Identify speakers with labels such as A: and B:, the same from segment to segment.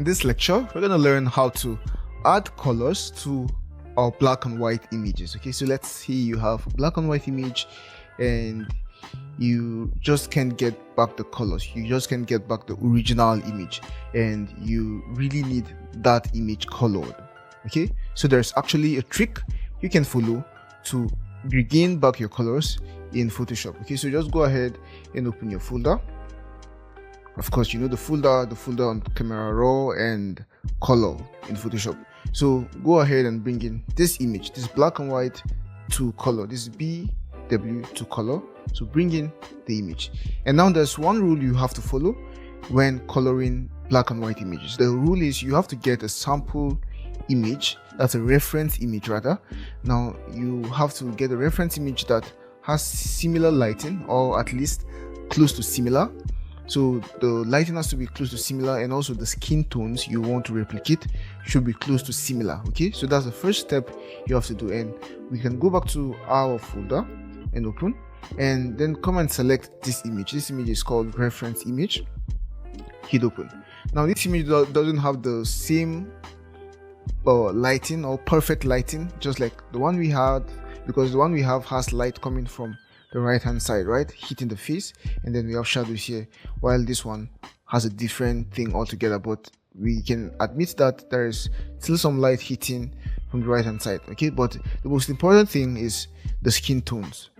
A: In this lecture, we're going to learn how to add colors to our black and white images. Okay, so let's say you have black and white image and you just can't get back the colors, you just can't get back the original image, and you really need that image colored. Okay, so there's actually a trick you can follow to regain back your colors in Photoshop. Okay, so just go ahead and open your folder. Of course, you know the folder on Camera Raw and Color in Photoshop. So go ahead and bring in this image, this black and white to color, this BW to color. So bring in the image, and now there's one rule you have to follow when coloring black and white images. The rule is you have to get a sample image, that's a reference image rather. Now you have to get a reference image that has similar lighting, or at least close to similar. So the lighting has to be close to similar, and also the skin tones you want to replicate should be close to similar. Okay, so that's the first step you have to do, and we can go back to our folder and open, and then come and select this image. This image is called reference image. Hit open. Now this image doesn't have the same lighting or perfect lighting just like the one we had, because the one we have has light coming from the right hand side, right, hitting the face, and then we have shadows here, while this one has a different thing altogether. But we can admit that there is still some light hitting from the right hand side. Okay, but the most important thing is the skin tones.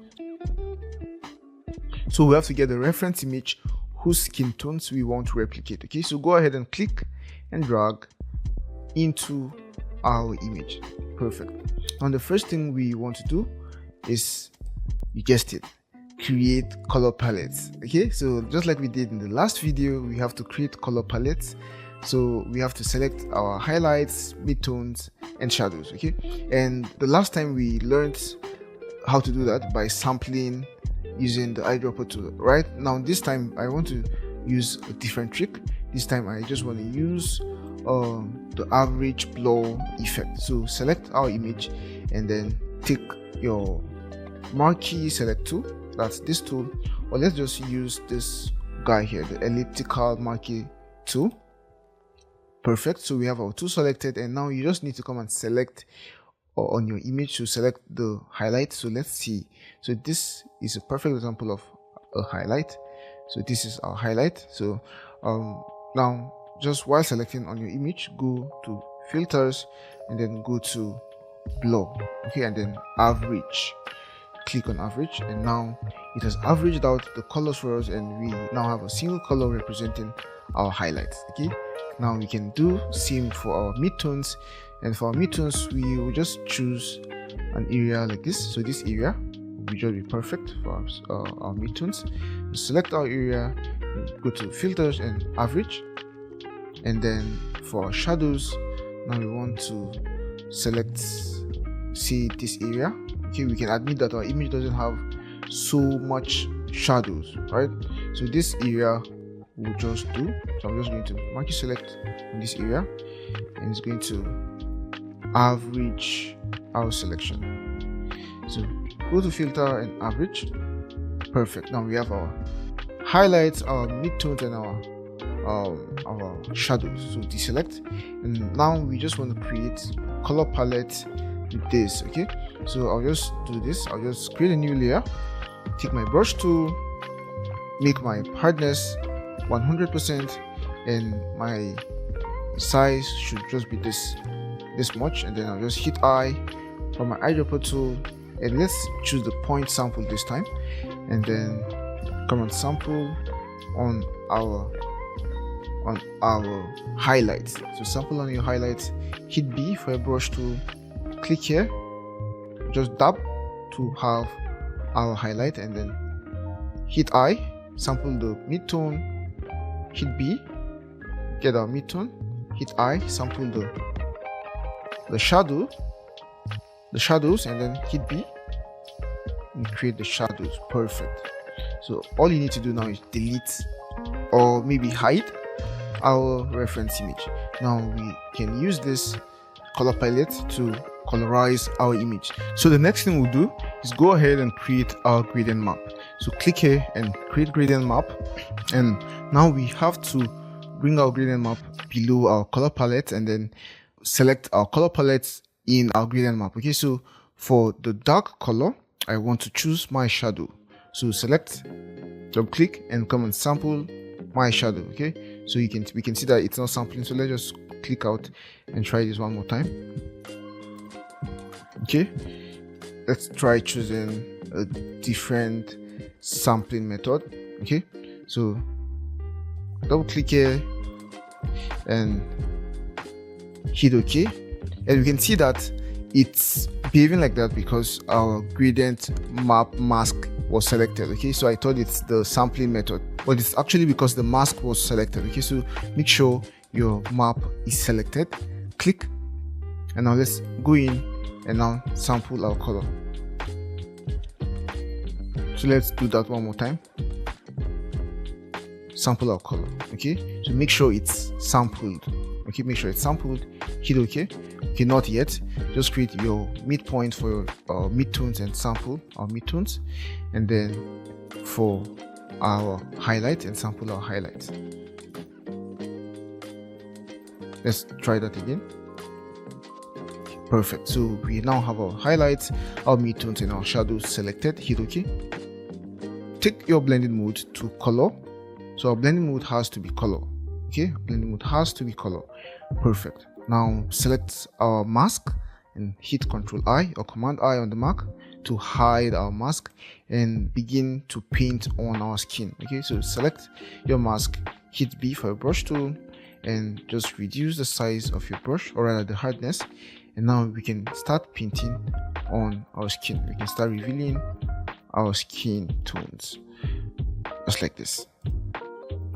A: So we have to get the reference image whose skin tones we want to replicate. Okay, so go ahead and click and drag into our image. Perfect. Now the first thing we want to do is, you guessed it, create color palettes. Okay, so just like we did in the last video, we have to create color palettes. So we have to select our highlights, midtones, and shadows. Okay, and the last time we learned how to do that by sampling using the eyedropper tool. Right now, this time I want to use a different trick. This time I just want to use the average blur effect. So select our image and then take your marquee select tool, that's this tool, or let's just use this guy here, the elliptical marquee tool. Perfect. So we have our tool selected, and now you just need to come and select on your image to select the highlight. So let's see. So this is a perfect example of a highlight. So this is our highlight. So now just while selecting on your image, go to filters and then go to blur. Okay, and then average. Click on average, and now it has averaged out the colors for us, and we now have a single color representing our highlights. Okay, now we can do same for our midtones, and for our midtones we will just choose an area like this. So this area will just be perfect for our midtones. Select our area, go to filters and average, and then for our shadows, now we want to select, see this area. Okay, we can admit that our image doesn't have so much shadows, right? So this area will just do. So I'm just going to marquee select on this area, and it's going to average our selection. So go to filter and average. Perfect. Now we have our highlights, our midtones, and our shadows. So deselect, and now we just want to create color palette with this. Okay, so I'll just do this. I'll just create a new layer, take my brush tool, make my hardness 100%, and my size should just be this much, and then I'll just hit I from my eyedropper tool, and let's choose the point sample this time, and then come on sample on our highlights. So sample on your highlights, hit B for a brush tool, click here, just dab to have our highlight, and then hit I, sample the midtone, hit B, get our midtone, hit I, sample the shadows, and then hit B and create the shadows. Perfect. So all you need to do now is delete or maybe hide our reference image. Now we can use this color palette to colorize our image. So the next thing we'll do is go ahead and create our gradient map. So click here and create gradient map, and now we have to bring our gradient map below our color palette and then select our color palettes in our gradient map. Okay, so for the dark color, I want to choose my shadow. So select, double click, and come and sample my shadow. Okay, so we can see that it's not sampling. So let's just click out and try this one more time. Okay, let's try choosing a different sampling method. Okay, so double click here and hit OK, and we can see that it's behaving like that because our gradient map mask was selected. Okay, so I thought it's the sampling method, but it's actually because the mask was selected. Okay, so make sure your map is selected, click, and now let's go in and now sample our color. So let's do that one more time. Sample our color. Okay, so make sure it's sampled. Okay, make sure it's sampled, hit OK. Okay, not yet, just create your midpoint for your midtones and sample our midtones, and then for our highlight and sample our highlights. Let's try that again. Perfect. So we now have our highlights, our midtones, and our shadows selected. Hit OK. Take your blending mode to color. So our blending mode has to be color. Okay, blending mode has to be color. Perfect. Now select our mask and hit Ctrl I or Command I on the Mac to hide our mask and begin to paint on our skin. Okay, so select your mask, hit B for a brush tool, and just reduce the size of your brush, or rather the hardness, and now we can start painting on our skin. We can start revealing our skin tones just like this.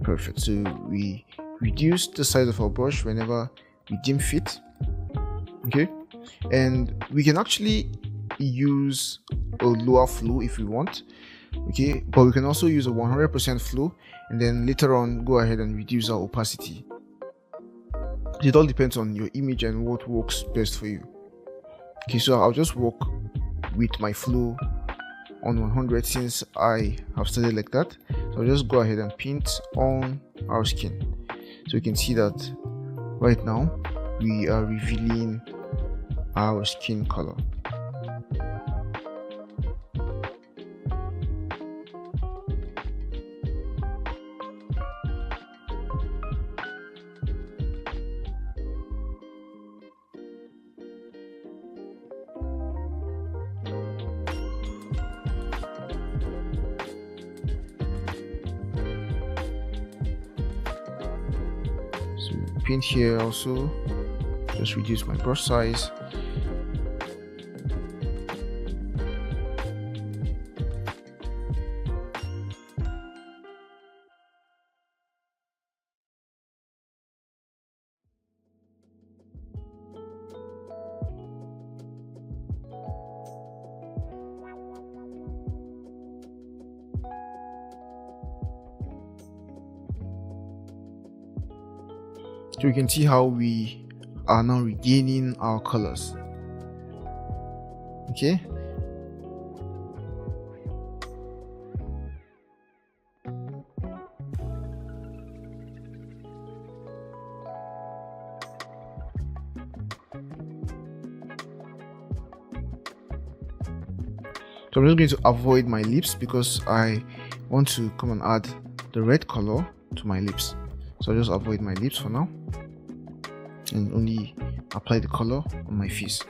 A: Perfect. So we reduce the size of our brush whenever we deem fit. Okay, and we can actually use a lower flow if we want. Okay, but we can also use a 100% flow, and then later on go ahead and reduce our opacity. It all depends on your image and what works best for you. Okay, so I'll just work with my flow on 100 since I have started like that. So I'll just go ahead and paint on our skin. So you can see that right now we are revealing our skin color. So paint here also, just reduce my brush size. So you can see how we are now regaining our colors. Okay, so I'm just going to avoid my lips because I want to come and add the red color to my lips. So I'll just avoid my lips for now and only apply the color on my face.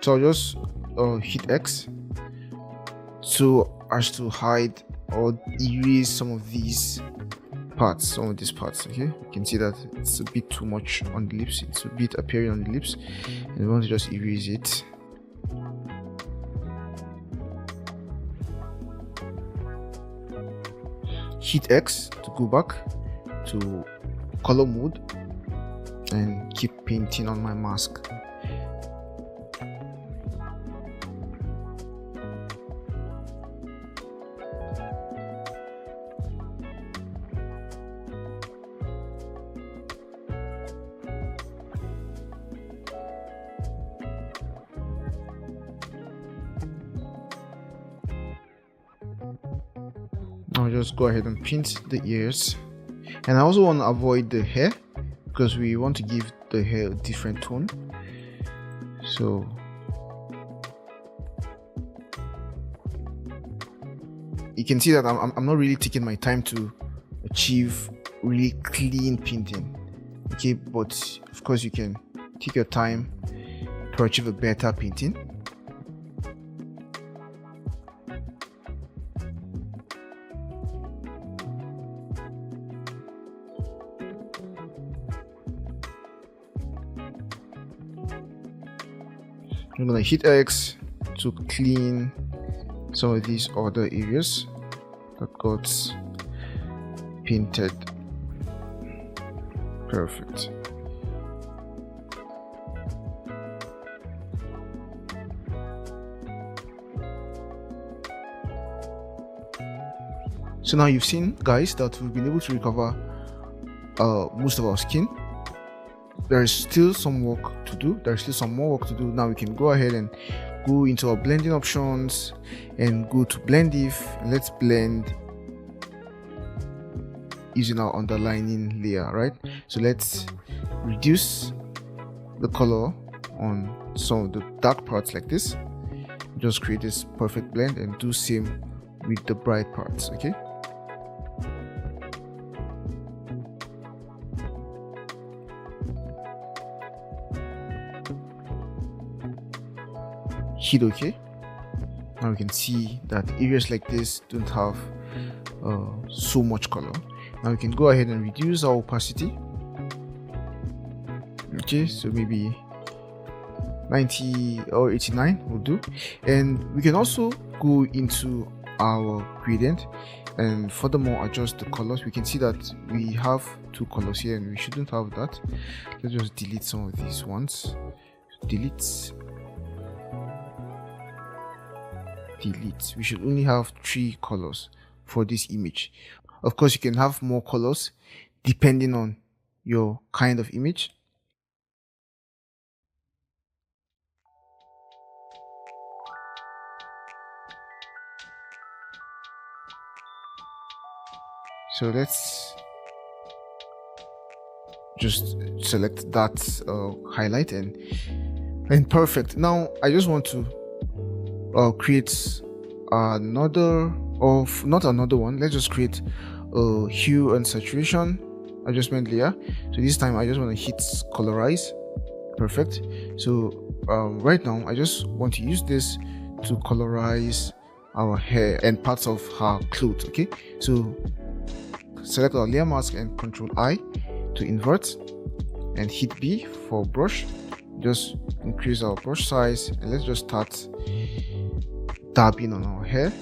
A: So I'll just hit X so as to hide or erase some of these parts, okay. You can see that it's a bit too much on the lips, it's a bit appearing on the lips, and we want to just erase it. Hit X to go back to color mode and keep painting on my mask. I'll just go ahead and paint the ears. And I also want to avoid the hair because we want to give the hair a different tone. So you can see that I'm not really taking my time to achieve really clean painting, okay, but of course you can take your time to achieve a better painting. I'm gonna hit X to clean some of these other areas that got painted. Perfect. So now you've seen, guys, that we've been able to recover most of our skin. There is still some work to do. There's still some more work to do. Now we can go ahead and go into our blending options and go to blend if, and let's blend using our underlining layer, right? So let's reduce the color on some of the dark parts like this. Just create this perfect blend and do same with the bright parts, okay? Hit OK. Now we can see that areas like this don't have so much color. Now we can go ahead and reduce our opacity. Okay, so maybe 90 or 89 will do. And we can also go into our gradient and furthermore adjust the colors. We can see that we have two colors here and we shouldn't have that. Let's just delete some of these ones. Delete. We should only have 3 colors for this image. Of course, you can have more colors depending on your kind of image. So let's just select that highlight and perfect. Now I just want to create another of not another one. Let's just create a hue and saturation adjustment layer. So this time I just want to hit colorize. Perfect. So right now I just want to use this to colorize our hair and parts of her clothes. Okay, so select our layer mask and Ctrl I to invert and hit B for brush. Just increase our brush size and let's just start dabbing on our hair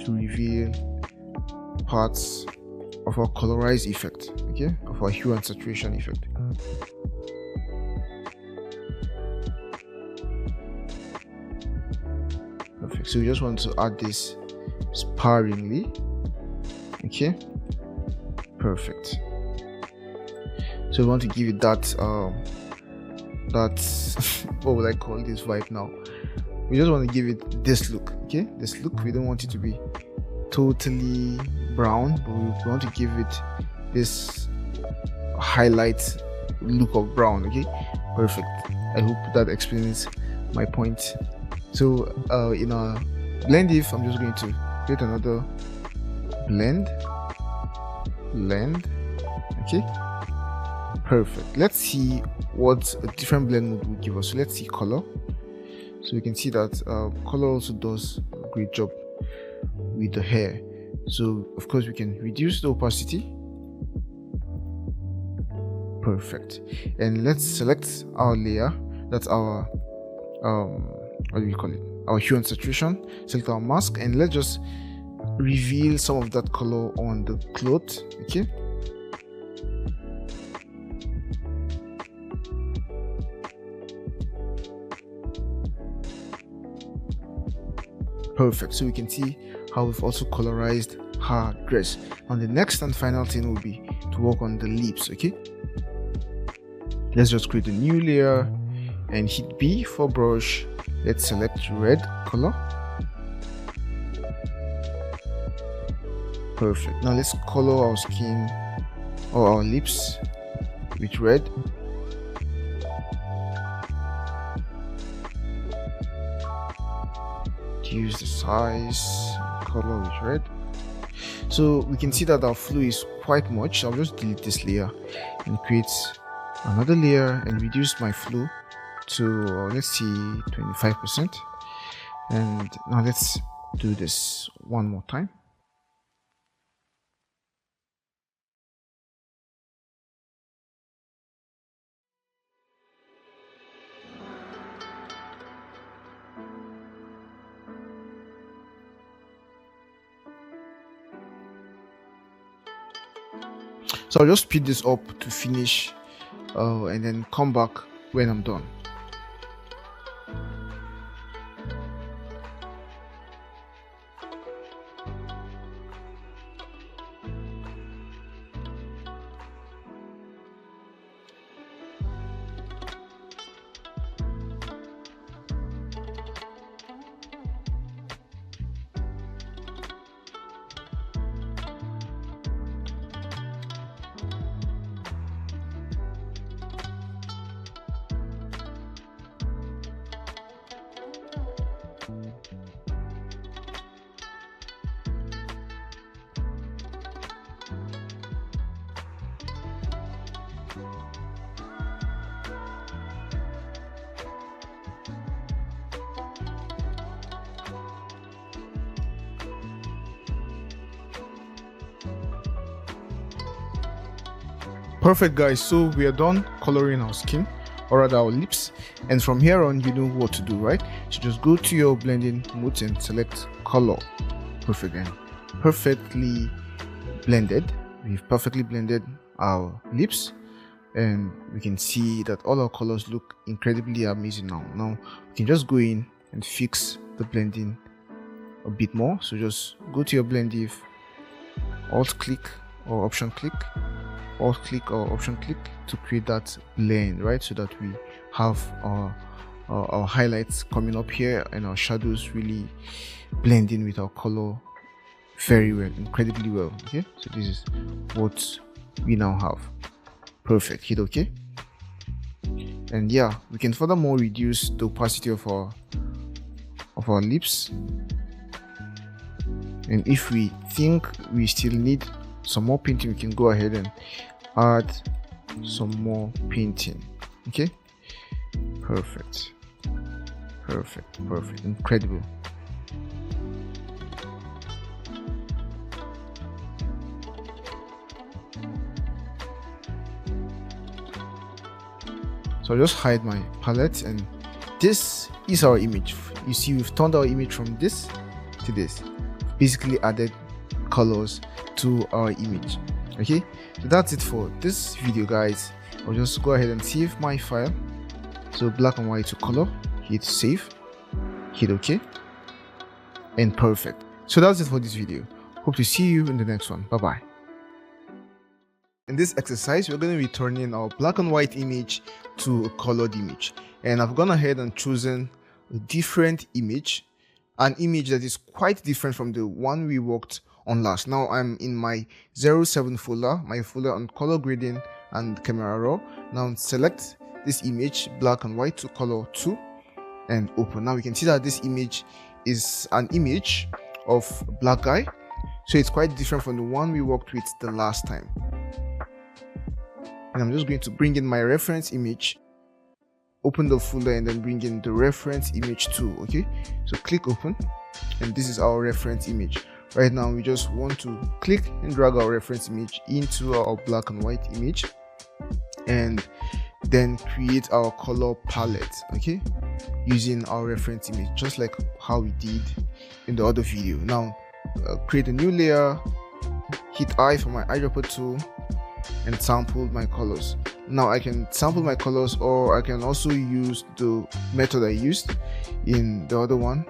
A: to reveal parts of our colorize effect, okay, of our hue and saturation effect. Perfect. So we just want to add this sparingly. Okay, perfect. So we want to give it that what would I call this vibe now? We just want to give it this look, okay? This look. We don't want it to be totally brown, but we want to give it this highlight look of brown, okay? Perfect. I hope that explains my point. So in our blend if, I'm just going to create another blend, okay? Perfect. Let's see what a different blend mode will give us. So let's see color. So we can see that color also does a great job with the hair. So of course we can reduce the opacity. Perfect. And let's select our layer. That's our what do we call it? Our hue and saturation. Select our mask and let's just reveal some of that color on the cloth. Okay. Perfect. So we can see how we've also colorized her dress. And the next and final thing will be to work on the lips. Okay, let's just create a new layer and hit B for brush. Let's select red color Perfect. Now let's color our skin or our lips with red. Use the size color with red. So we can see that our flow is quite much. I'll just delete this layer and create another layer and reduce my flow to let's see 25%. And now let's do this one more time. So I'll just speed this up to finish and then come back when I'm done. Perfect guys, so we are done coloring our skin, or rather our lips, and from here on you know what to do, right? So just go to your blending mode and select color. Perfect, and perfectly blended. We've perfectly blended our lips and we can see that all our colors look incredibly amazing now. Now we can just go in and fix the blending a bit more. So just go to your blend div, alt click or option click, alt click or option click to create that blend, right? So that we have our highlights coming up here and our shadows really blending with our color very well, incredibly well. Okay, so this is what we now have. Perfect. Hit OK, and yeah, we can furthermore reduce the opacity of our lips, and if we think we still need some more painting, we can go ahead and add some more painting. Okay, perfect, incredible. So I'll just hide my palette, and this is our image. You see, we've turned our image from this to this, basically added colors to our image. Okay, so that's it for this video, guys. I'll just go ahead and save my file. So black and white to color, hit save, hit OK, and perfect. So that's it for this video. Hope to see you in the next one. Bye bye. In this exercise, we're going to be turning our black and white image to a colored image, and I've gone ahead and chosen a different image, an image that is quite different from the one we worked on last. Now I'm in my 07 folder, my folder on color grading and camera raw. Now select this image, black and white to color 2, and open. Now we can see that this image is an image of a black guy, so it's quite different from the one we worked with the last time. And I'm just going to bring in my reference image, open the folder, and then bring in the reference image too. Okay, so click open, and this is our reference image. Right now we just want to click and drag our reference image into our black and white image, and then create our color palette, okay, using our reference image, just like how we did in the other video. Now create a new layer, hit I for my eyedropper tool, and sample my colors. Now I can sample my colors, or I can also use the method I used in the other one.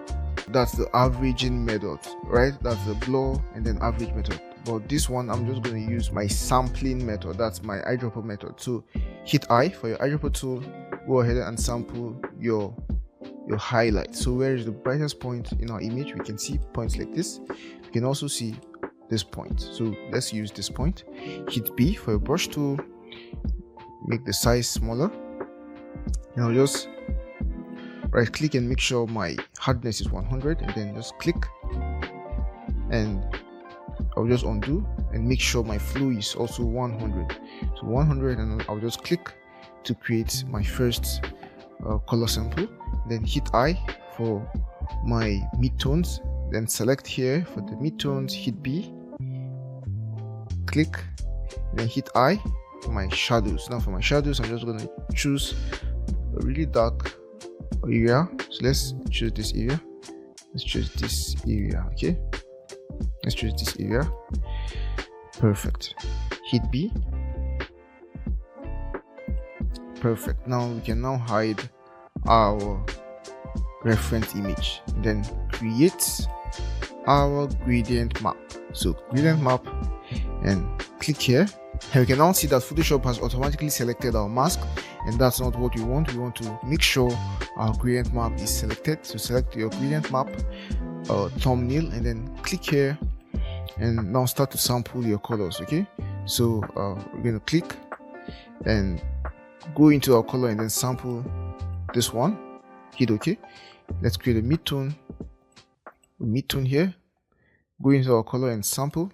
A: That's the averaging method, right? That's the blur and then average method. But this one, I'm just going to use my sampling method. That's my eyedropper method. So hit I for your eyedropper tool, go ahead and sample your highlight. So where is the brightest point in our image? We can see points like this. We can also see this point. So let's use this point. Hit B for a brush tool, make the size smaller, and I'll just right click and make sure my hardness is 100, and then just click, and I'll just undo and make sure my flow is also 100. So 100, and I'll just click to create my first color sample. Then hit I for my midtones, then select here for the midtones, hit B, click, then hit I for my shadows. Now for my shadows, I'm just going to choose a really dark area. So let's choose this area. Let's choose this area. Okay, let's choose this area. Perfect. Hit B. Perfect. Now we can now hide our reference image, then create our gradient map. So gradient map, and click here, and we can now see that Photoshop has automatically selected our mask, and that's not what we want. We want to make sure our gradient map is selected. So select your gradient map thumbnail, and then click here, and now start to sample your colors. Okay, so we're going to click and go into our color and then sample this one. Hit OK. Let's create a midtone here, go into our color and sample.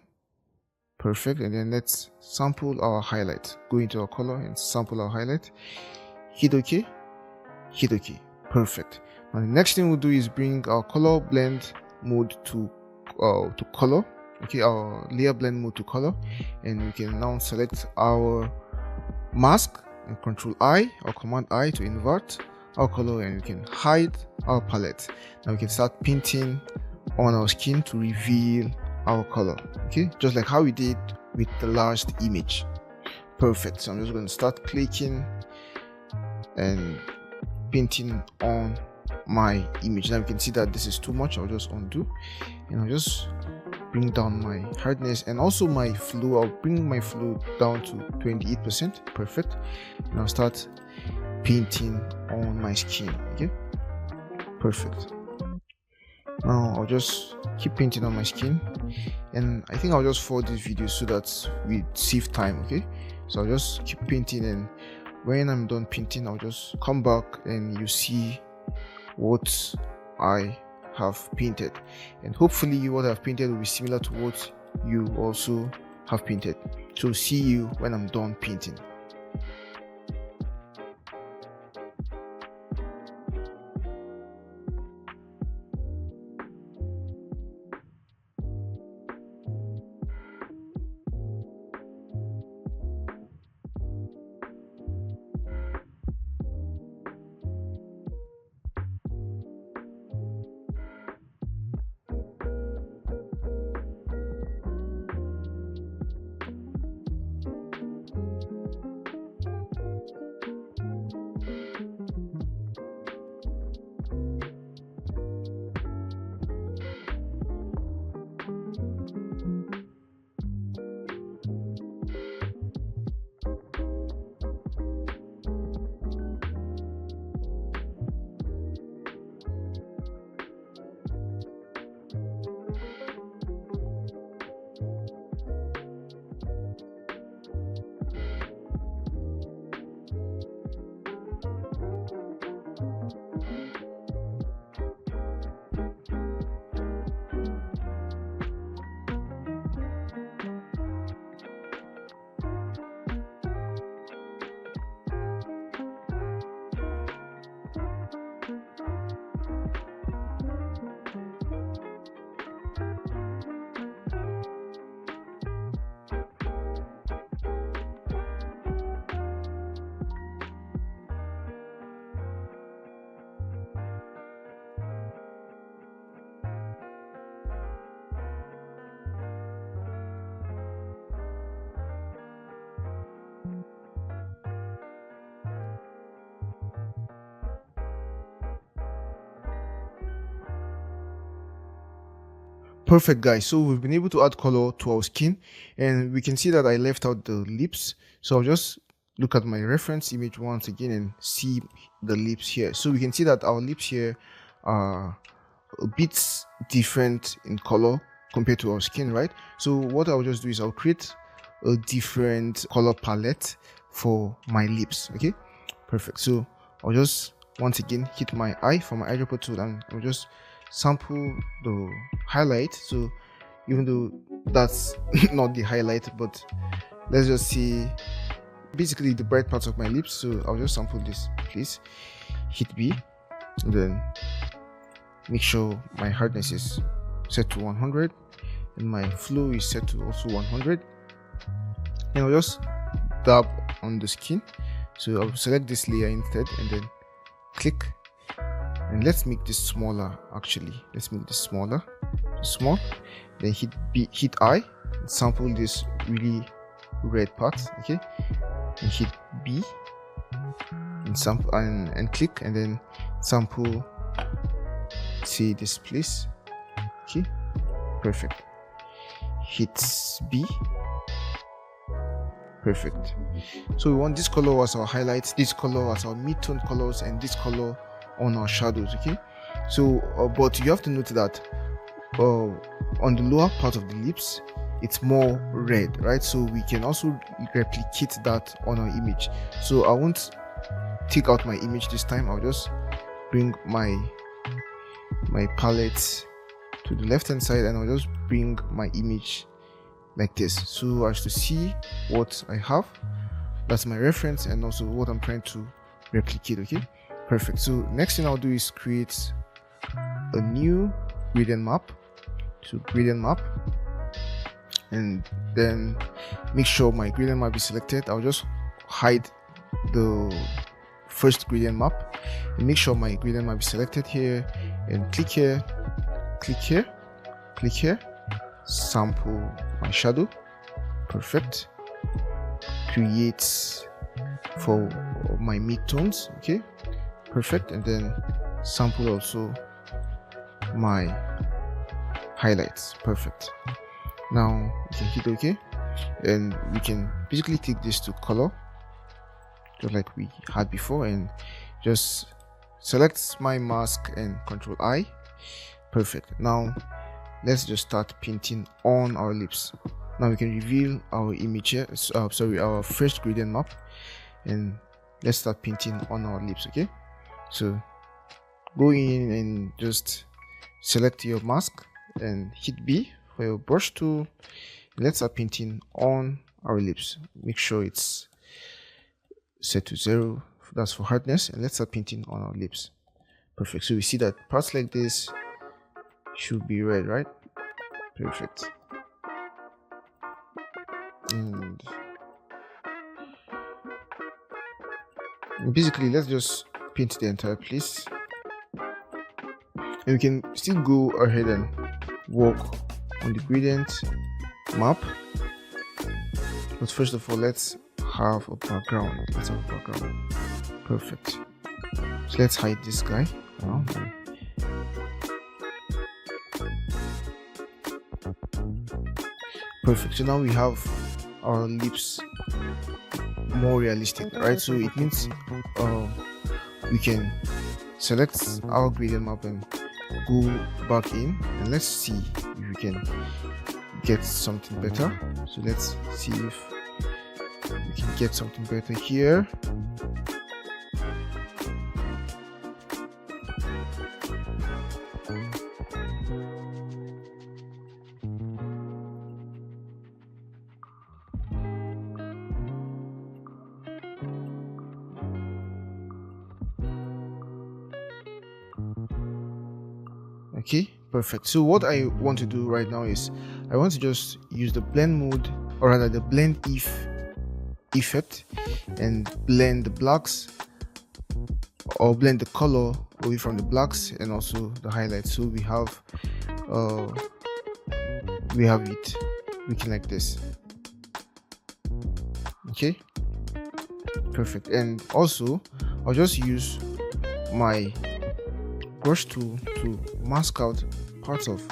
A: Perfect. And then let's sample our highlight. Go into our color and sample our highlight. Hit OK. Hit OK. Perfect. Now the next thing we'll do is bring our color blend mode to color. Okay, our layer blend mode to color, and we can now select our mask and Control I or Command I to invert our color, and we can hide our palette. Now we can start painting on our skin to reveal our color. Okay, just like how we did with the last image. Perfect. So I'm just going to start clicking and painting on my image. Now you can see that this is too much. I'll just undo, and I'll just bring down my hardness and also my flow. I'll bring my flow down to 28%. Perfect. And I'll start painting on my skin. Okay, perfect. Now I'll just keep painting on my skin, and I think I'll just forward this video so that we save time. Okay, so I'll just keep painting, and when I'm done painting, I'll just come back and you see what I have painted, and hopefully what I've painted will be similar to what you also have painted. So see you when I'm done painting. Perfect, guys. So we've been able to add color to our skin, and we can see that I left out the lips. So I'll just look at my reference image once again and see the lips here. So we can see that our lips here are a bit different in color compared to our skin, right? So what I'll just do is I'll create a different color palette for my lips. Okay, perfect. So I'll just once again hit my eye for my eyedropper tool, and I'll just sample the highlight. So even though that's not the highlight, but let's just see basically the bright parts of my lips. So I'll just sample this, please. Hit B, and then make sure my hardness is set to 100 and my flow is set to also 100. And I'll just dab on the skin. So I'll select this layer instead and then click, and let's make this smaller. Actually, let's make this smaller, small. Then hit B, hit I, and sample this really red part. Okay, and hit B and sample and click, and then sample, say this place. Okay, perfect. Hit B. Perfect. So we want this color as our highlights, this color as our mid-tone colors, and this color on our shadows. Okay, so but you have to note that on the lower part of the lips it's more red, right? So we can also replicate that on our image. So I won't take out my image this time. I'll just bring my palette to the left hand side, and I'll just bring my image like this, so as to see what I have. That's my reference and also what I'm trying to replicate. Okay, perfect. So next thing I'll do is create a new gradient map. So gradient map, and then make sure my gradient map is selected. I'll just hide the first gradient map and make sure my gradient map is selected here, and click here, click here, click here, sample my shadow. Perfect. Create for my mid-tones. Okay, perfect. And then sample also my highlights. Perfect. Now you can hit OK, and we can basically take this to color just like we had before, and just select my mask and Control I. Perfect. Now let's just start painting on our lips. Now we can reveal our image here, our first gradient map, and let's start painting on our lips. Okay, so go in and just select your mask and hit B for your brush tool. Let's start painting on our lips. Make sure it's set to 0, that's for hardness, and let's start painting on our lips. Perfect. So we see that parts like this should be red, right? Perfect. And basically let's just paint the entire place, and we can still go ahead and work on the gradient map, but first of all let's have a background. Perfect. So let's hide this guy now. Perfect. So now we have our lips more realistic, right? So it means we can select our gradient map and go back in, and let's see if we can get something better. So let's see if we can get something better here. Okay, perfect. So what I want to do right now is I want to just use the blend mode, or rather the blend effect, and blend the blacks, or blend the color away from the blacks and also the highlights. So we have it looking like this. Okay, perfect. And also I'll just use my brush tool to mask out parts of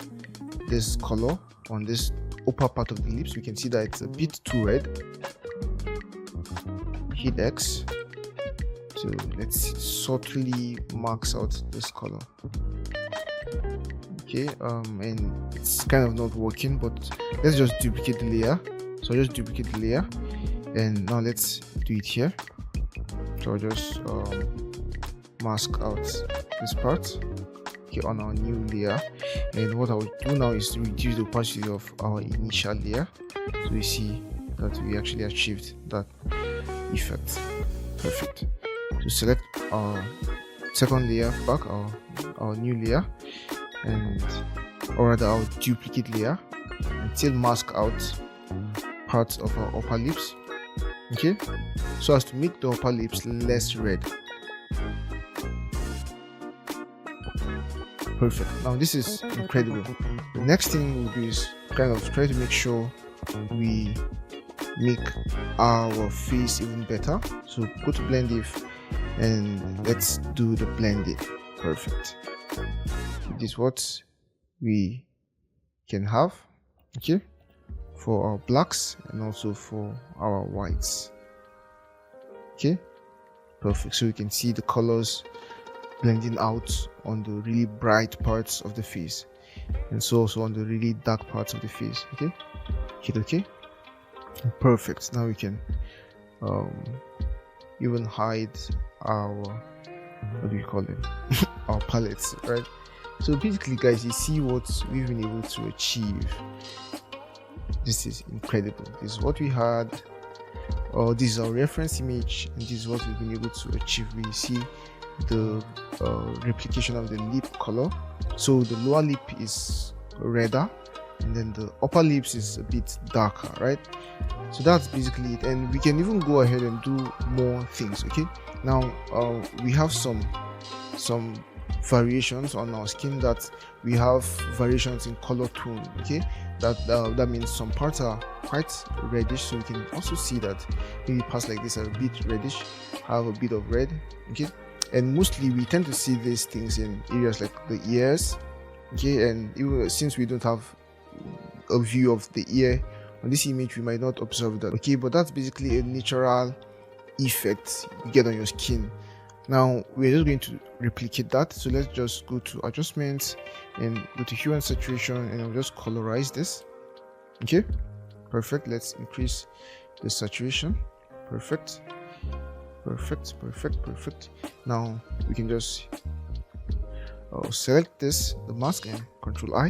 A: this color on this upper part of the lips. We can see that it's a bit too red. Hit X. So let's subtly max out this color. okay, and it's kind of not working, but let's just duplicate the layer. So just duplicate the layer, and now let's do it here. So I'll just mask out this part, okay, on our new layer. And what I will do now is to reduce the opacity of our initial layer, so you see that we actually achieved that effect. Perfect. So select our second layer back, our new layer, and or rather our duplicate layer, and still mask out parts of our upper lips, okay, so as to make the upper lips less red. Perfect. Now this is incredible. The next thing we'll do is kind of try to make sure we make our face even better. So go to blend if and let's do the blending. Perfect. This is what we can have, okay, for our blacks and also for our whites. Okay, perfect. So you can see the colors blending out on the really bright parts of the face, and so also on the really dark parts of the face. Okay, hit OK. Perfect. Now we can even hide our, what do you call it, our palettes, right? So basically, guys, you see what we've been able to achieve. This is incredible. This is what we had. This is our reference image, and this is what we've been able to achieve. We see the replication of the lip color. So the lower lip is redder, and then the upper lips is a bit darker, right? So that's basically it, and we can even go ahead and do more things. Okay, now we have some variations on our skin, that we have variations in color tone. Okay, that means some parts are quite reddish, so you can also see that maybe parts like this are a bit reddish, have a bit of red. Okay, and mostly we tend to see these things in areas like the ears. Okay, and even since we don't have a view of the ear on this image, we might not observe that. Okay, but that's basically a natural effect you get on your skin. Now we're just going to replicate that, so let's just go to adjustments and go to hue and saturation, and I'll just colorize this. Okay, perfect. Let's increase the saturation. Perfect. Now we can just select this, the mask, and Control I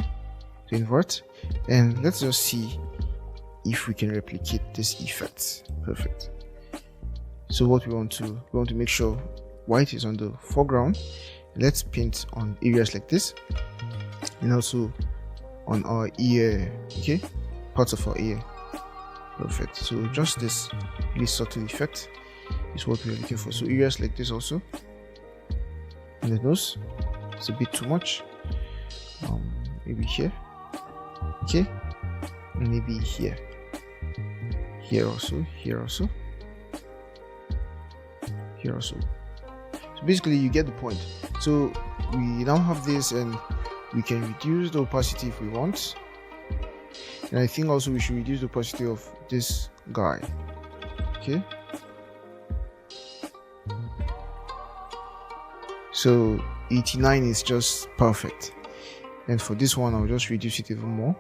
A: to invert, and let's just see if we can replicate this effect. Perfect. So what we want to make sure white is on the foreground. Let's paint on areas like this, and also on our ear, okay, parts of our ear. Perfect. So just this really subtle effect is what we're looking for. So areas like this also, and the nose, it's a bit too much. Maybe here, okay, and maybe here also. So basically you get the point. So we now have this, and we can reduce the opacity if we want, and I think also we should reduce the opacity of this guy. Okay, so 89 is just perfect, and for this one I'll just reduce it even more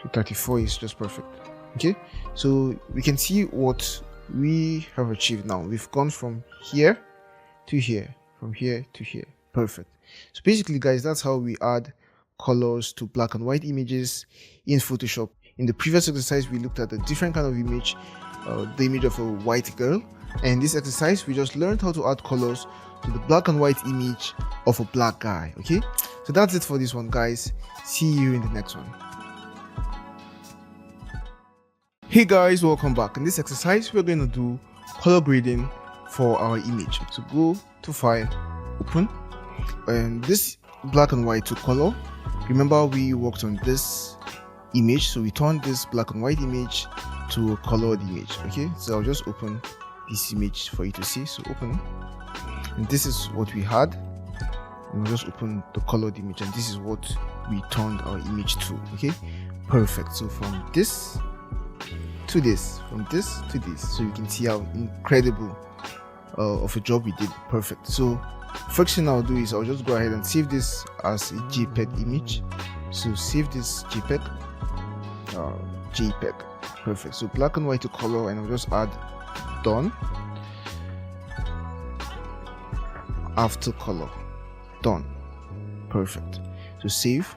A: to 34. Is just perfect. Okay, so we can see what we have achieved. Now we've gone from here to here, from here to here. Perfect. So basically, guys, that's how we add colors to black and white images in Photoshop. In the previous exercise, we looked at a different kind of image, the image of a white girl, and this exercise we just learned how to add colors to the black and white image of a black guy. Okay, so that's it for this one, guys. See you in the next one. Hey guys, welcome back. In this exercise, we're going to do color grading for our image. So go to File, Open, and this black and white to color. Remember, we worked on this image, so we turned this black and white image to a colored image. Okay, so I'll just open this image for you to see. So open, and this is what we had, and we'll just open the colored image, and this is what we turned our image to. Okay, perfect. So from this to this, from this to this, so you can see how incredible of a job we did. Perfect. So first thing I'll do is I'll just go ahead and save this as a JPEG image. So save this JPEG. JPEG. Perfect. So black and white to color, and I'll just add done after color. Done. Perfect. So save,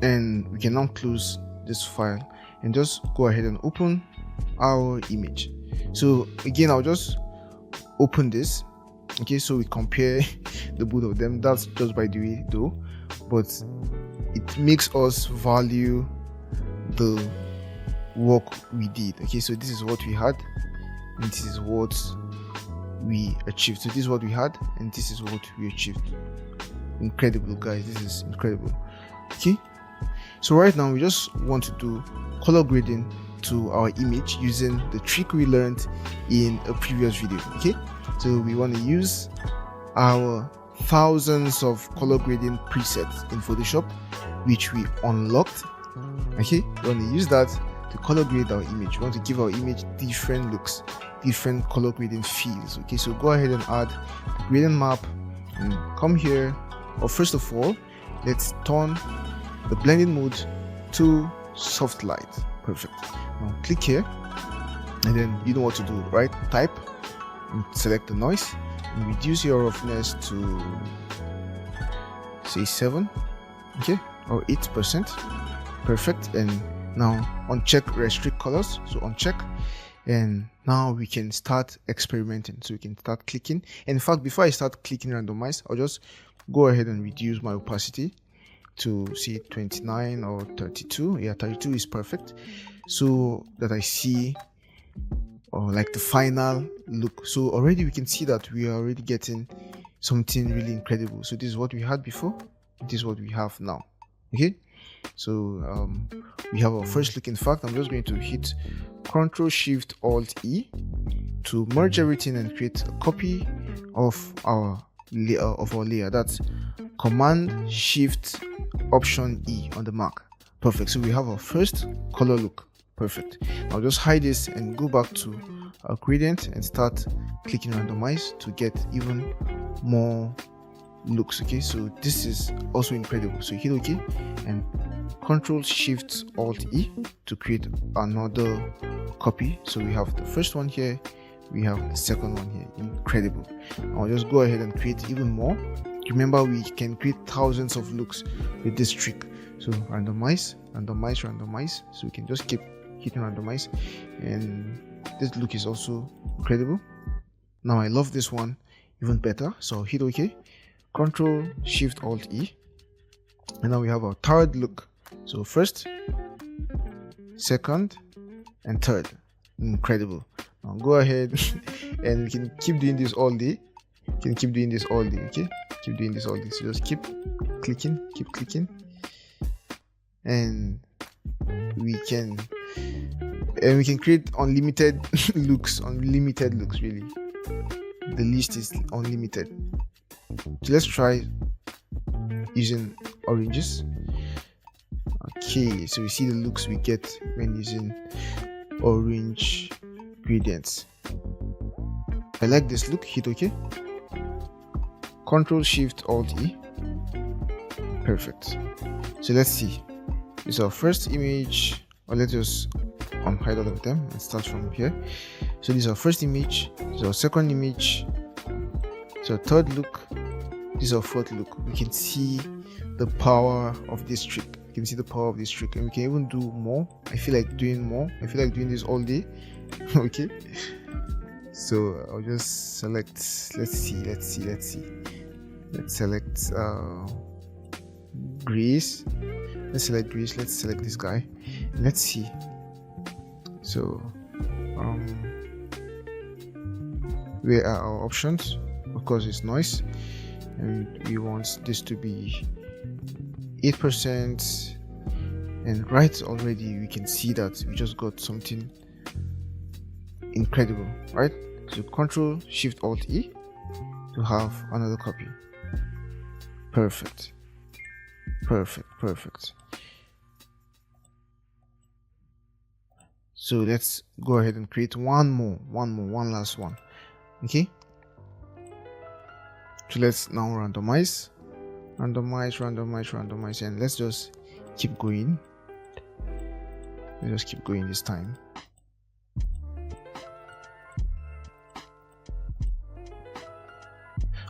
A: and we can now close this file and just go ahead and open our image. So again, I'll just open this, okay, so we compare the both of them. That's just by the way though, but it makes us value the work we did. Okay, so this is what we had and this is what we achieved. So this is what we had and this is what we achieved. Incredible, guys, this is incredible. Okay, so right now we just want to do color grading to our image using the trick we learned in a previous video. Okay, so we want to use our thousands of color grading presets in Photoshop which we unlocked. Okay, we want to use that to color grade our image. We want to give our image different looks, different color grading feels. Okay, so go ahead and add the gradient map and come here. Or first of all, let's turn the blending mode to soft light. Perfect. Now click here and then you know what to do, right? Type and select the noise and reduce your roughness to say 7, okay, or 8%. Perfect. And now uncheck restrict colors, so uncheck, and now we can start experimenting. So we can start clicking. And in fact, before I start clicking randomize, I'll just go ahead and reduce my opacity to see 29 or 32. Yeah, 32 is perfect, so that I see like the final look. So already we can see that we are already getting something really incredible. So this is what we had before, this is what we have now. Okay, so we have our first look. In fact, I'm just going to hit Ctrl Shift Alt E to merge everything and create a copy of our layer. That's Command Shift Option E on the Mac. Perfect. So we have our first color look. Perfect. I'll just hide this and go back to our gradient and start clicking randomize to get even more looks. Okay, so this is also incredible. So hit OK and Ctrl Shift Alt E to create another copy. So we have the first one here, we have the second one here. Incredible. I'll just go ahead and create even more. Remember, we can create thousands of looks with this trick. So randomize, randomize, randomize. So we can just keep hitting randomize, and this look is also incredible. Now I love this one even better, so hit OK, Ctrl Shift Alt E, and now we have our third look. So first, second, and third. Incredible. Now go ahead and we can keep doing this all day. You can keep doing this all day. Okay, keep doing this all day. So just keep clicking, and we can create unlimited looks. Really, the list is unlimited. So let's try using oranges. Okay, so we see the looks we get when using orange gradients. I like this look. Hit OK, Ctrl Shift Alt E. Perfect. So let's see. This is our first image, or let's just hide all of them and start from here. So this is our first image, this is our second image, this is our third look, this is our fourth look. We can see the power of this trick. You can see the power of this trick, and we can even do more. I feel like doing more. I feel like doing this all day. Okay, so I'll just select, let's select Grease. Let's select Grease. Let's select this guy. Let's see. So where are our options? Of course, it's noise, and we want this to be 8%. And right already we can see that we just got something incredible, right? So Ctrl Shift Alt E to have another copy. Perfect. So let's go ahead and create one last one. Okay, So let's now randomize, and let's just keep going. Let's just keep going this time.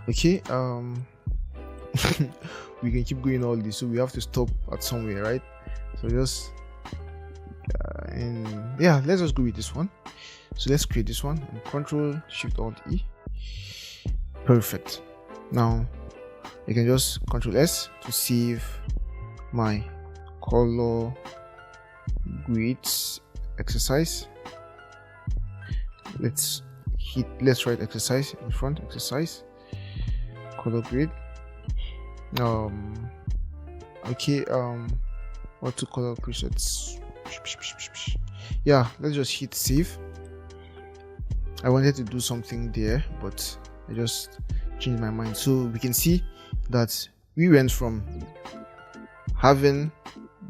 A: Okay, we can keep going all this, so we have to stop at somewhere, right? So just and yeah, let's just go with this one. So let's create this one and Control Shift Alt E. Perfect. Now I can just Control S to save my color grids exercise. Let's write exercise in front, exercise color grid. Okay, what to color presets? Yeah, let's just hit save. I wanted to do something there, but I just changed my mind. So we can see that we went from having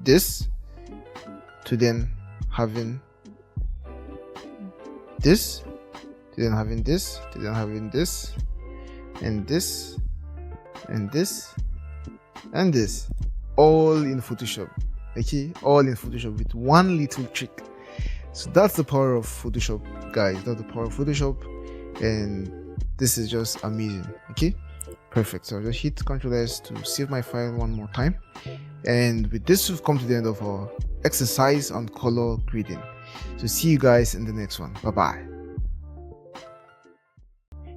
A: this to then having this to then having this to then having this and this and this and this, all in Photoshop. Okay, all in Photoshop with one little trick. So that's the power of Photoshop, guys. That's the power of Photoshop, and this is just amazing. Okay, perfect. So I'll just hit Ctrl S to save my file one more time, and with this we've come to the end of our exercise on color grading. So see you guys in the next one. Bye bye.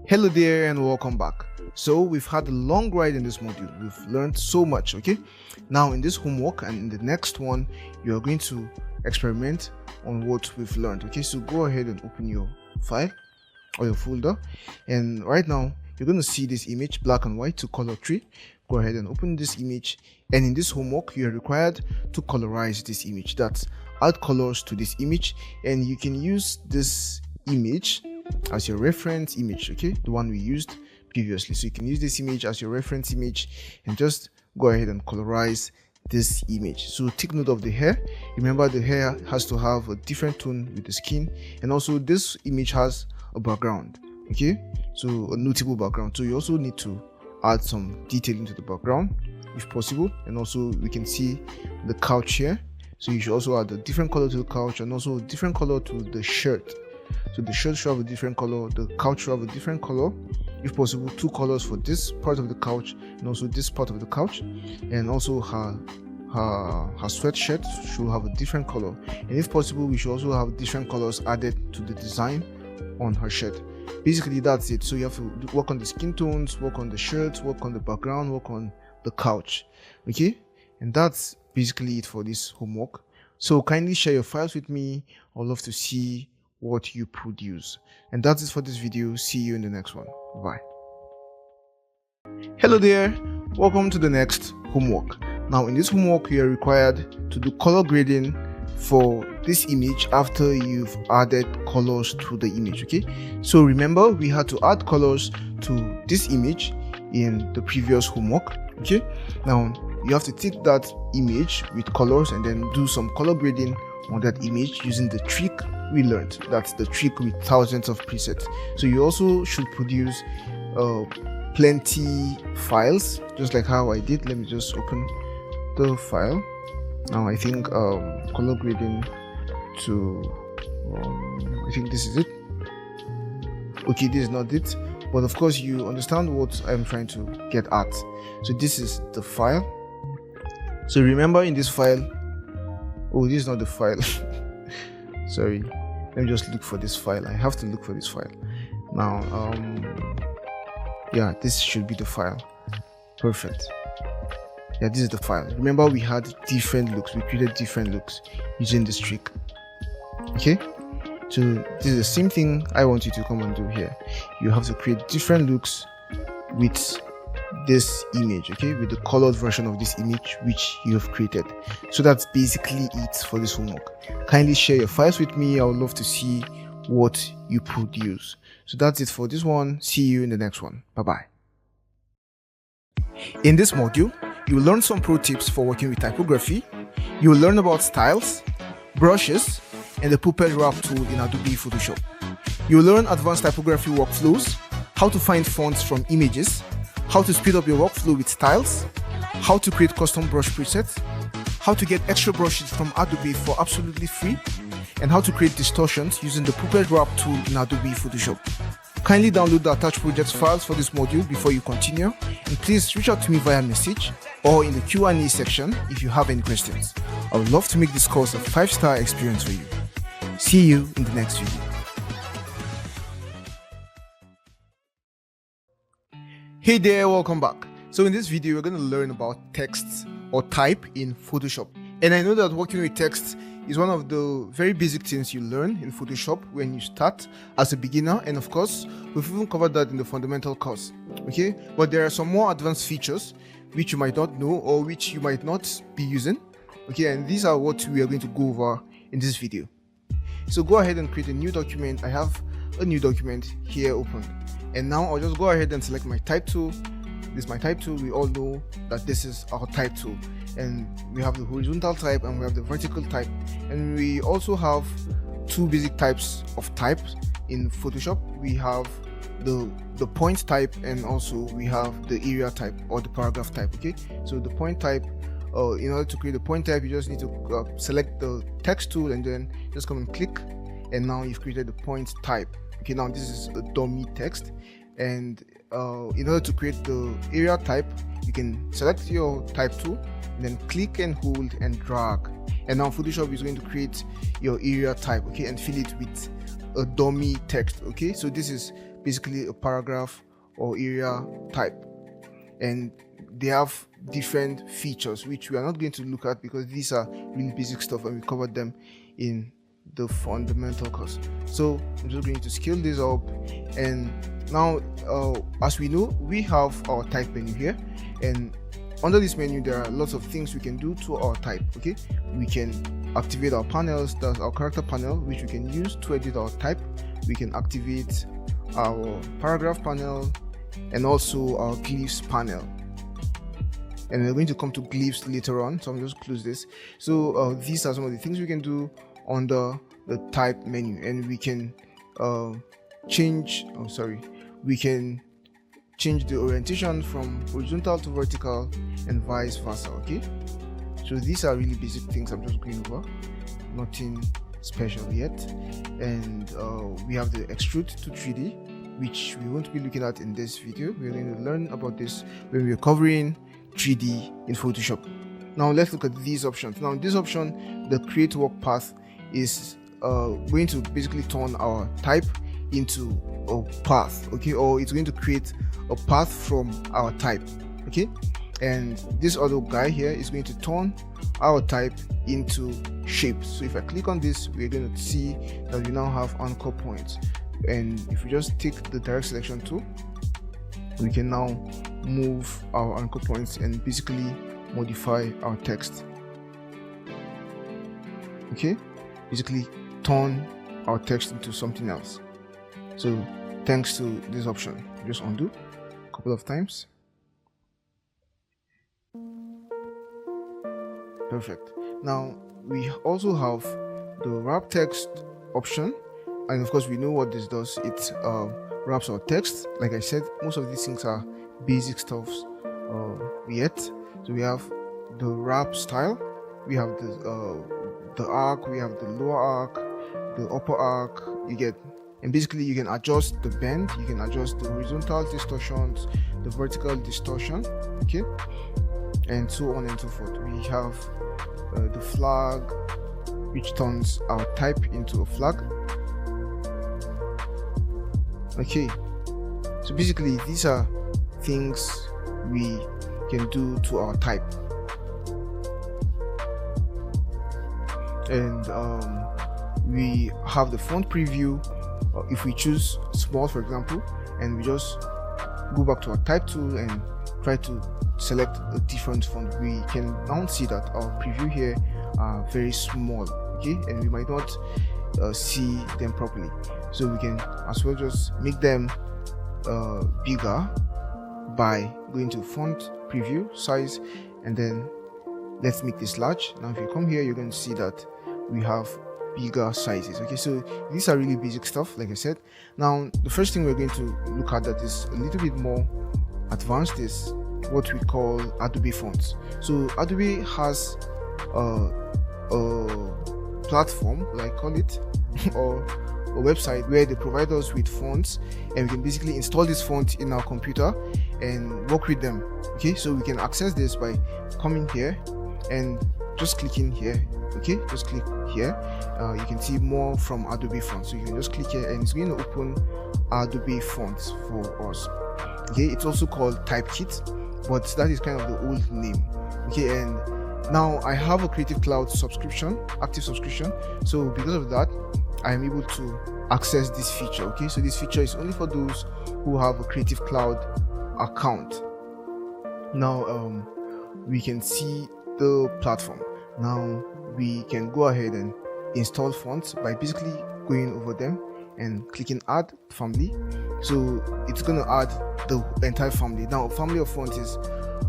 A: Hello there and welcome back. So we've had a long ride in this module. We've learned so much. Okay, now in this homework and in the next one, you are going to experiment on what we've learned. Okay, so go ahead and open your file or your folder, and right now you're going to see this image, black and white to color tree. Go ahead and open this image, and in this homework you are required to colorize this image. That's add colors to this image, and you can use this image as your reference image. Okay, the one we used previously. So you can use this image as your reference image and just go ahead and colorize this image. So take note of the hair. Remember, the hair has to have a different tone with the skin, and also this image has a background. Okay, so a notable background. So you also need to add some detail into the background if possible, and also we can see the couch here. So you should also add a different color to the couch and also a different color to the shirt. So the shirt should have a different color, the couch should have a different color, if possible 2 colors for this part of the couch and also this part of the couch, and also her sweatshirt should have a different color, and if possible we should also have different colors added to the design on her shirt. Basically that's it. So you have to work on the skin tones, work on the shirt, work on the background, work on the couch. Okay, and that's basically it for this homework. So kindly share your files with me. I'd love to see what you produce. And that's it for this video. See you in the next one. Bye. Hello there, welcome to the next homework. Now in this homework you are required to do color grading for this image after you've added colors to the image. Okay, so remember we had to add colors to this image in the previous homework. Okay, now you have to take that image with colors and then do some color grading on that image using the trick we learned. That's the trick with thousands of presets. So you also should produce plenty files, just like how I did. Let me just open the file. Now I think color grading to I think this is it. Okay, this is not it, but of course you understand what I'm trying to get at. So this is the file. So remember in this file, oh, this is not the file. Sorry, let me just look for this file. I have to look for this file now. Yeah, this should be the file. Perfect. Yeah, this is the file. Remember we had different looks, we created different looks using this trick. Okay, so this is the same thing I want you to come and do here. You have to create different looks with this image, okay, with the colored version of this image which you have created. So that's basically it for this homework. Kindly share your files with me. I would love to see what you produce. So that's it for this one. See you in the next one. Bye bye. In this module you will learn some pro tips for working with typography. You will learn about styles, brushes, and the Puppet Wrap tool in Adobe Photoshop. You will learn advanced typography workflows, how to find fonts from images, how to speed up your workflow with styles, how to create custom brush presets, how to get extra brushes from Adobe for absolutely free, and how to create distortions using the Puppet Wrap tool in Adobe Photoshop. Kindly download the attached project files for this module before you continue, and please reach out to me via message or in the Q&A section if you have any questions. I would love to make this course a 5-star experience for you. See you in the next video. Hey there, welcome back. So in this video, we're going to learn about text or type in Photoshop. And I know that working with text is one of the very basic things you learn in Photoshop when you start as a beginner, and of course we've even covered that in the fundamental course. Okay, but there are some more advanced features which you might not know or which you might not be using. Okay, and these are what we are going to go over in this video. So go ahead and create a new document. I have a new document here open, and now I'll just go ahead and select my type tool. This is my type tool. We all know that this is our type tool, and we have the horizontal type and we have the vertical type, and we also have two basic types of types in Photoshop. We have the point type, and also we have the area type or the paragraph type. Okay, so the point type, in order to create the point type, you just need to select the text tool and then just come and click, and now you've created the point type. Okay, now this is a dummy text, and in order to create the area type, you can select your type tool and then click and hold and drag, and now Photoshop is going to create your area type, okay, and fill it with a dummy text. Okay, so this is basically a paragraph or area type, and they have different features which we are not going to look at because these are really basic stuff and we covered them in the fundamental course. So I'm just going to scale this up, and now as we know, we have our type menu here, and under this menu there are lots of things we can do to our type. Okay, we can activate our panels. That's our character panel, which we can use to edit our type. We can activate our paragraph panel and also our glyphs panel, and we're going to come to glyphs later on, so I'm just close this. So these are some of the things we can do under the type menu, and we can we can change the orientation from horizontal to vertical and vice versa. Okay, so these are really basic things I'm just going over, nothing special yet. And we have the extrude to 3D, which we won't be looking at in this video. We're going to learn about this when we're covering 3D in Photoshop. Now let's look at these options. Now this option, the create work path, is going to basically turn our type into a path. Okay, or it's going to create a path from our type. Okay, and this other guy here is going to turn our type into shapes. So if I click on this, we're going to see that we now have anchor points, and if we just take the direct selection tool, we can now move our anchor points and basically modify our text. Okay, basically turn our text into something else. So thanks to this option, just undo a couple of times. Perfect. Now we also have the wrap text option, and of course we know what this does. It wraps our text. Like I said, most of these things are basic stuffs yet. So we have the wrap style, we have the arc, we have the lower arc, the upper arc, you get, and basically you can adjust the bend, you can adjust the horizontal distortions, the vertical distortion, okay, and so on and so forth. We have the flag, which turns our type into a flag. Okay, so basically these are things we can do to our type. And we have the font preview. If we choose small, for example, and we just go back to our type tool and try to select a different font, we can now see that our preview here are very small, okay, and we might not see them properly. So we can as well just make them bigger by going to font preview size, and then let's make this large. Now if you come here, you're going to see that we have bigger sizes. Okay, so these are really basic stuff, like I said. Now the first thing we're going to look at that is a little bit more advanced is what we call Adobe Fonts. So Adobe has a platform, like call it, or a website where they provide us with fonts, and we can basically install this font in our computer and work with them. Okay, so we can access this by coming here and just clicking here. Okay, just click here. You can see more from Adobe Fonts, so you can just click here and it's going to open Adobe Fonts for us. Okay, it's also called Typekit, but that is kind of the old name. Okay, and now I have a Creative Cloud subscription, active subscription, so because of that I am able to access this feature. Okay, so this feature is only for those who have a Creative Cloud account. Now we can see the platform. Now we can go ahead and install fonts by basically going over them and clicking add family. So it's going to add the entire family. Now a family of fonts is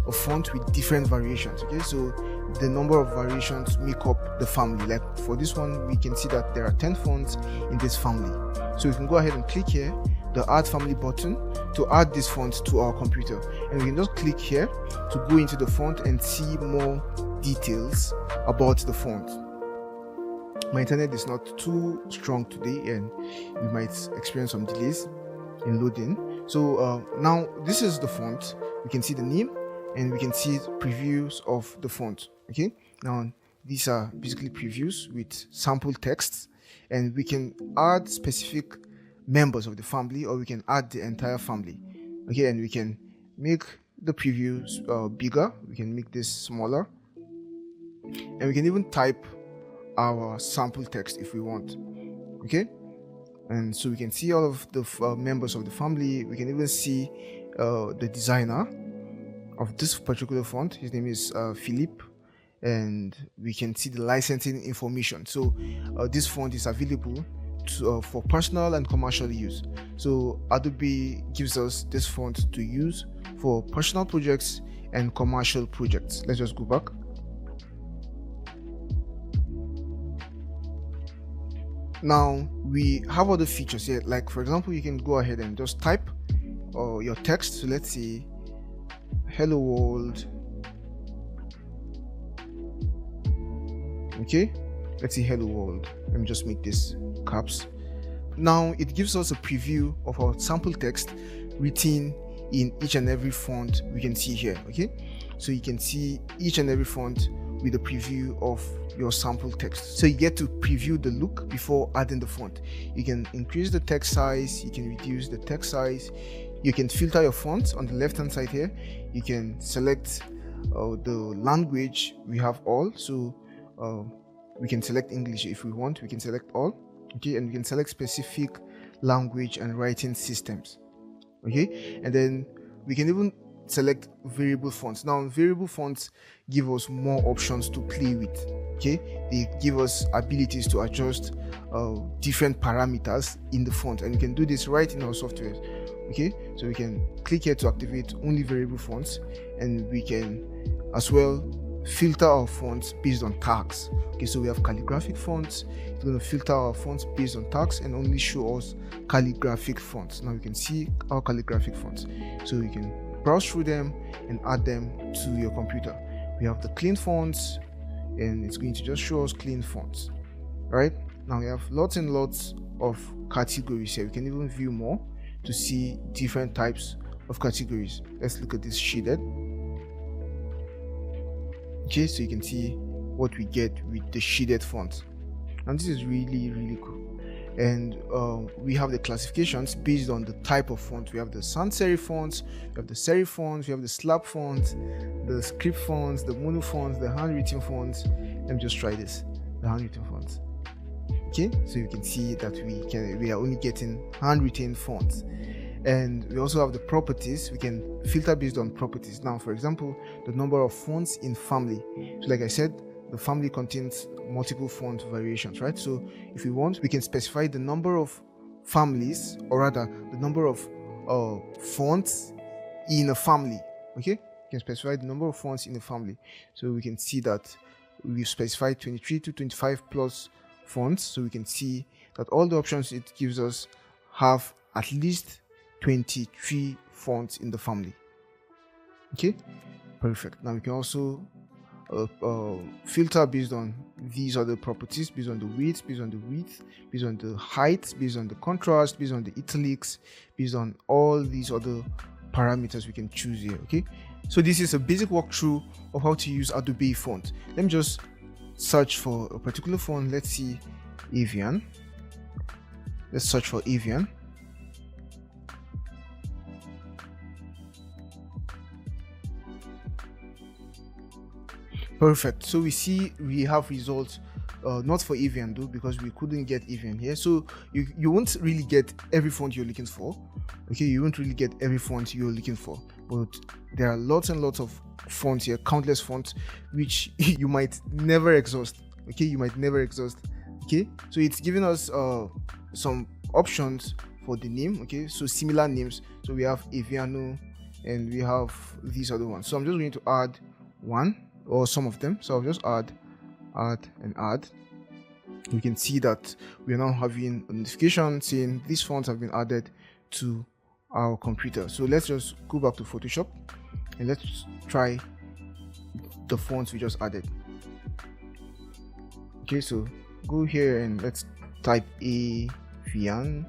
A: a font with different variations. Okay, so the number of variations make up the family. Like for this one, we can see that there are 10 fonts in this family. So we can go ahead and click here, the add family button, to add this font to our computer, and we can just click here to go into the font and see more details about the font. My internet is not too strong today and we might experience some delays in loading. So now this is the font. We can see the name and we can see previews of the font. Okay, now these are basically previews with sample texts, and we can add specific members of the family, or we can add the entire family. Okay, and we can make the previews bigger, we can make this smaller, and we can even type our sample text if we want. Okay, and so we can see all of the members of the family. We can even see the designer of this particular font. His name is Philippe, and we can see the licensing information. So this font is available for personal and commercial use. So Adobe gives us this font to use for personal projects and commercial projects. Let's just go back. Now we have other features here, like for example, you can go ahead and just type your text. So let's see, hello world. Okay, let's see, hello world. Let me just make this caps. Now it gives us a preview of our sample text written in each and every font we can see here. Okay, so you can see each and every font with a preview of your sample text. So you get to preview the look before adding the font. You can increase the text size, you can reduce the text size, you can filter your fonts on the left hand side here. You can select the language. We have all, so we can select English if we want, we can select all. Okay, and we can select specific language and writing systems. Okay, and then we can even select variable fonts. Now variable fonts give us more options to play with. Okay, they give us abilities to adjust different parameters in the font, and we can do this right in our software. Okay, so we can click here to activate only variable fonts, and we can as well filter our fonts based on tags. Okay, so we have calligraphic fonts. It's going to filter our fonts based on tags and only show us calligraphic fonts. Now you can see our calligraphic fonts, so you can browse through them and add them to your computer. We have the clean fonts, and it's going to just show us clean fonts. Right now we have lots and lots of categories here. We can even view more to see different types of categories. Let's look at this shaded. Okay, so you can see what we get with the shaded font, and this is really cool. And we have the classifications based on the type of font. We have the sans serif fonts, we have the serif fonts, we have the slab fonts, the script fonts, the mono fonts, the handwritten fonts. Let me just try this, the handwritten fonts. Okay, so you can see that we are only getting handwritten fonts. And we also have the properties. We can filter based on properties. Now for example, the number of fonts in family. So like I said, the family contains multiple font variations, right? So if we want, we can specify the number of families, or rather the number of fonts in a family. Okay, you can specify the number of fonts in a family. So we can see that we've specified 23 to 25 plus fonts. So we can see that all the options it gives us have at least 23 fonts in the family. Okay, perfect. Now we can also filter based on these other properties, based on the width, based on the height, based on the contrast, based on the italics, based on all these other parameters we can choose here. Okay, so this is a basic walkthrough of how to use Adobe font. Let me just search for a particular font. Let's see, Avian. Let's search for Avian. Perfect. So we see we have results, not for Avian though, because we couldn't get Avian here. So you won't really get every font you're looking for. Okay, you won't really get every font you're looking for, but there are lots and lots of fonts here, countless fonts, which you might never exhaust. Okay, you might never exhaust. Okay, so it's giving us some options for the name. Okay, so similar names. So we have Aviano and we have these other ones. So I'm just going to add one or some of them. So I'll just add. We can see that we are now having a notification saying these fonts have been added to our computer. So let's just go back to Photoshop and let's try the fonts we just added. Okay, so go here and let's type Aviano.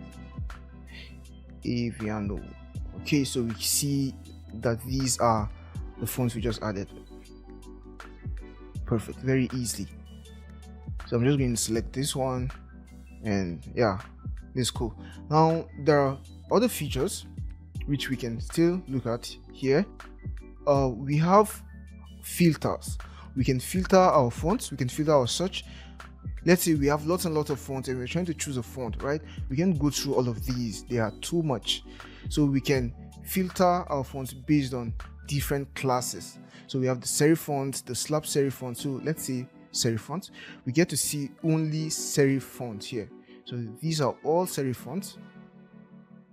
A: Okay, so we see that these are the fonts we just added. Perfect, very easily. So I'm just going to select this one, and yeah, this is cool. Now there are other features which we can still look at here. We have filters. We can filter our fonts, we can filter our search. Let's say we have lots and lots of fonts and we're trying to choose a font, right? We can go through all of these, they are too much. So we can filter our fonts based on different classes. So we have the serif font, the slab serif font. So let's say serif fonts, we get to see only serif fonts here. So these are all serif fonts.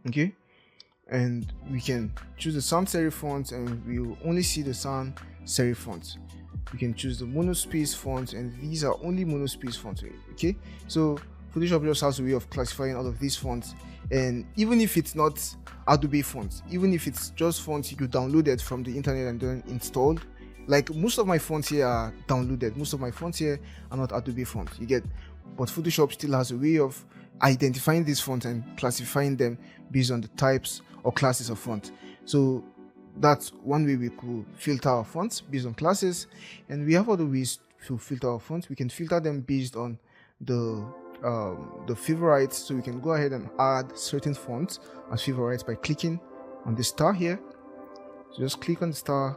A: Okay, and we can choose the sans serif fonts and we will only see the sans serif fonts. We can choose the monospace fonts and these are only monospace fonts. Okay, so Photoshop just has a way of classifying all of these fonts, and even if it's not Adobe fonts, even if it's just fonts you downloaded from the internet and then installed, like most of my fonts here are downloaded, most of my fonts here are not Adobe fonts, you get, but Photoshop still has a way of identifying these fonts and classifying them based on the types or classes of font. So that's one way we could filter our fonts based on classes, and we have other ways to filter our fonts. We can filter them based on the favorites. So we can go ahead and add certain fonts as favorites by clicking on the star here. So just click on the star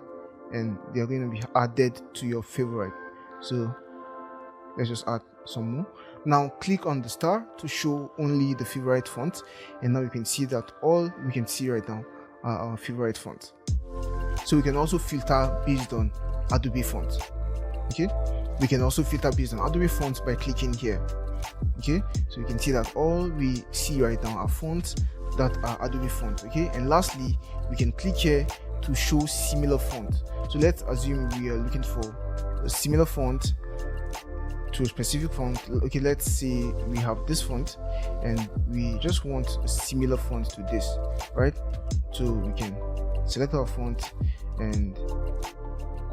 A: and they are going to be added to your favorite. So let's just add some more. Now click on the star to show only the favorite fonts, and now you can see that all we can see right now are our favorite fonts. So we can also filter based on Adobe fonts. Okay, we can also filter based on Adobe fonts by clicking here. Okay, so you can see that all we see right now are fonts that are Adobe fonts. Okay, and lastly we can click here to show similar fonts. So let's assume we are looking for a similar font to a specific font. Okay, let's say we have this font and we just want a similar font to this, right? So we can select our font and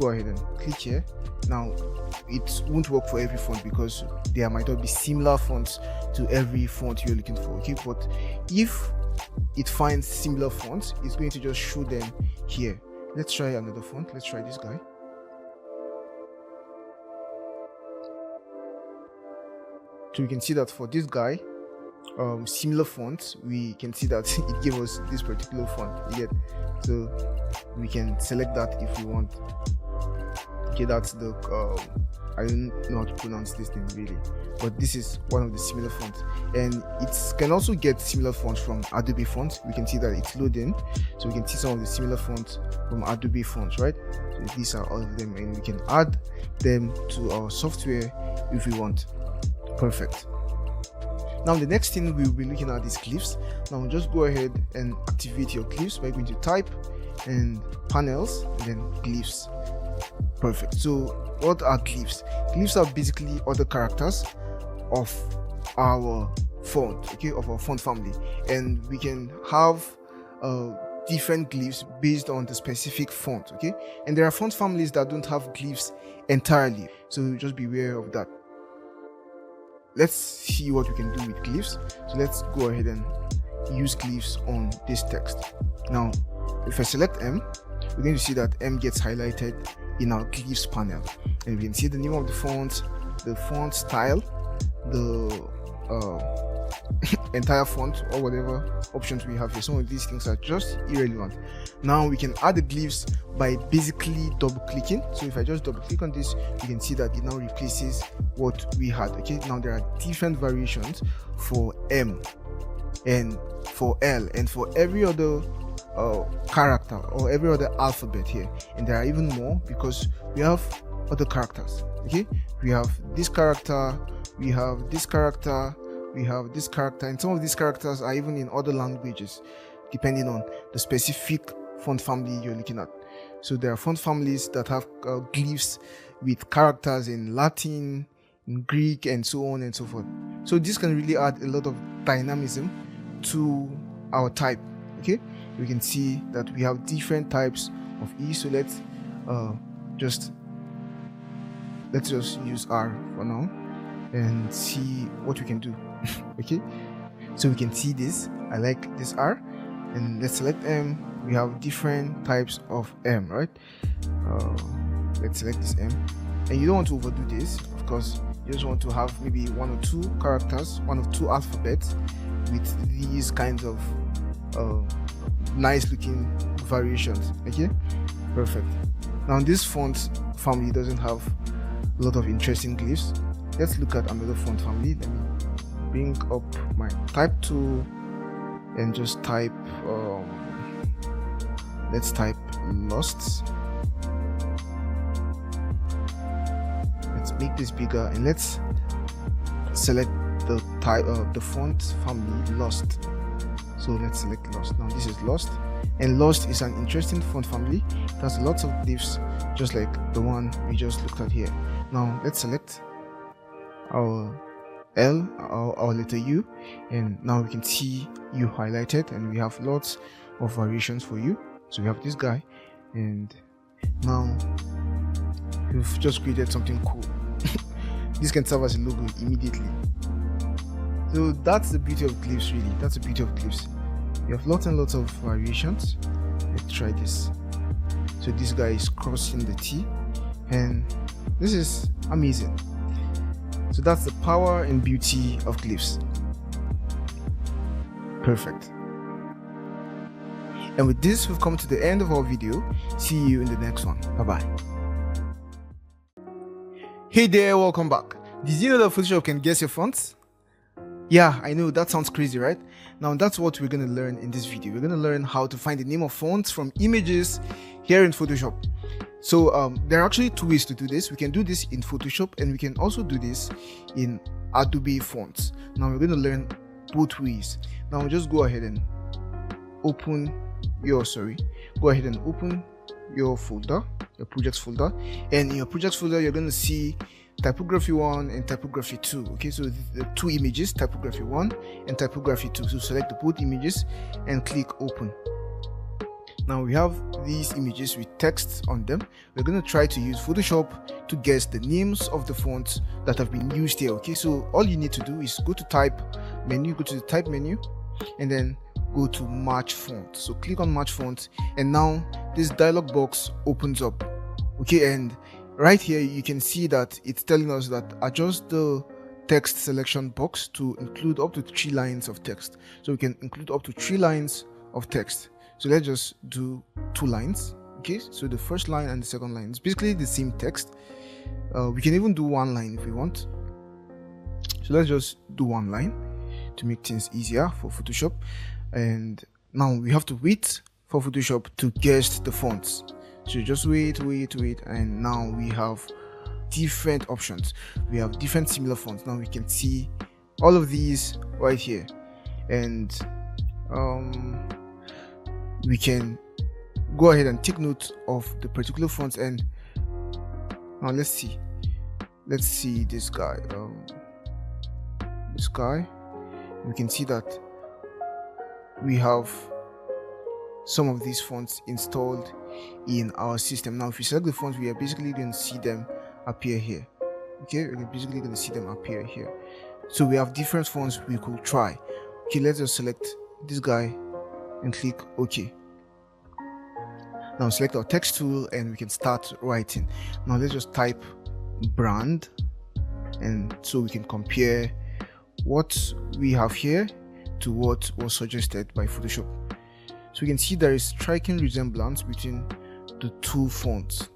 A: go ahead and click here. Now it won't work for every font because there might not be similar fonts to every font you're looking for. Okay, but if it finds similar fonts, it's going to just show them here. Let's try another font. Let's try this guy. So we can see that for this guy, similar fonts, we can see that it gave us this particular font. Yet, so we can select that if we want. Okay, that's the I don't know how to pronounce this thing really, but this is one of the similar fonts, and it can also get similar fonts from Adobe fonts. We can see that it's loading, so we can see some of the similar fonts from Adobe fonts, right? So these are all of them, and we can add them to our software if we want. Perfect. Now the next thing we will be looking at is glyphs. Now just go ahead and activate your glyphs by going to type and panels and then glyphs. Perfect. So what are glyphs? Glyphs are basically other characters of our font, okay, of our font family, and we can have different glyphs based on the specific font. Okay, and there are font families that don't have glyphs entirely, so just be aware of that. Let's see what we can do with glyphs. So let's go ahead and use glyphs on this text. Now if I select M, we're going to see that M gets highlighted in our glyphs panel, and we can see the name of the font, the font style, the entire font, or whatever options we have here. Some of these things are just irrelevant. Now we can add the glyphs by basically double clicking. So if I just double click on this, you can see that it now replaces what we had. Okay, now there are different variations for M and for L and for every other character or every other alphabet here, and there are even more because we have other characters. Okay, we have this character, we have this character, we have this character, and some of these characters are even in other languages depending on the specific font family you're looking at. So there are font families that have glyphs with characters in Latin, in Greek, and so on and so forth. So this can really add a lot of dynamism to our type. Okay, we can see that we have different types of E. So let's just use R for now and see what we can do. Okay, so we can see this. I like this R, and let's select M. We have different types of M, right? Let's select this M, and you don't want to overdo this. Of course, you just want to have maybe one or two characters, one or two alphabets with these kinds of nice looking variations. Okay, perfect. Now this font family doesn't have a lot of interesting glyphs. Let's look at another font family. Let me bring up my type tool and just type let's type Lost. Let's make this bigger, and let's select the type of the font family Lost. So let's select Lost. Now this is Lost, and Lost is an interesting font family. It has lots of glyphs just like the one we just looked at here. Now let's select our L, our letter U, and now we can see U highlighted, and we have lots of variations for U. So we have this guy, and now we've just created something cool. This can serve as a logo immediately. So that's the beauty of glyphs, really. That's the beauty of glyphs. You have lots and lots of variations. Let's try this. So this guy is crossing the T, and this is amazing. So that's the power and beauty of glyphs. Perfect. And with this, we've come to the end of our video. See you in the next one. Bye bye. Hey there, welcome back. Did you know that Photoshop can guess your fonts? Yeah, I know, that sounds crazy, right? Now that's what we're going to learn in this video. We're going to learn how to find the name of fonts from images here in Photoshop. So there are actually two ways to do this. We can do this in Photoshop, and we can also do this in Adobe Fonts. Now we're going to learn both ways. Now just go ahead and open your folder, your projects folder, and in your projects folder you're going to see typography 1 and typography 2. Okay, so the two images, typography 1 and typography 2. So select both images and click open. Now we have these images with text on them. We're going to try to use Photoshop to guess the names of the fonts that have been used here. Okay, so all you need to do is go to type menu, go to the type menu, and then go to match font. So click on match font, and now this dialog box opens up. Okay, and right here you can see that it's telling us that adjust the text selection box to include up to 3 lines of text. So we can include up to 3 lines of text. So let's just do 2 lines. Okay, so the first line and the second line is basically the same text. We can even do 1 line if we want. So let's just do 1 line to make things easier for Photoshop. And now we have to wait for Photoshop to guess the fonts. So just wait, and now we have different options. We have different similar fonts. Now we can see all of these right here, and we can go ahead and take note of the particular fonts. And now let's see this guy. We can see that we have some of these fonts installed in our system. Now if we select the fonts, we are basically going to see them appear here. Okay, we're basically going to see them appear here. So we have different fonts we could try. Okay, let's just select this guy and click OK. Now select our text tool and we can start writing. Now let's just type brand, and so we can compare what we have here to what was suggested by Photoshop. So we can see there is striking resemblance between the two fonts.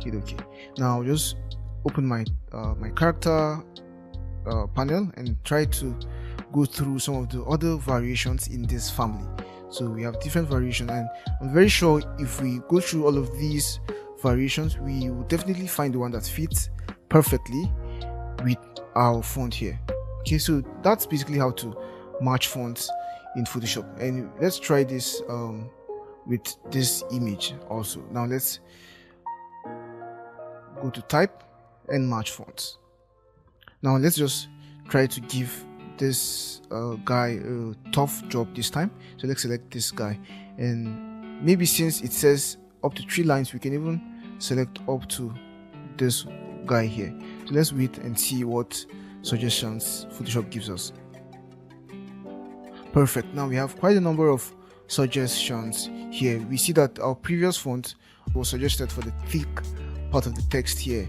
A: Okay. Now I'll just open my my character panel and try to go through some of the other variations in this family. So we have different variations, and I'm very sure if we go through all of these variations, we will definitely find the one that fits perfectly with our font here. Okay, so that's basically how to match fonts in Photoshop. And let's try this with this image also. Now let's go to type and match fonts. Now let's just try to give this guy a tough job this time. So let's select this guy, and maybe since it says up to 3 lines, we can even select up to this guy here. So let's wait and see what suggestions Photoshop gives us. Perfect. Now we have quite a number of suggestions here. We see that our previous font was suggested for the thick part of the text here,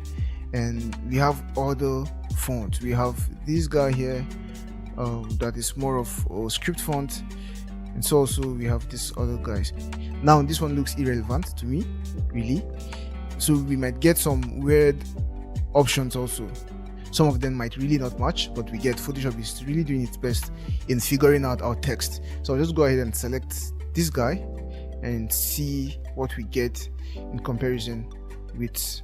A: and we have other fonts. We have this guy here that is more of a script font, and so also we have this other guys. Now this one looks irrelevant to me, really, so we might get some weird options also. Some of them might really not match, but we get Photoshop is really doing its best in figuring out our text. So I'll just go ahead and select this guy and see what we get in comparison with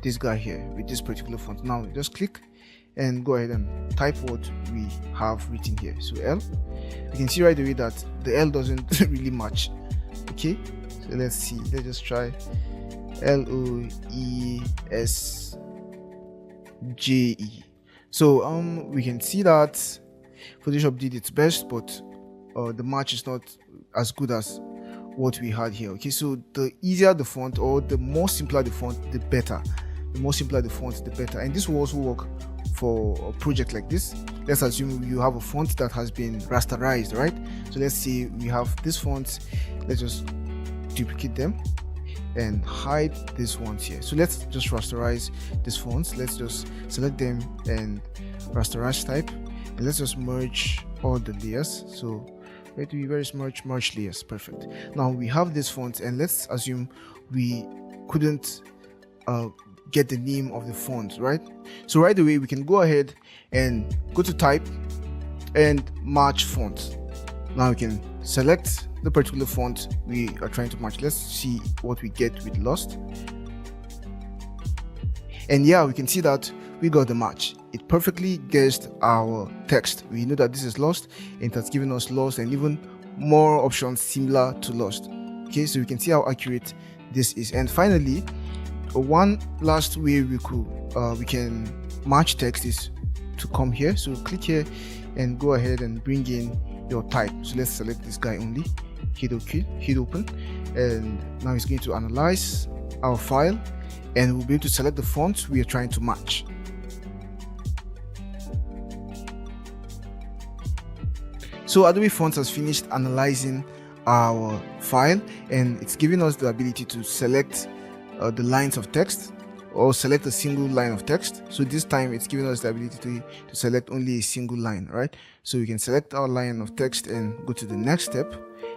A: this guy here, with this particular font. Now just click and go ahead and type what we have written here. So L, you can see right away that the L doesn't really match. Okay, so let's see, let's just try LOESJE. So we can see that Photoshop did its best, but the match is not as good as what we had here. Okay, so the easier the font, or the more simpler the font, the better. The more simpler the font, the better. And this will also work for a project like this. Let's assume you have a font that has been rasterized, right? So let's say we have this font. Let's just duplicate them and hide these ones here. So let's just rasterize these fonts. Let's just select them and rasterize type, and let's just merge all the layers. So where do we, where is merge layers? Perfect. Now we have this font, and let's assume we couldn't get the name of the font, right? So right away we can go ahead and go to type and match font. Now we can select the particular font we are trying to match. Let's see what we get with Lost. And yeah, we can see that we got the match. It perfectly guessed our text. We know that this is Lost, and it has given us Lost and even more options similar to Lost. Okay, so we can see how accurate this is. And finally, one last way we can match text is to come here. So click here and go ahead and bring in your type. So let's select this guy only, hit OK, hit open, and now it's going to analyze our file, and we'll be able to select the font we are trying to match. So Adobe Fonts has finished analyzing our file, and it's giving us the ability to select the lines of text, or select a single line of text. So this time it's giving us the ability to select only a single line, right? So we can select our line of text and go to the next step.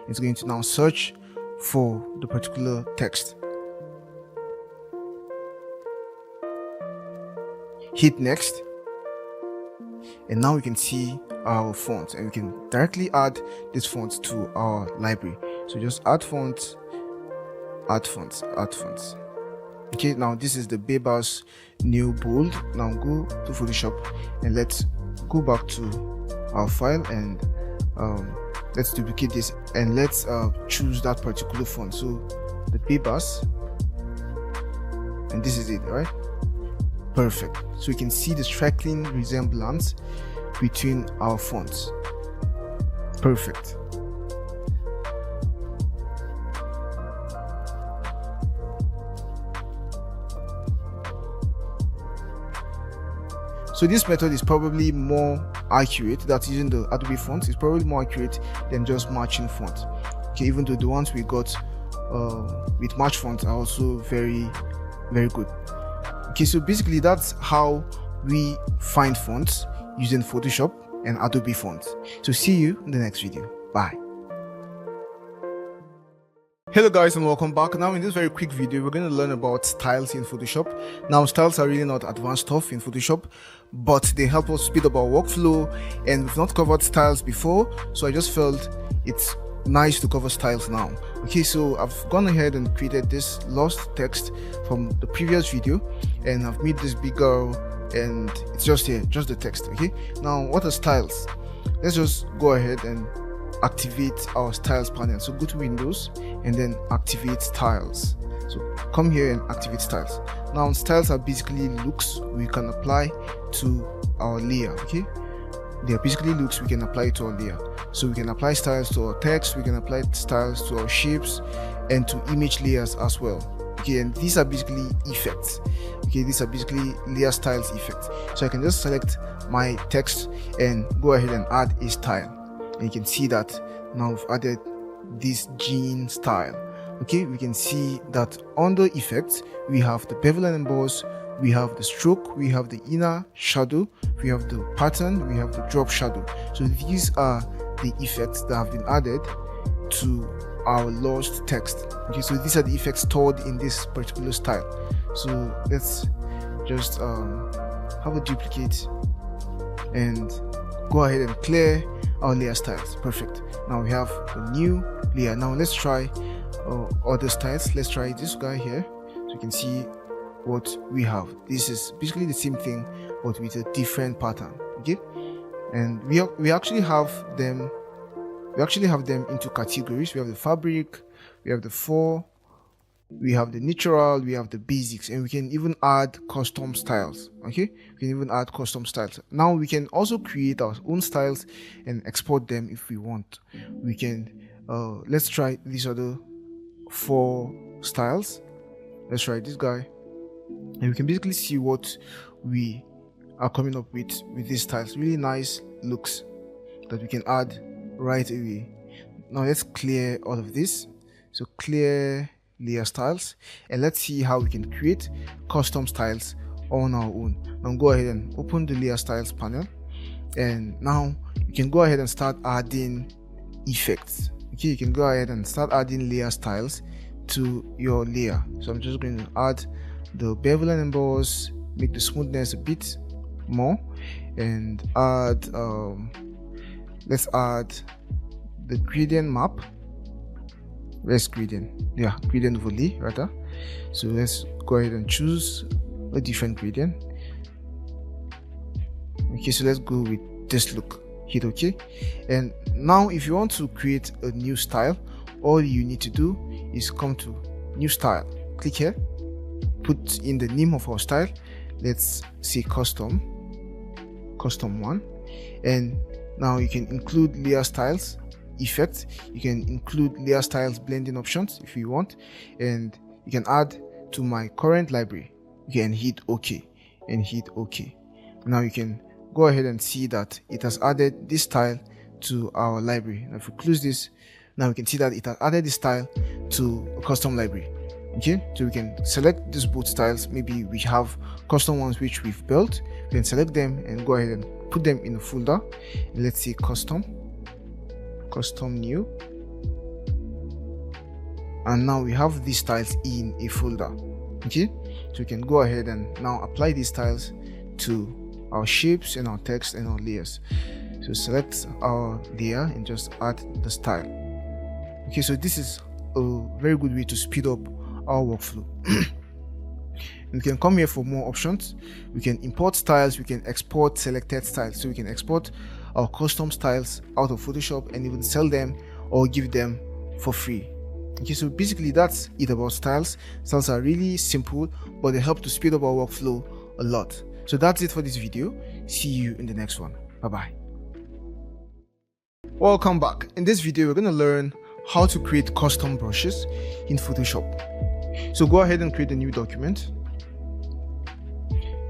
A: It's going to now search for the particular text. Hit next, and now we can see our fonts, and we can directly add this font to our library. So just add fonts, add fonts, add fonts. Okay, now this is the Bebas New Bold. Now go to Photoshop and let's go back to our file, and let's duplicate this, and let's choose that particular font. So the Bebas, and this is it, right? Perfect. So we can see the striking resemblance between our fonts. Perfect. So this method is probably more accurate, that using the Adobe fonts is probably more accurate than just matching fonts. Okay, even though the ones we got with match fonts are also very good. Okay, so basically that's how we find fonts using Photoshop and Adobe fonts. So see you in the next video. Bye. Hello guys and welcome back. Now in this very quick video we're going to learn about styles in Photoshop. Now styles are really not advanced stuff in Photoshop, but they help us speed up our workflow, and we've not covered styles before, so I just felt it's nice to cover styles now. Okay, so I've gone ahead and created this lost text from the previous video, and I've made this bigger, and it's just here, just the text. Okay, now what are styles? Let's just go ahead and activate our styles panel. So go to Windows and then activate styles. So come here and activate styles. Now styles are basically looks we can apply to our layer. Okay, they are basically looks we can apply to our layer. So we can apply styles to our text, we can apply styles to our shapes and to image layers as well. Okay, and these are basically effects. Okay, these are basically layer styles effects. So I can just select my text and go ahead and add a style, and you can see that now we've added this gene style. Okay, we can see that under effects we have the bevel and emboss, we have the stroke, we have the inner shadow, we have the pattern, we have the drop shadow. So these are the effects that have been added to our lost text. Okay, so these are the effects stored in this particular style. So let's just have a duplicate and go ahead and clear our layer styles. Perfect. Now we have a new layer. Now let's try other styles. Let's try this guy here, so you can see what we have. This is basically the same thing but with a different pattern. Okay, and we actually have them into categories. We have the fabric, we have the fur, we have the natural, we have the basics, and we can even add custom styles. Okay, we can even add custom styles. Now we can also create our own styles and export them if we want. We can let's try these other 4 styles. Let's try this guy, and we can basically see what we are coming up with these styles. Really nice looks that we can add right away. Now let's clear all of this. So clear layer styles, and let's see how we can create custom styles on our own. Now go ahead and open the layer styles panel, and now you can go ahead and start adding effects. Okay, you can go ahead and start adding layer styles to your layer. So I'm just going to add the bevel and emboss, make the smoothness a bit more, and add let's add the gradient map. Where's gradient? Yeah, gradient overlay rather. So let's go ahead and choose a different gradient. Okay, so let's go with this look. Hit OK, and now if you want to create a new style, all you need to do is come to new style, click here, put in the name of our style. Let's say custom 1, and now you can include layer styles effects, you can include layer styles blending options if you want, and you can add to my current library. You can hit OK and hit OK. Now you can go ahead and see that it has added this style to our library. Now if we close this, now we can see that it has added this style to a custom library. Okay, so we can select these both styles. Maybe we have custom ones which we've built, we can select them and go ahead and put them in a folder, and let's say custom new, and now we have these styles in a folder. Okay, so we can go ahead and now apply these styles to our shapes and our text and our layers. So select our layer and just add the style. Okay, so this is a very good way to speed up our workflow. We can come here for more options. We can import styles, we can export selected styles. So we can export our custom styles out of Photoshop and even sell them or give them for free. Okay, so basically that's it about styles. Styles are really simple, but they help to speed up our workflow a lot. So that's it for this video. See you in the next one. Bye bye. Welcome back. In this video we're going to learn how to create custom brushes in Photoshop. So go ahead and create a new document.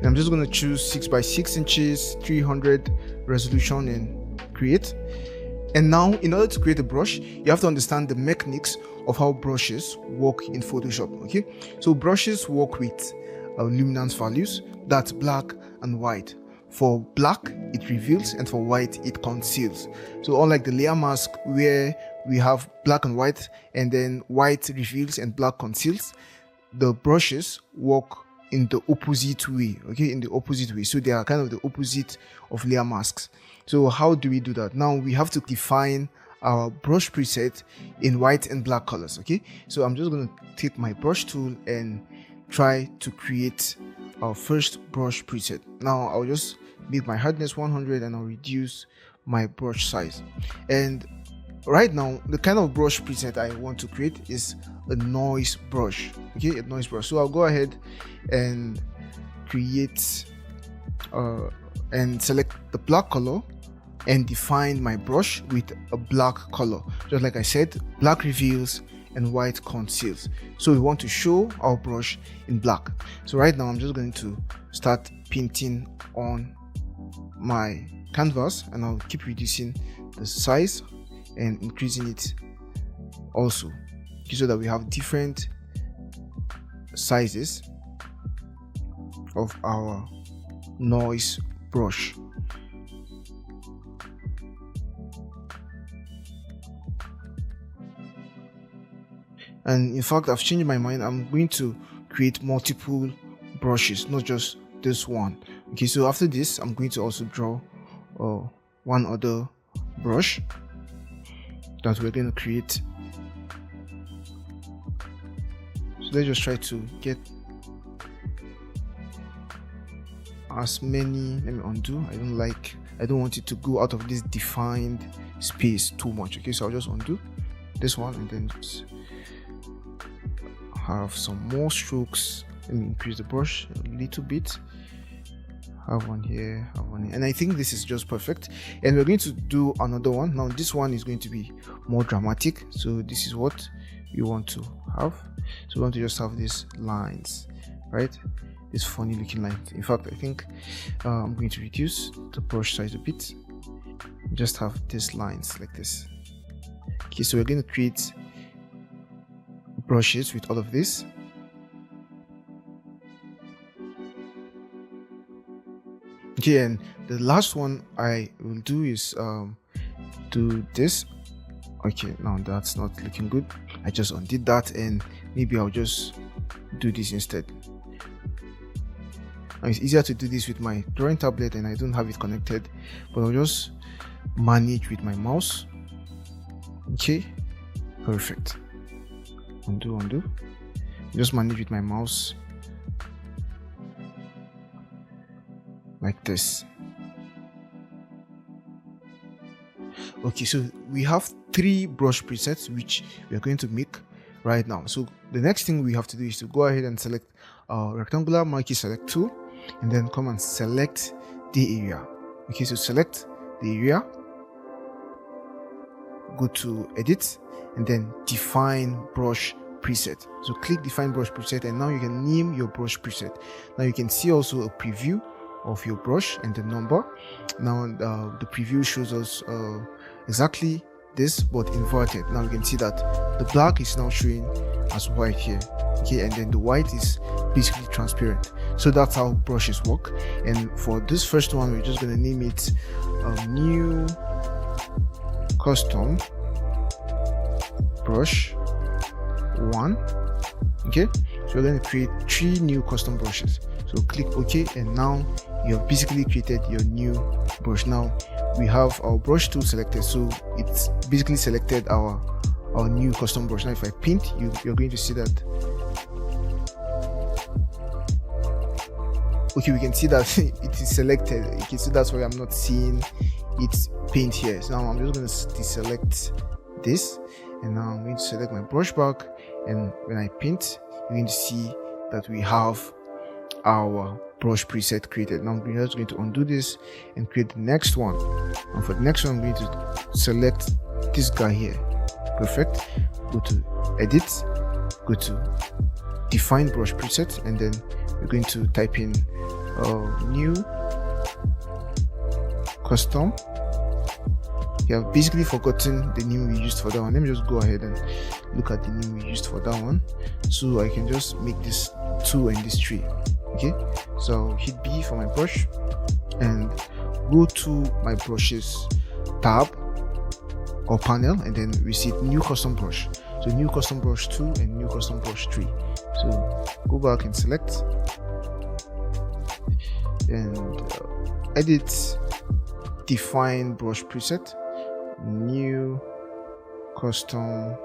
A: And I'm just going to choose 6 by 6 inches, 300 resolution, and create. And now, in order to create a brush, you have to understand the mechanics of how brushes work in Photoshop. Okay, so brushes work with luminance values, that's black and white. For black it reveals, and for white it conceals. So unlike the layer mask where we have black and white, and then white reveals and black conceals, the brushes work in the opposite way. Okay, in the opposite way. So they are kind of the opposite of layer masks. So how do we do that? Now we have to define our brush preset in white and black colors. Okay, so I'm just going to take my brush tool and try to create our first brush preset. Now I'll just make my hardness 100 and I'll reduce my brush size. And right now the kind of brush preset I want to create is a noise brush. Okay, a noise brush. So I'll go ahead and create and select the black color and define my brush with a black color. Just like I said, black reveals and white conceals. So we want to show our brush in black. So right now I'm just going to start painting on my canvas, and I'll keep reducing the size and increasing it also, so that we have different sizes of our noise brush. And in fact, I've changed my mind. I'm going to create multiple brushes, not just this one. Okay, so after this I'm going to also draw one other brush that we're going to create. So let's just try to get as many. Let me undo. I don't want it to go out of this defined space too much. Okay, so I'll just undo this one and then just have some more strokes. Let me increase the brush a little bit. Have one here, have one here, and I think this is just perfect. And we're going to do another one. Now this one is going to be more dramatic, so this is what we want to have. So we want to just have these lines, right? These funny looking lines. In fact, I think I'm going to reduce the brush size a bit. Just have these lines like this. Okay, so we're going to create brushes with all of this. Okay, and the last one I will do is do this. Okay, now that's not looking good. I just undid that, and maybe I'll just do this instead. Now it's easier to do this with my drawing tablet and I don't have it connected, but I'll just manage with my mouse. Okay, perfect. Undo. Just manage with my mouse like this. Okay, so we have 3 brush presets which we are going to make right now. So the next thing we have to do is to go ahead and select our rectangular marquee select tool, and then come and select the area. Okay, so select the area, go to edit, and then define brush preset. So click define brush preset, and now you can name your brush preset. Now you can see also a preview of your brush and the number. Now the preview shows us exactly this but inverted. Now you can see that the black is now showing as white here. Okay, and then the white is basically transparent. So that's how brushes work. And for this first one, we're just going to name it new custom brush 1. Okay, so we're going to create 3 new custom brushes. So click OK, and now you have basically created your new brush. Now we have our brush tool selected, so it's basically selected our new custom brush. Now if I paint, you're going to see that. Okay, we can see that it is selected. Okay, so that's why I'm not seeing it paint here. So now I'm just going to deselect this, and now I'm going to select my brush back, and when I paint, you're going to see that we have our brush preset created. Now we're just going to undo this and create the next one. And for the next one, I'm going to select this guy here. Perfect. Go to edit, go to define brush preset, and then we're going to type in new custom. You have basically forgotten the name we used for that one. Let me just go ahead and look at the name we used for that one, so I can just make this 2 and this 3. Okay, so I'll hit B for my brush and go to my brushes tab or panel, and then we see new custom brush. So new custom brush 2 and new custom brush 3. So go back and select and edit, define brush preset, new custom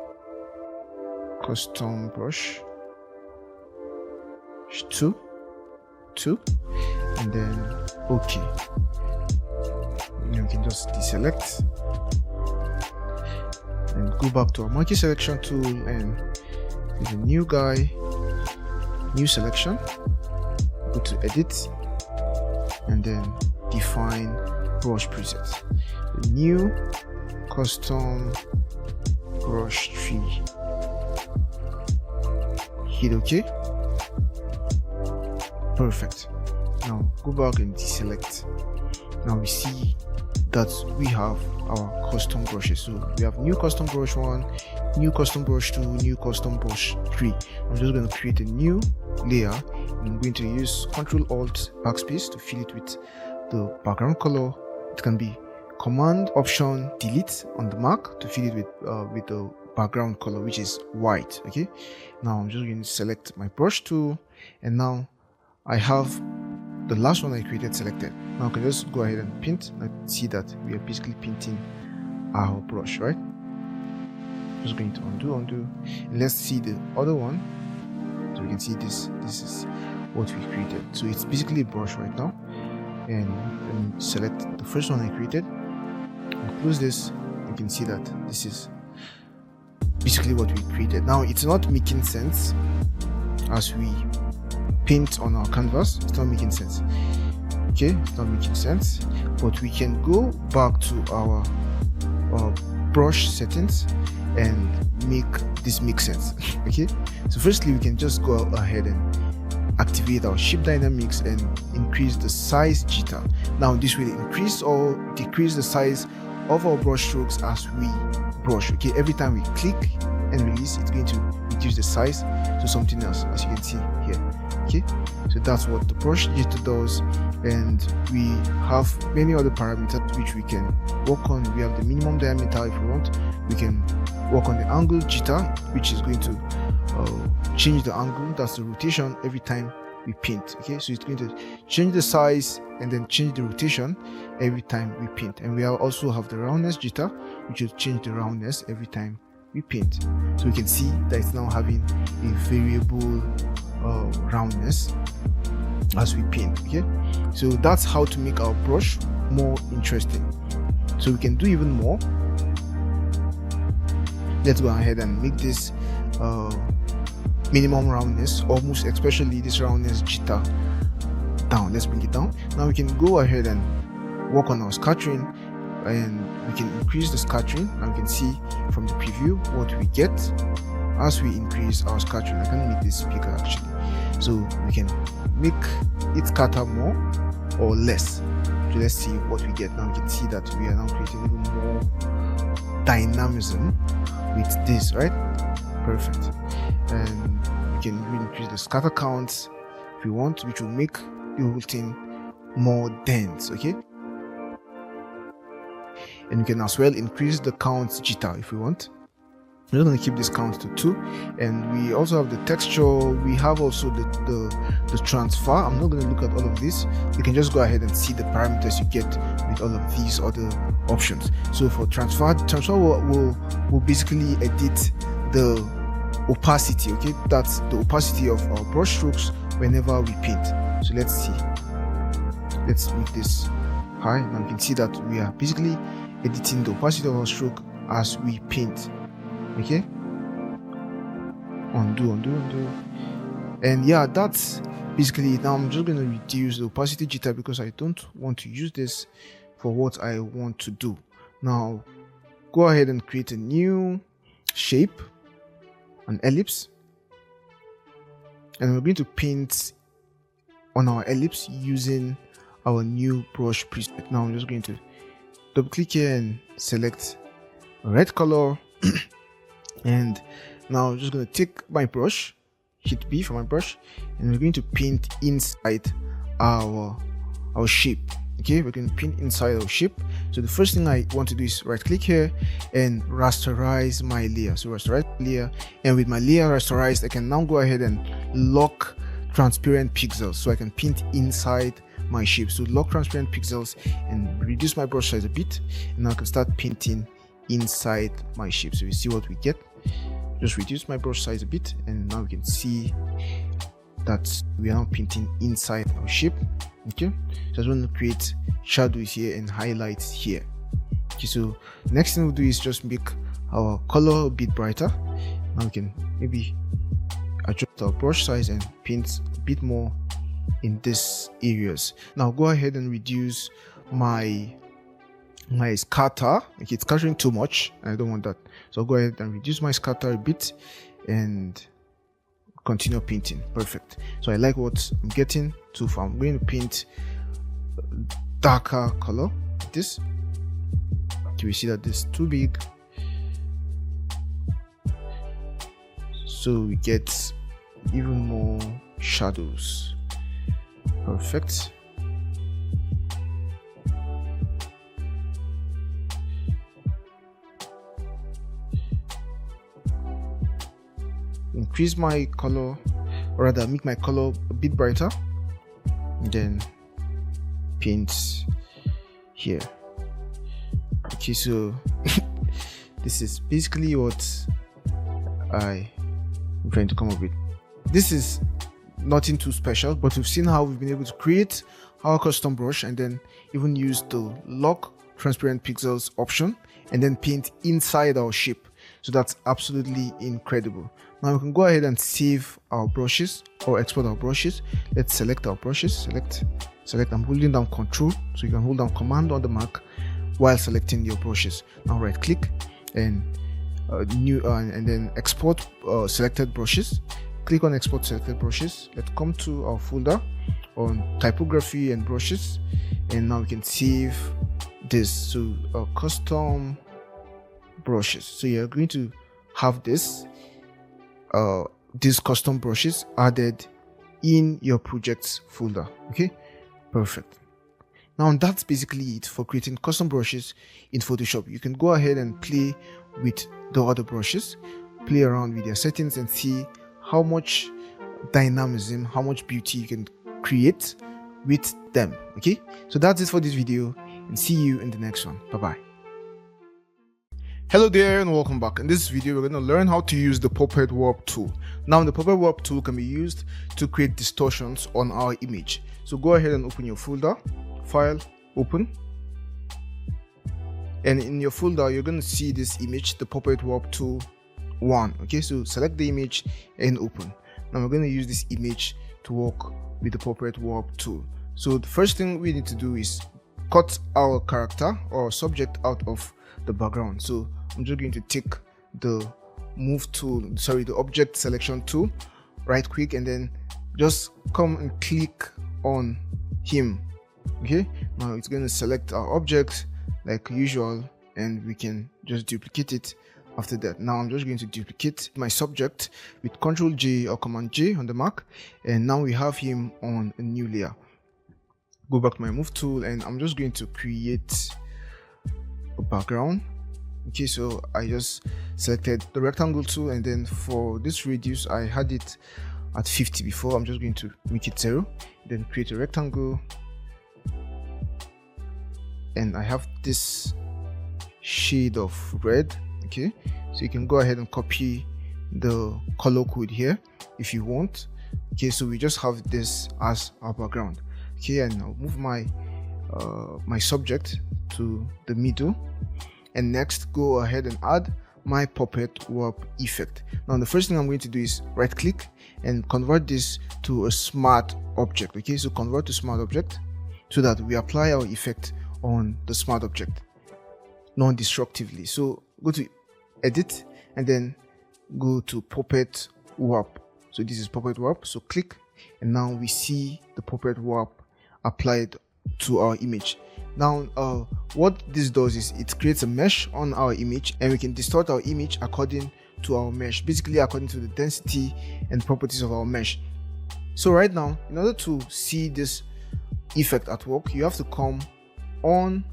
A: brush 2, and then OK. And we can just deselect and go back to our monkey selection tool, and there's a new guy, new selection, go to edit and then define brush presets, the new custom brush 3, hit OK. Perfect. Now go back and deselect. Now we see that we have our custom brushes. So we have new custom brush 1, new custom brush 2, new custom brush 3. I'm just going to create a new layer, and I'm going to use Ctrl Alt backspace to fill it with the background color. It can be Command Option Delete on the Mac to fill it with the background color, which is white. Okay, now I'm just going to select my brush tool, and now I have the last one I created selected. Now I can just go ahead and paint and see that we are basically painting our brush, right? Just going to undo, and let's see the other one. So we can see this is what we created. So it's basically a brush right now, and select the first one I created and close this. You can see that this is basically what we created. Now it's not making sense as we paint on our canvas. It's not making sense. Okay, it's not making sense, but we can go back to our brush settings and make this make sense. Okay, so firstly we can just go ahead and activate our shape dynamics and increase the size jitter. Now this will increase or decrease the size of our brush strokes as we brush. Okay, every time we click and release, it's going to reduce the size to something else, as you can see here. Okay, so that's what the brush jitter does, and we have many other parameters which we can work on. We have the minimum diameter. If we want, we can work on the angle jitter, which is going to change the angle, that's the rotation, every time we paint. Okay, so it's going to change the size and then change the rotation every time we paint. And we also have the roundness jitter, which will change the roundness every time we paint. So we can see that it's now having a variable roundness as we paint. Okay, so that's how to make our brush more interesting. So we can do even more. Let's go ahead and make this minimum roundness, almost especially this roundness jitter, down. Let's bring it down. Now we can go ahead and work on our scattering, and we can increase the scattering. Now we can see from the preview what we get as we increase our scattering. I can make this bigger actually, so we can make it scatter more or less. So let's see what we get. Now we can see that we are now creating even more dynamism with this, right? Perfect. And we can increase the scatter count if we want, which will make the whole thing more dense. Okay, and we can as well increase the count jitter if we want. We're going to keep this count to 2, and we also have the texture. We have also the transfer. I'm not going to look at all of this. You can just go ahead and see the parameters you get with all of these other options. So for transfer will basically edit the opacity. Okay, that's the opacity of our brush strokes whenever we paint. So let's see. Let's make this high. Now you can see that we are basically editing the opacity of our stroke as we paint. Okay, undo, and yeah, that's basically it. Now I'm just going to reduce the opacity jitter because I don't want to use this for what I want to do. Now go ahead and create a new shape, an ellipse, and we're going to paint on our ellipse using our new brush preset. Now I'm just going to double click here and select red color and now I'm just going to take my brush, hit B for my brush, and we're going to paint inside our shape. Okay, we're going to paint inside our shape. So the first thing I want to do is right click here and rasterize my layer. So rasterize layer, and with my layer rasterized, I can now go ahead and lock transparent pixels so I can paint inside my shape. So lock transparent pixels and reduce my brush size a bit, and now I can start painting inside my shape. So you see what we get. Just reduce my brush size a bit, and now we can see that we are now painting inside our shape. Okay, so I just want to create shadows here and highlights here. Okay, so next thing we'll do is just make our color a bit brighter. Now we can maybe adjust our brush size and paint a bit more in these areas. Now go ahead and reduce my scatter. Okay, it's scattering too much. I don't want that, so I'll go ahead and reduce my scatter a bit and continue painting. Perfect. So I like what I'm getting. So far I'm going to paint darker color like this. Do we see that this is too big? So we get even more shadows. Perfect. Increase my color, or rather make my color a bit brighter, and then paint here. Okay, so this is basically what I'm trying to come up with. This is nothing too special, but we've seen how we've been able to create our custom brush and then even use the lock transparent pixels option and then paint inside our shape. So that's absolutely incredible. Now we can go ahead and save our brushes or export our brushes. Let's select our brushes. Select. I'm holding down Control, so you can hold down Command on the Mac while selecting your brushes. Now right click and and then export selected brushes. Click on export selected brushes. Let's come to our folder on typography and brushes, and now we can save this. So custom brushes. So you're going to have these custom brushes added in your projects folder. Okay, perfect. Now that's basically it for creating custom brushes in Photoshop. You can go ahead and play with the other brushes, play around with their settings and see how much dynamism, how much beauty you can create with them. Okay, so that's it for this video, and see you in the next one. Bye bye. Hello there and welcome back. In this video we're going to learn how to use the Puppet Warp tool. Now the Puppet Warp tool can be used to create distortions on our image. So go ahead and open your folder, file, open, and in your folder you're going to see this image, the Puppet Warp tool 1. Okay, so select the image and open. Now we're going to use this image to work with the Puppet Warp tool. So the first thing we need to do is cut our character or subject out of the background. So I'm just going to take the move tool, the object selection tool, right click, and then just come and click on him. Okay, now it's going to select our object like usual, and we can just duplicate it after that. Now I'm just going to duplicate my subject with Ctrl J or Command J on the Mac, and now we have him on a new layer. Go back to my move tool, and I'm just going to create a background. Okay, so I just selected the rectangle tool, and then for this radius I had it at 50 before. I'm just going to make it 0, then create a rectangle, and I have this shade of red. Okay, so you can go ahead and copy the color code here if you want. Okay, so we just have this as our background. Okay, and I'll move my my subject to the middle, and next go ahead and add my Puppet Warp effect. Now the first thing I'm going to do is right click and convert this to a smart object. Okay, so convert to smart object so that we apply our effect on the smart object non-destructively. So go to edit and then go to Puppet Warp. So this is Puppet Warp, so click and now we see the puppet warp applied to our image. Now what this does is it creates a mesh on our image, and we can distort our image according to our mesh, basically according to the density and properties of our mesh. So right now, in order to see this effect at work, you have to come on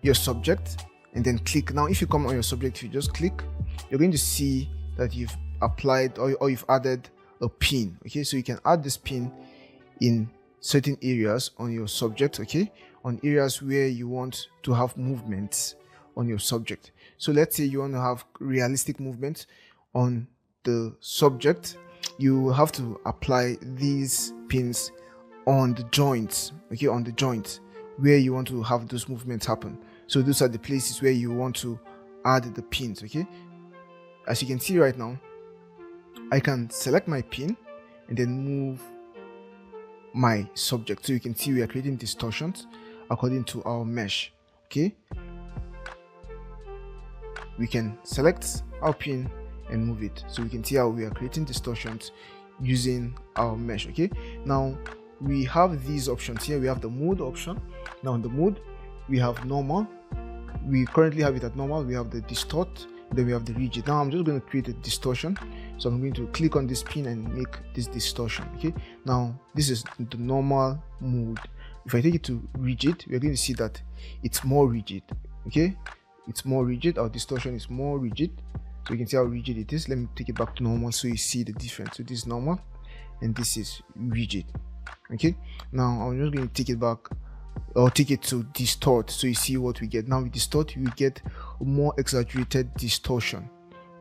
A: your subject and then click. Now if you come on your subject, if you just click, you're going to see that you've applied or you've added a pin. Okay, so you can add this pin in certain areas on your subject, okay, on areas where you want to have movements on your subject. So let's say you want to have realistic movement on the subject, you have to apply these pins on the joints, okay, on the joints where you want to have those movements happen. So those are the places where you want to add the pins, okay. As you can see right now, I can select my pin and then move my subject, so you can see we are creating distortions according to our mesh. Okay, we can select our pin and move it, so we can see how we are creating distortions using our mesh. Okay, now we have these options here. We have the mode option. Now in the mode we have normal, we currently have it at normal. We have the distort, then we have the rigid. Now I'm just going to create a distortion, so I'm going to click on this pin and make this distortion. Okay, now this is the normal mode. If I take it to rigid, we're going to see that it's more rigid. Okay, it's more rigid. Our distortion is more rigid, so you can see how rigid it is. Let me take it back to normal so you see the difference. So this is normal and this is rigid. Okay, now I'm just going to take it back, or take it to distort, so you see what we get. Now we distort, we get a more exaggerated distortion.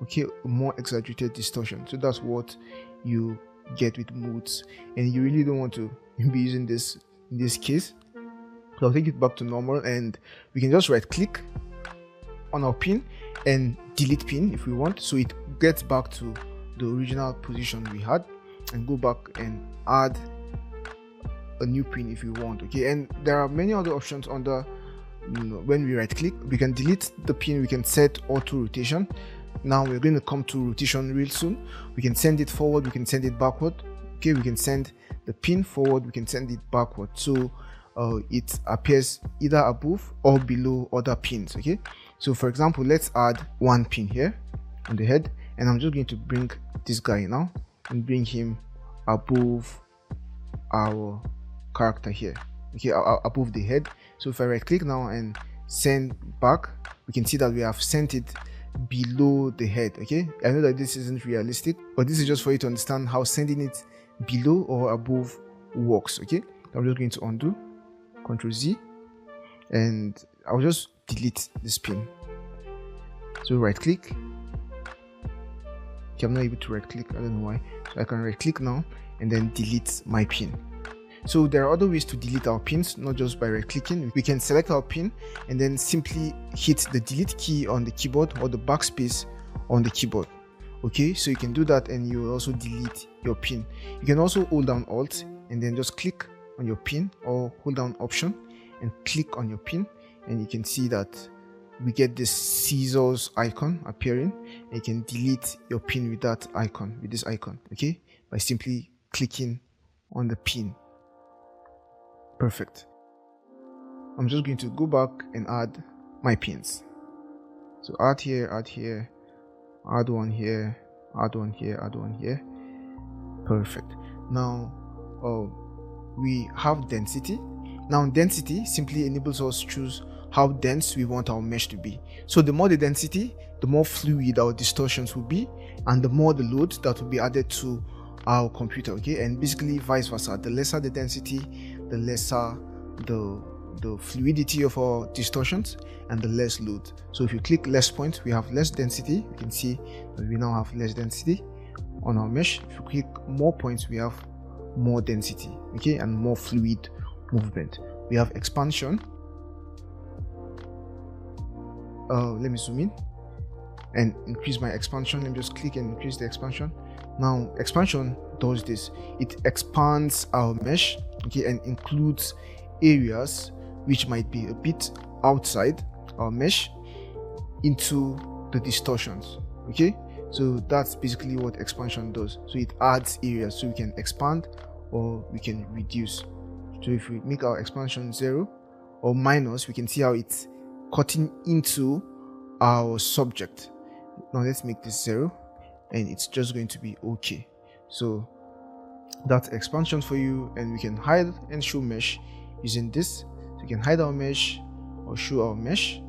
A: Okay, a more exaggerated distortion. So that's what you get with modes, and you really don't want to be using this in this case. So I'll take it back to normal, and we can just right click on our pin and delete pin if we want, so it gets back to the original position we had, and go back and add a new pin if you want. Okay, and there are many other options under, when we right click, we can delete the pin, we can set auto rotation. Now we're going to come to rotation real soon. We can send it forward, we can send it backward. Okay, we can send the pin forward, we can send it backward, so it appears either above or below other pins. Okay, so for example, let's add one pin here on the head, and I'm just going to bring this guy now and bring him above our character here, okay, above the head. So if I right click now and send back, we can see that we have sent it below the head. Okay, I know that this isn't realistic, but this is just for you to understand how sending it below or above works. Okay, I'm just going to undo, Ctrl Z, and I'll just delete this pin. So right click. Okay, I'm not able to right click, I don't know why. So I can right click now and then delete my pin. So there are other ways to delete our pins, not just by right clicking. We can select our pin and then simply hit the delete key on the keyboard or the backspace on the keyboard. Okay, so you can do that, and you will also delete your pin. You can also hold down Alt and then just click on your pin, or hold down Option and click on your pin, and you can see that we get this scissors icon appearing, and you can delete your pin with that icon, with this icon, okay, by simply clicking on the pin. Perfect. I'm just going to go back and add my pins. So add here, add one here, add one here, add one here. Perfect. Now we have density. Now density simply enables us to choose how dense we want our mesh to be. So the more the density, the more fluid our distortions will be, and the more the load that will be added to our computer. Okay, and basically vice versa. The lesser the density, the lesser the fluidity of our distortions, and the less load. So if you click less points, we have less density. You can see that we now have less density on our mesh. If you click more points, we have more density, okay, and more fluid movement. We have expansion. Let me zoom in and increase my expansion. Let me just click and increase the expansion. Now expansion does this: it expands our mesh, okay, and includes areas which might be a bit outside our mesh into the distortions. Okay, So that's basically what expansion does. So it adds areas, so we can expand or we can reduce. So if we make our expansion 0 or minus, we can see how it's cutting into our subject. Now let's make this 0 and it's just going to be okay. So that's expansion for you, and we can hide and show mesh using this. So we can hide our mesh or show our mesh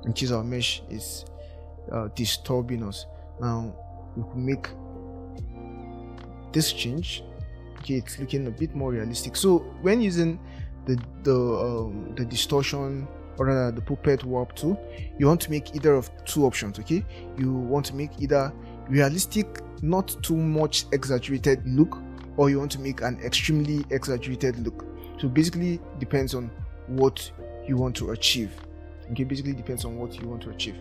A: in case our mesh is disturbing us. Now we can make this change. Okay, it's looking a bit more realistic. So when using the distortion, or rather the puppet warp tool, you want to make either of two options. Okay, you want to make either realistic, not too much exaggerated look, or you want to make an extremely exaggerated look. So basically depends on what you want to achieve. Okay, basically depends on what you want to achieve.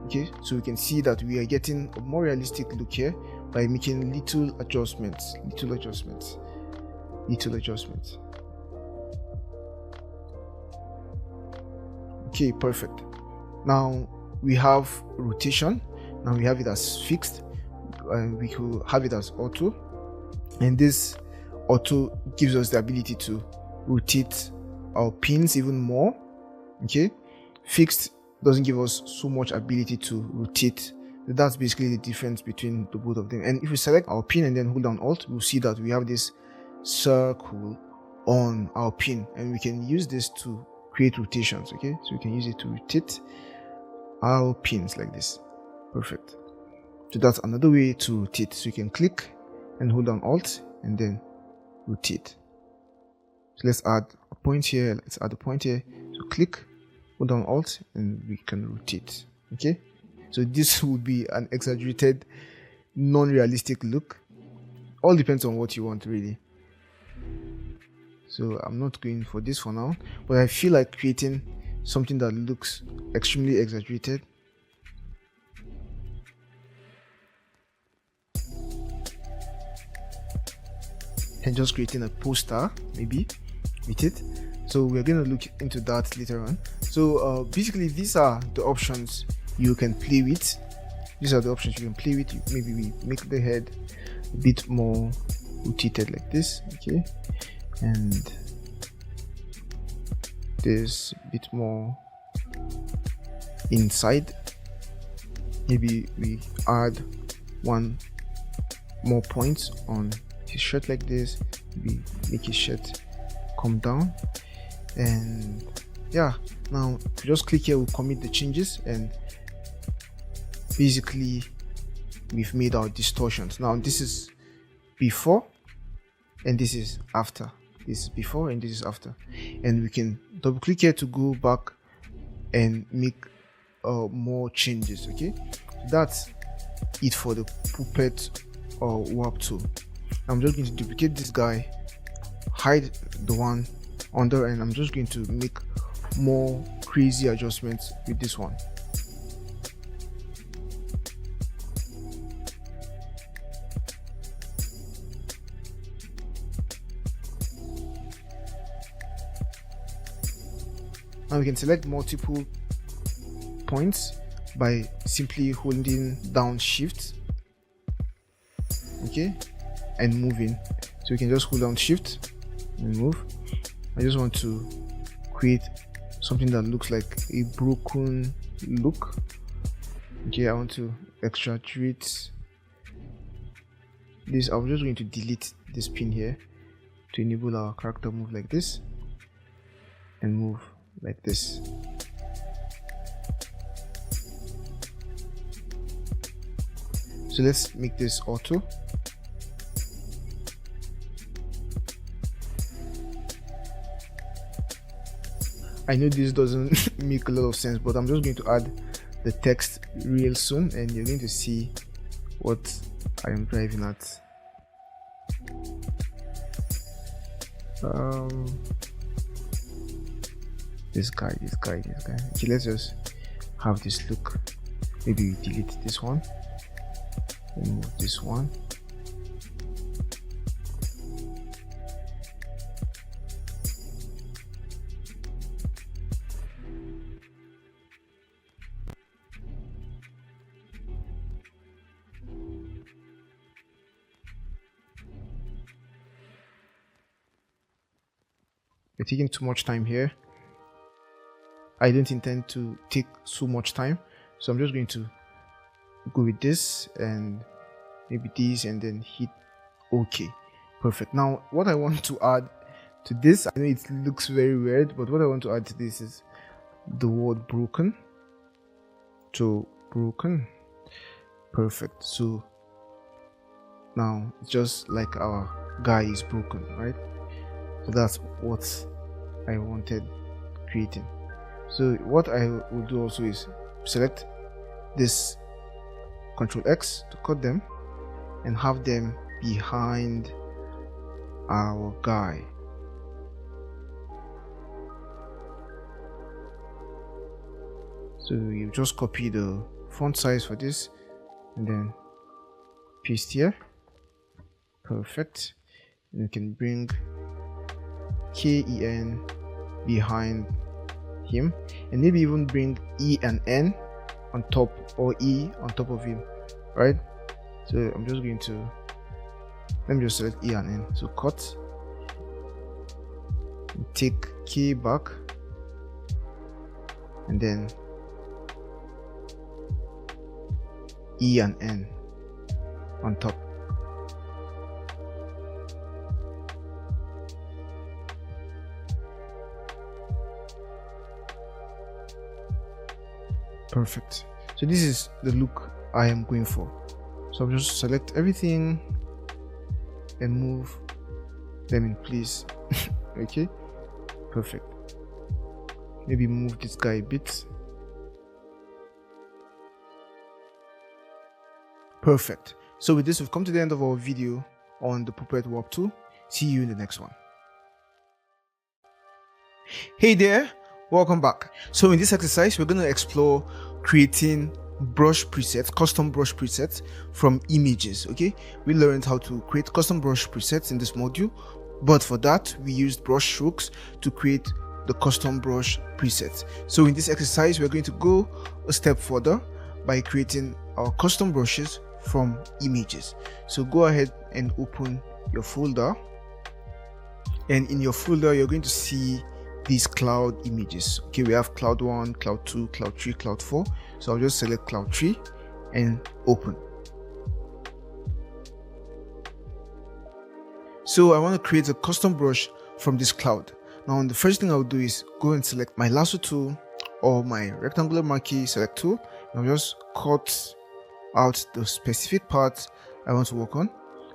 A: Okay, so we can see that we are getting a more realistic look here by making little adjustments. Okay, perfect. Now we have rotation. Now we have it as fixed, and we could have it as auto, and this auto gives us the ability to rotate our pins even more. Okay, fixed doesn't give us so much ability to rotate. That's basically the difference between the both of them. And if we select our pin and then hold down Alt, we'll see that we have this circle on our pin, and we can use this to create rotations. Okay, so we can use it to rotate our pins like this. Perfect. So that's another way to rotate. So you can click and hold down Alt and then rotate. So let's add a point here. Let's add a point here. So click, hold down Alt, and we can rotate. Okay, so this would be an exaggerated, non-realistic look. All depends on what you want, really. So I'm not going for this for now, but I feel like creating something that looks extremely exaggerated. And just creating a poster maybe with it. So we're going to look into that later on. So basically these are the options you can play with. Maybe we make the head a bit more rotated like this. Okay, and this a bit more inside. Maybe we add one more point on his shirt like this. We make his shirt come down, and yeah, now to just click here, we'll commit the changes, and basically we've made our distortions. Now this is before and this is after. This is before and this is after, and we can double click here to go back and make more changes. Okay, that's it for the puppet or warp tool. I'm just going to duplicate this guy, hide the one under, and I'm just going to make more crazy adjustments with this one. Now we can select multiple points by simply holding down Shift, okay, and moving. So we can just hold down Shift and move. I just want to create something that looks like a broken look. Okay, I want to exaggerate this. I'm just going to delete this pin here to enable our character move like this and move like this. So let's make this auto. I know this doesn't make a lot of sense, but I'm just going to add the text real soon, and you're going to see what I am driving at. This guy. Okay, let's just have this look. Maybe we delete this one and move this one. we're taking too much time here. I don't intend to take so much time, so I'm just going to go with this and maybe this and then hit OK. Perfect. Now what I want to add to this, I know it looks very weird, but what I want to add to this is the word broken. So broken. Perfect. So now it's just like our guy is broken, right? So that's what I wanted creating. So what I will do also is select this, Ctrl X to cut them and have them behind our guy. So you just copy the font size for this and then paste here. Perfect. And you can bring KEN behind him and maybe even bring E and N on top, or E on top of him, right? So I'm just going to, let me just select E and N. So cut, take K back, and then E and N on top. Perfect. So this is the look I am going for. So I'll just select everything and move them in place. Okay, perfect. Maybe move this guy a bit. Perfect. So with this, we've come to the end of our video on the Puppet Warp tool. See you in the next one. Hey there, welcome back. So in this exercise, we're going to explore creating brush presets, custom brush presets from images. Okay, we learned how to create custom brush presets in this module, but for that we used brush strokes to create the custom brush presets. So in this exercise, we're going to go a step further by creating our custom brushes from images. So go ahead and open your folder, and in your folder you're going to see these cloud images. Okay, we have cloud 1, cloud 2, cloud 3, cloud 4. So I'll just select cloud 3 and open. So I want to create a custom brush from this cloud. Now the first thing I'll do is go and select my lasso tool or my rectangular marquee select tool. I'll just cut out the specific part I want to work on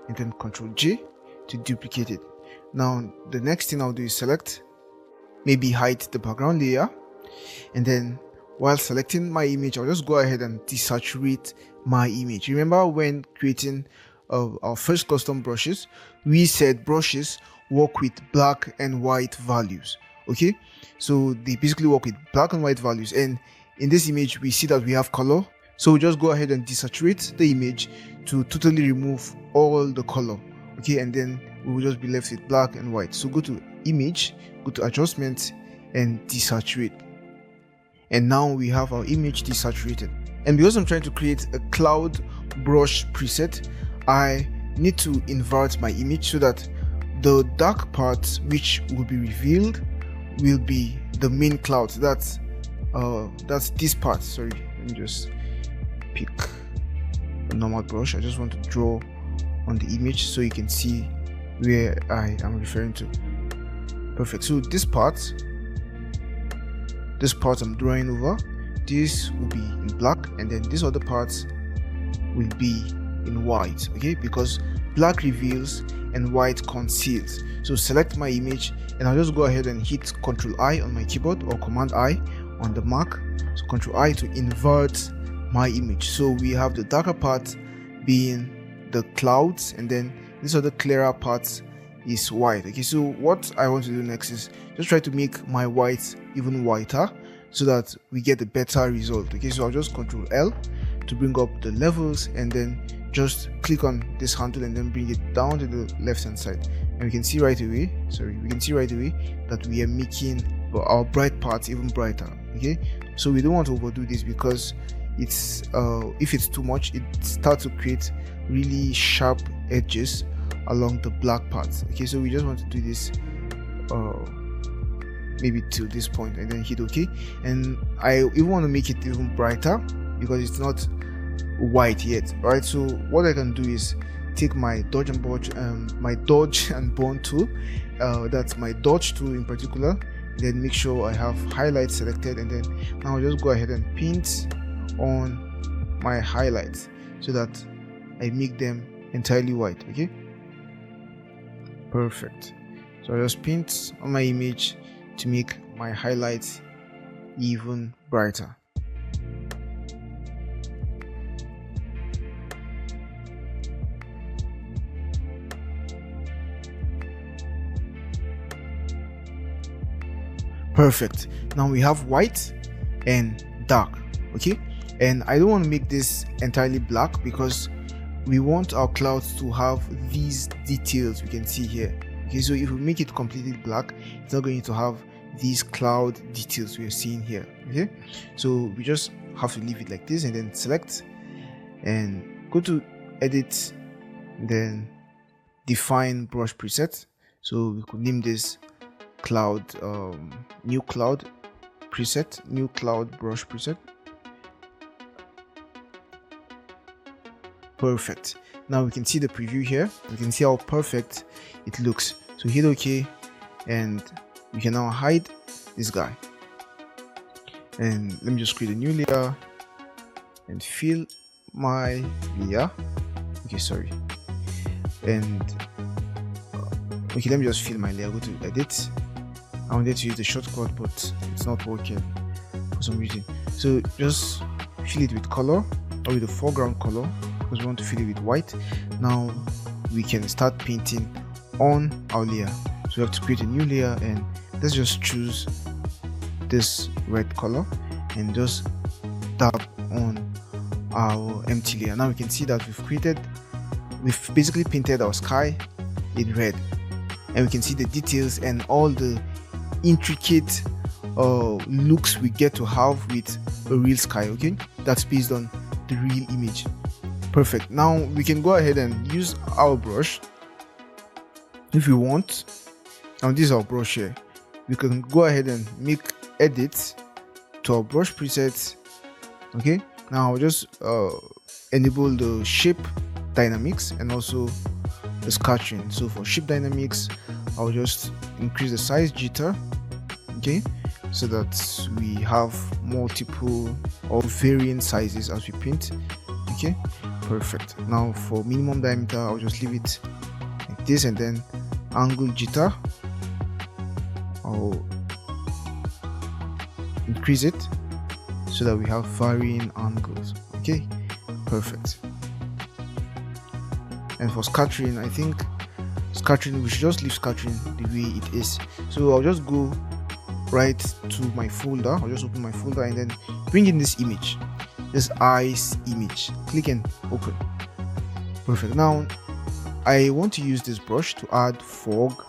A: and then Ctrl J to duplicate it. Now the next thing I'll do is select, maybe hide the background layer, and then while selecting my image, I'll just go ahead and desaturate my image. Remember when creating our first custom brushes, we said brushes work with black and white values. Okay, so they basically work with black and white values, and in this image we see that we have color. So we just go ahead and desaturate the image to totally remove all the color. Okay, and then we will just be left with black and white. So go to image, go to adjustment and desaturate, and now we have our image desaturated. And because I'm trying to create a cloud brush preset, I need to invert my image so that the dark part which will be revealed will be the main cloud. That's this part. Sorry, let me just pick a normal brush. I just want to draw on the image so you can see where I am referring to. Perfect. So this part I'm drawing over, this will be in black, and then this other part will be in white. Okay, because black reveals and white conceals. So select my image, and I'll just go ahead and hit Ctrl I on my keyboard or Command I on the Mac. So Ctrl I to invert my image. So we have the darker part being the clouds, and then this other clearer part is white. Okay, so what I want to do next is just try to make my white even whiter so that we get a better result. Okay, so I'll just Ctrl L to bring up the levels, and then just click on this handle and then bring it down to the left hand side, and we can see right away that we are making our bright parts even brighter. Okay, so we don't want to overdo this because it's if it's too much, it starts to create really sharp edges along the black parts. Okay, so we just want to do this maybe till this point, and then hit OK. And I even want to make it even brighter because it's not white yet. Right, so what I can do is take my dodge and burn tool, that's my dodge tool in particular, then make sure I have highlights selected, and then now I'll just go ahead and paint on my highlights so that I make them entirely white. Okay, perfect. So I just paint on my image to make my highlights even brighter. Perfect. Now we have white and dark. Okay, and I don't want to make this entirely black because we want our clouds to have these details we can see here. Okay, so if we make it completely black, it's not going to have these cloud details we are seeing here. Okay, so we just have to leave it like this, and then select and go to edit, then define brush preset. So we could name this cloud new cloud preset, new cloud brush preset. Perfect. Now we can see the preview here. We can see how perfect it looks. So hit OK, and we can now hide this guy. And let me just create a new layer and fill my layer. Okay, sorry. And okay, let me just fill my layer. Go to edit. I wanted to use the shortcut, but it's not working for some reason. So just fill it with color, or with the foreground color, because we want to fill it with white. Now we can start painting on our layer. So we have to create a new layer, and let's just choose this red color and just tap on our empty layer. Now we can see that we've basically painted our sky in red, and we can see the details and all the intricate looks we get to have with a real sky. Okay, that's based on the real image. Perfect. Now we can go ahead and use our brush if we want. Now this is our brush here. We can go ahead and make edits to our brush presets. Okay, now I'll just enable the shape dynamics and also the scattering. So for shape dynamics, I'll just increase the size jitter, okay, so that we have multiple or varying sizes as we paint. Okay, perfect. Now for minimum diameter, I'll just leave it like this, and then angle jitter, I'll increase it so that we have varying angles. Okay, perfect. And for scattering, I think scattering, we should just leave scattering the way it is. So I'll just go right to my folder. I'll just open my folder and then bring in this image, this eyes image. Click and open. Perfect. Now I want to use this brush to add fog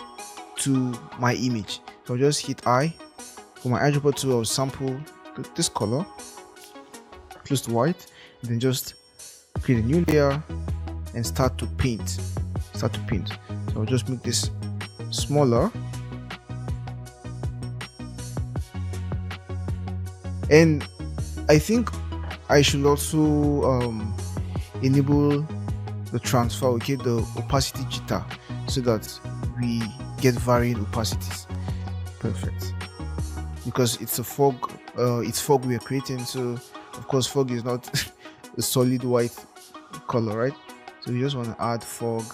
A: to my image. So I'll just hit I. For my eyedropper tool, I'll sample this color close to white, and then just create a new layer and start to paint. So I'll just make this smaller, and I think I should also enable the transfer, okay, the opacity jitter, so that we get varying opacities. Perfect. Because it's a fog, it's fog we are creating, so of course fog is not a solid white color, right? So we just want to add fog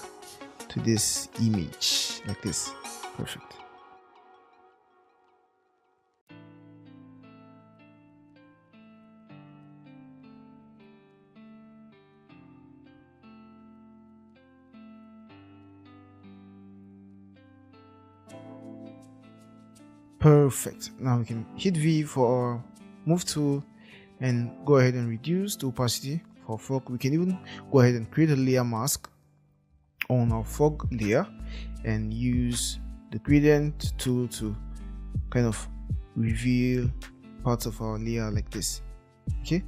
A: to this image like this. Perfect. Perfect. Now we can hit V for our move tool and go ahead and reduce the opacity for fog. We can even go ahead and create a layer mask on our fog layer and use the gradient tool to kind of reveal parts of our layer like this. Okay.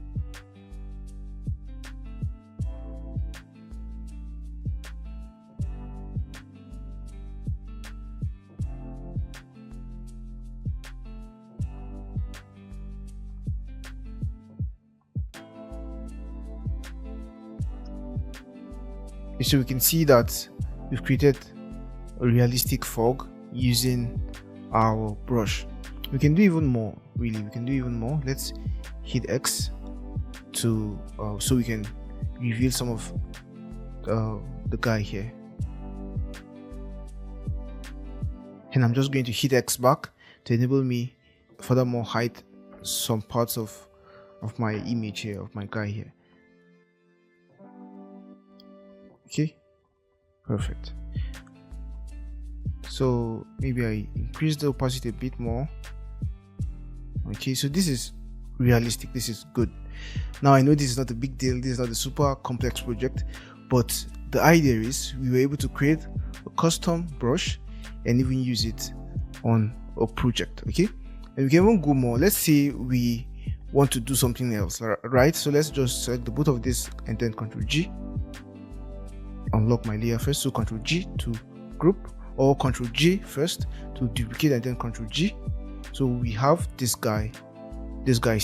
A: So we can see that we've created a realistic fog using our brush. We can do even more, really. We can do even more. Let's hit X to so we can reveal some of the guy here. And I'm just going to hit X back to enable me furthermore hide some parts of my image here, of my guy here. Okay, perfect. So maybe I increase the opacity a bit more. Okay, so this is realistic, this is good. Now I know this is not a big deal, this is not a super complex project, but the idea is we were able to create a custom brush and even use it on a project. Okay, and we can even go more. Let's say we want to do something else, right? So let's just select the both of this and then Ctrl G, unlock my layer first. So Ctrl G to group, or Ctrl G first to duplicate and then Ctrl G. So we have this guy's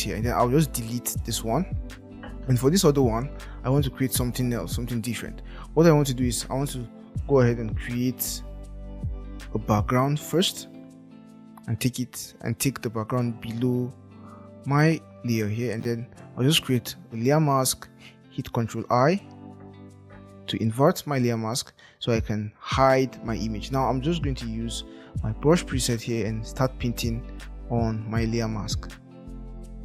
A: here, and then I'll just delete this one. And for this other one, I want to create something else, something different. What I want to do is I want to go ahead and create a background first and take the background below my layer here, and then I'll just create a layer mask, hit Ctrl I to invert my layer mask so I can hide my image. Now I'm just going to use my brush preset here and start painting on my layer mask.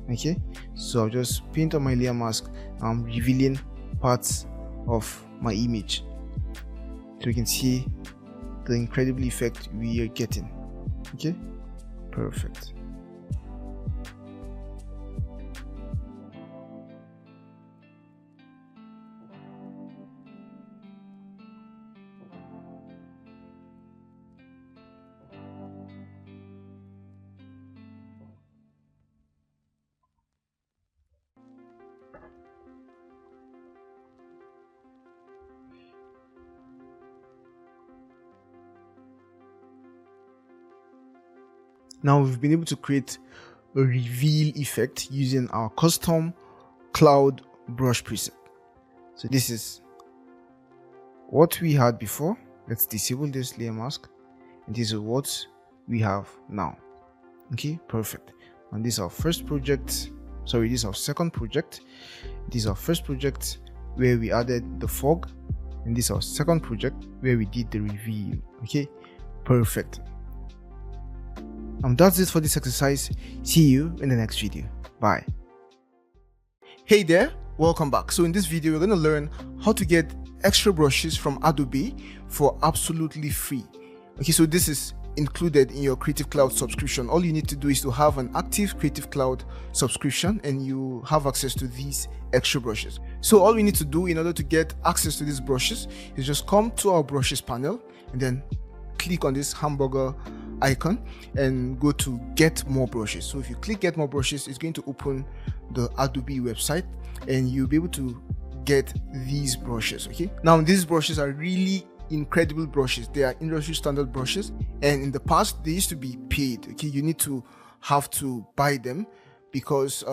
A: Okay, so I'll just paint on my layer mask. I'm revealing parts of my image so you can see the incredible effect we are getting. Okay, perfect. Now we've been able to create a reveal effect using our custom cloud brush preset. So this is what we had before. Let's disable this layer mask, and this is what we have now. Okay, perfect. And this is our first project. Sorry, this is our second project. This is our first project where we added the fog, and this is our second project where we did the reveal. Okay, perfect. That's it for this exercise. See you in the next video. Bye. Hey there, welcome back. So in this video, we're going to learn how to get extra brushes from Adobe for absolutely free. Okay, so this is included in your Creative Cloud subscription. All you need to do is to have an active Creative Cloud subscription and you have access to these extra brushes. So all we need to do in order to get access to these brushes is just come to our brushes panel and then click on this hamburger icon and go to get more brushes. So if you click get more brushes, it's going to open the Adobe website and you'll be able to get these brushes. Okay, now these brushes are really incredible brushes. They are industry standard brushes, and in the past they used to be paid. Okay, you need to have to buy them because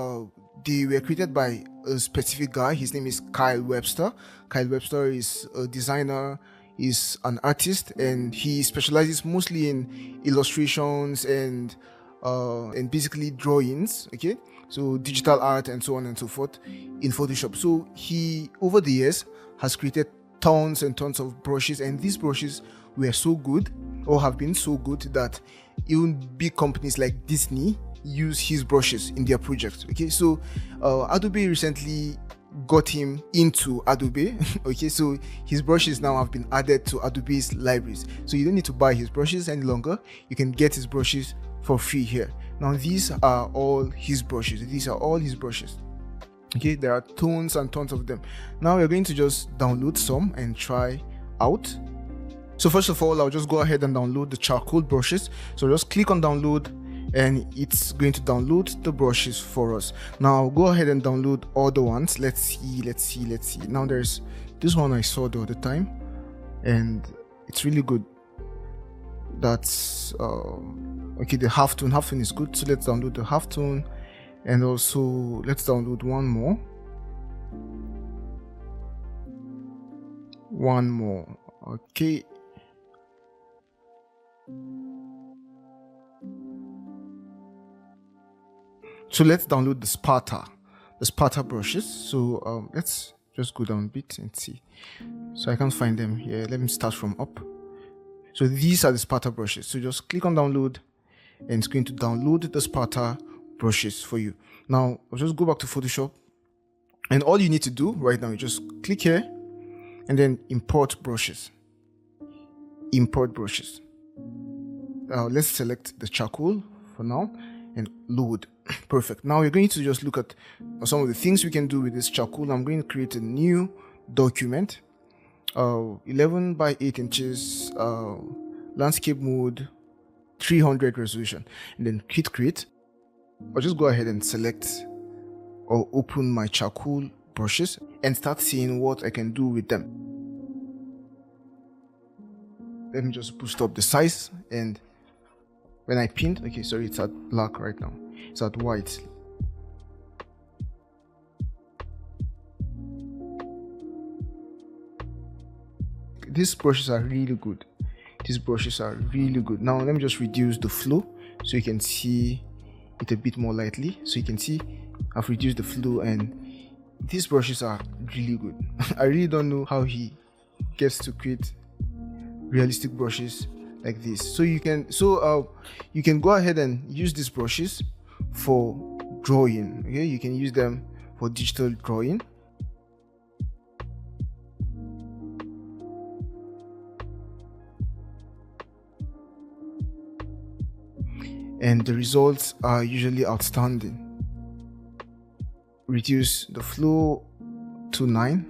A: they were created by a specific guy. His name is Kyle Webster. Kyle Webster is a designer, is an artist, and he specializes mostly in illustrations and basically drawings. Okay, so digital art and so on and so forth in Photoshop. So he over the years has created tons and tons of brushes, and these brushes were so good or have been so good that even big companies like Disney use his brushes in their projects. Okay, so Adobe recently got him into Adobe. Okay, so his brushes now have been added to Adobe's libraries, so you don't need to buy his brushes any longer. You can get his brushes for free here. Now these are all his brushes. These are all his brushes. Okay, there are tons and tons of them. Now we're going to just download some and try out. So first of all, I'll just go ahead and download the charcoal brushes. So just click on download and it's going to download the brushes for us. Now I'll go ahead and download all the ones. Let's see. Now there's this one I saw the other time and it's really good. That's okay, the halftone is good. So let's download the halftone, and also let's download one more. one more. Okay, so let's download the Sparta brushes. So let's just go down a bit and see. So I can't find them here. Let me start from up. So these are the Sparta brushes. So just click on download and it's going to download the Sparta brushes for you. Now I'll just go back to Photoshop, and all you need to do right now is just click here and then import brushes. Let's select the charcoal for now and load. Perfect. Now we're going to just look at some of the things we can do with this charcoal. I'm going to create a new document, 11 by 8 inches, landscape mode, 300 resolution, and then hit create. I'll just go ahead and select or open my charcoal brushes and start seeing what I can do with them. Let me just boost up the size, and when I pinned, okay, sorry, it's at black right now, it's at white. These brushes are really good. Now let me just reduce the flow so you can see it a bit more lightly. So you can see I've reduced the flow, and these brushes are really good. I really don't know how he gets to create realistic brushes like this. So you can go ahead and use these brushes for drawing. Okay, you can use them for digital drawing. And the results are usually outstanding. Reduce the flow to 9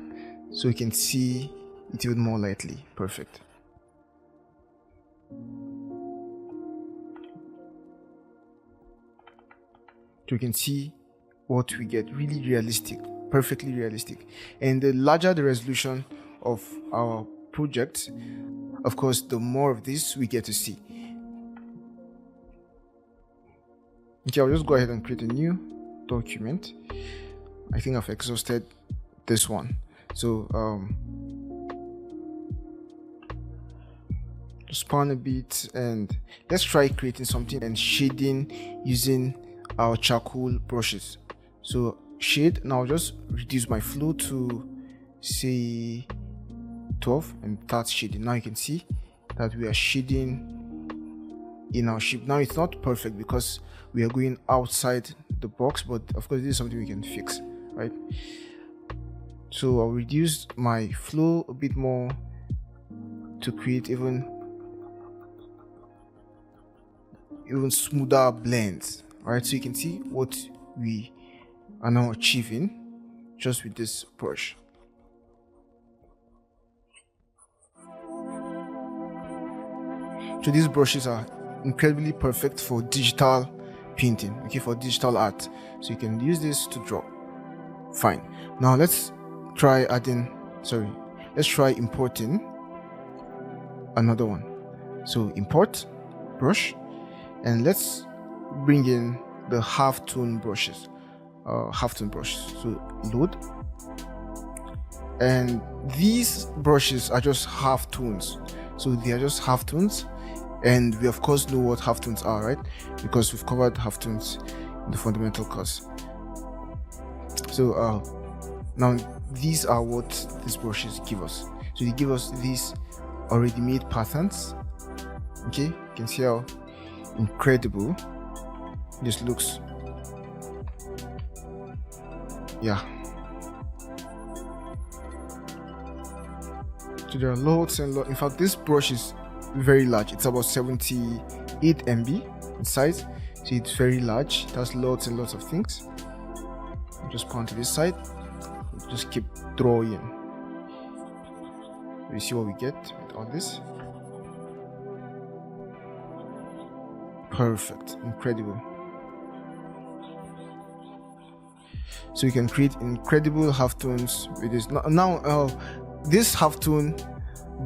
A: so you can see it even more lightly. Perfect. So you can see what we get, really realistic, perfectly realistic. And the larger the resolution of our project, of course, the more of this we get to see. Okay, I'll just go ahead and create a new document. I think I've exhausted this one. So span a bit, and let's try creating something and shading using our charcoal brushes. So shade, now I'll just reduce my flow to say 12 and start shading. Now you can see that we are shading in our shape. Now it's not perfect because we are going outside the box, but of course this is something we can fix, right? So I'll reduce my flow a bit more to create even smoother blends, right? So you can see what we are now achieving just with this brush. So these brushes are incredibly perfect for digital painting, okay, for digital art. So you can use this to draw. Fine. Now let's try importing another one. So import brush, and let's bring in the halftone brushes. So load, and these brushes are just halftones. So they are just halftones, and we of course know what halftones are, right? Because we've covered halftones in the fundamental course. So now these are what these brushes give us. So they give us these already made patterns. Okay, you can see how incredible this looks. Yeah. So there are lots and lots. In fact, this brush is very large. It's about 78 MB in size. So it's very large. It has lots and lots of things. I'll just point to this side. Just keep drawing. We see what we get with all this. Perfect. Incredible. So you can create incredible halftones with this. Now, this halftone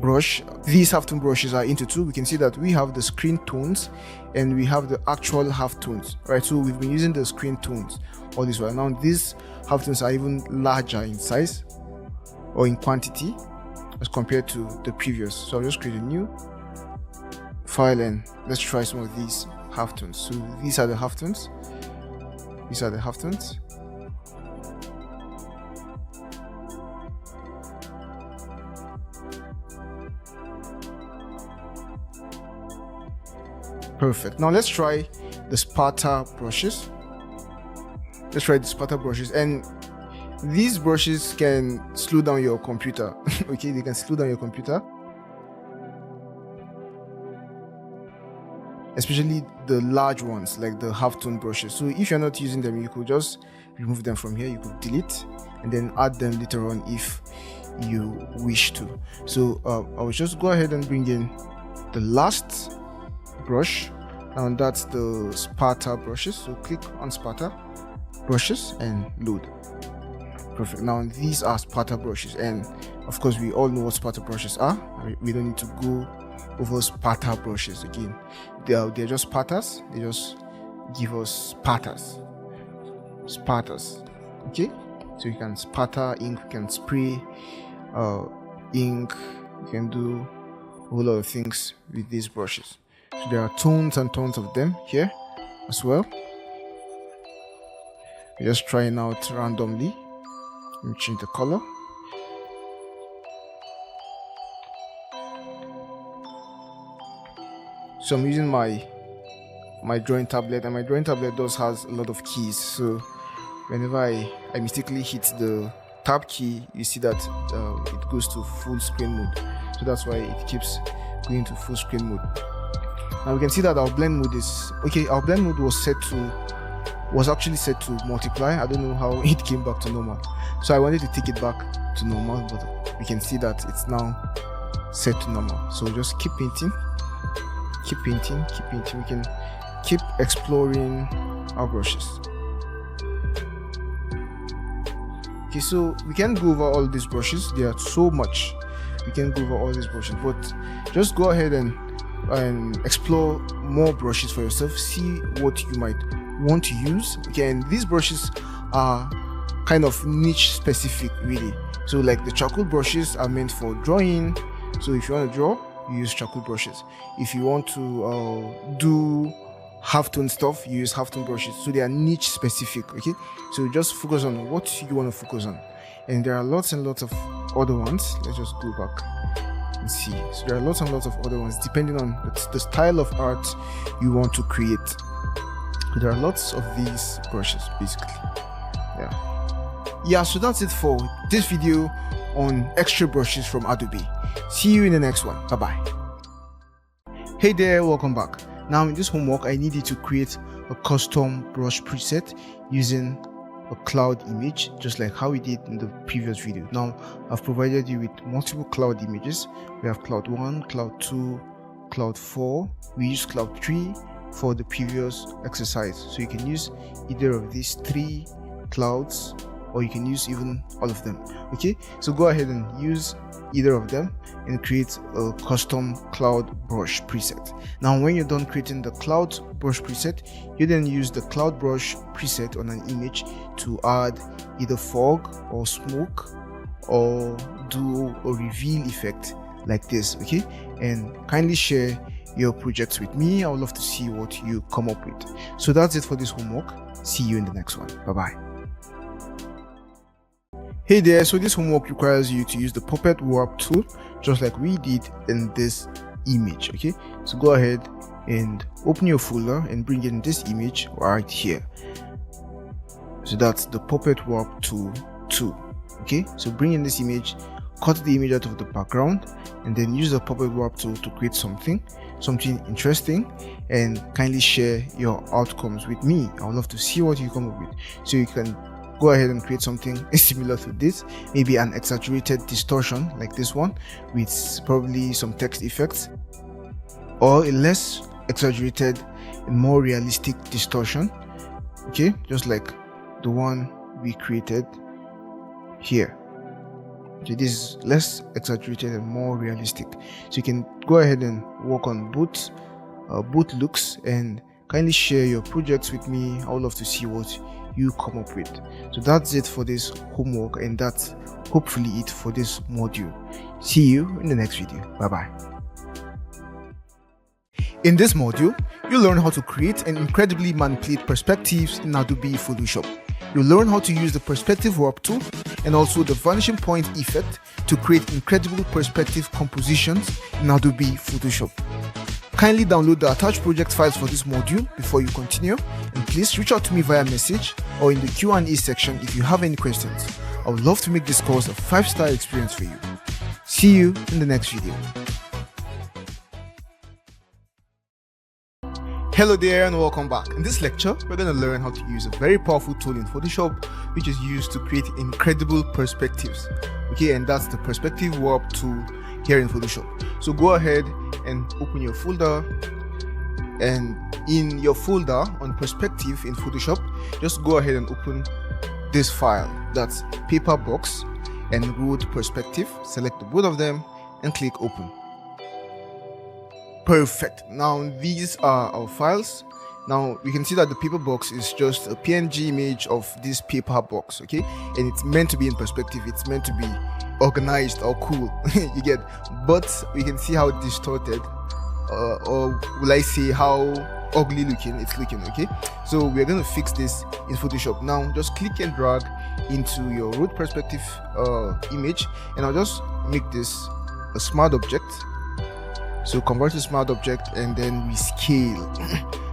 A: brush, these halftone brushes are into two. We can see that we have the screen tones and we have the actual halftones, right? So we've been using the screen tones all this while. Now these halftones are even larger in size or in quantity, as compared to the previous. So I'll just create a new file and let's try some of these halftones. So these are the halftones. These are the halftones. Perfect. Now let's try the spatter brushes. Let's try the spatter brushes, and these brushes can slow down your computer. Okay, they can slow down your computer, especially the large ones like the halftone brushes. So if you're not using them, you could just remove them from here. You could delete and then add them later on if you wish to. So I will just go ahead and bring in the last brush, and that's the spatter brushes. So click on spatter brushes and load. Perfect. Now these are spatter brushes, and of course we all know what spatter brushes are. We don't need to go over spatter brushes again. They're just spatters. They just give us spatters. Okay, so you can spatter ink, you can spray ink, you can do a whole lot of things with these brushes. So there are tons and tons of them here as well. We're just trying out randomly. Let me change the color. So I'm using my drawing tablet, and my drawing tablet does has a lot of keys. So whenever I mistakenly hit the tab key, you see that it goes to full screen mode. So that's why it keeps going to full screen mode. Now we can see that our blend mode is okay. Our blend mode was actually set to multiply. I don't know how it came back to normal. So I wanted to take it back to normal, but we can see that it's now set to normal. So just keep painting. We can keep exploring our brushes. Okay, so we can go over all these brushes. There are so much. We can go over all these brushes, but just go ahead and explore more brushes for yourself. See what you might want to use. Okay, and these brushes are kind of niche specific, really. So like the charcoal brushes are meant for drawing. So if you want to draw, you use charcoal brushes. If you want to do halftone stuff, you use halftone brushes. So they are niche specific. Okay, so just focus on what you want to focus on, and there are lots and lots of other ones. Let's just go back and see. So there are lots and lots of other ones depending on the style of art you want to create. So there are lots of these brushes basically. Yeah, so that's it for this video on extra brushes from Adobe. See you in the next one. Bye bye. Hey there, welcome back. Now in this homework, I need you to create a custom brush preset using a cloud image, just like how we did in the previous video. Now I've provided you with multiple cloud images. We have cloud 1, cloud 2, cloud 4. We use cloud 3 for the previous exercise. So you can use either of these 3 clouds, or you can use even all of them. Okay, so go ahead and use either of them and create a custom cloud brush preset. Now when you're done creating the cloud brush preset, you then use the cloud brush preset on an image to add either fog or smoke, or do a reveal effect like this. Okay, and kindly share your projects with me. I would love to see what you come up with. So that's it for this homework. See you in the next one. Bye bye. Hey there, so this homework requires you to use the Puppet Warp tool, just like we did in this image. Okay, so go ahead and open your folder and bring in this image right here. So that's the Puppet Warp tool 2. Okay, so bring in this image, cut the image out of the background, and then use the Puppet Warp tool to create something interesting, and kindly share your outcomes with me. I would love to see what you come up with. So you can go ahead and create something similar to this, maybe an exaggerated distortion like this one with probably some text effects, or a less exaggerated and more realistic distortion. Okay, just like the one we created here. Okay, this is less exaggerated and more realistic. So you can go ahead and work on both looks, and kindly share your projects with me. I would love to see what you come up with. So that's it for this homework, and that's hopefully it for this module. See you in the next video. Bye bye. In this module, you'll learn how to create and incredibly manipulate perspectives in Adobe Photoshop. You'll learn how to use the perspective warp tool and also the vanishing point effect to create incredible perspective compositions in Adobe Photoshop. Kindly download the attached project files for this module before you continue, and please reach out to me via message or in the Q&A section if you have any questions. I would love to make this course a 5-star experience for you. See you in the next video. Hello there and welcome back. In this lecture, we're going to learn how to use a very powerful tool in Photoshop which is used to create incredible perspectives. Okay, and that's the perspective warp tool here in Photoshop. So go ahead and open your folder, and in your folder on perspective in Photoshop, just go ahead and open this file. That's Paperbox and Road Perspective. Select the both of them and click open. Perfect. Now these are our files. Now you can see that the paper box is just a PNG image of this paper box, okay, and it's meant to be in perspective. It's meant to be organized or cool. You get, but we can see how distorted or will I say how ugly looking it's looking. Okay, so we're going to fix this in Photoshop. Now just click and drag into your road perspective image, and I'll just make this a smart object. So convert to smart object and then we scale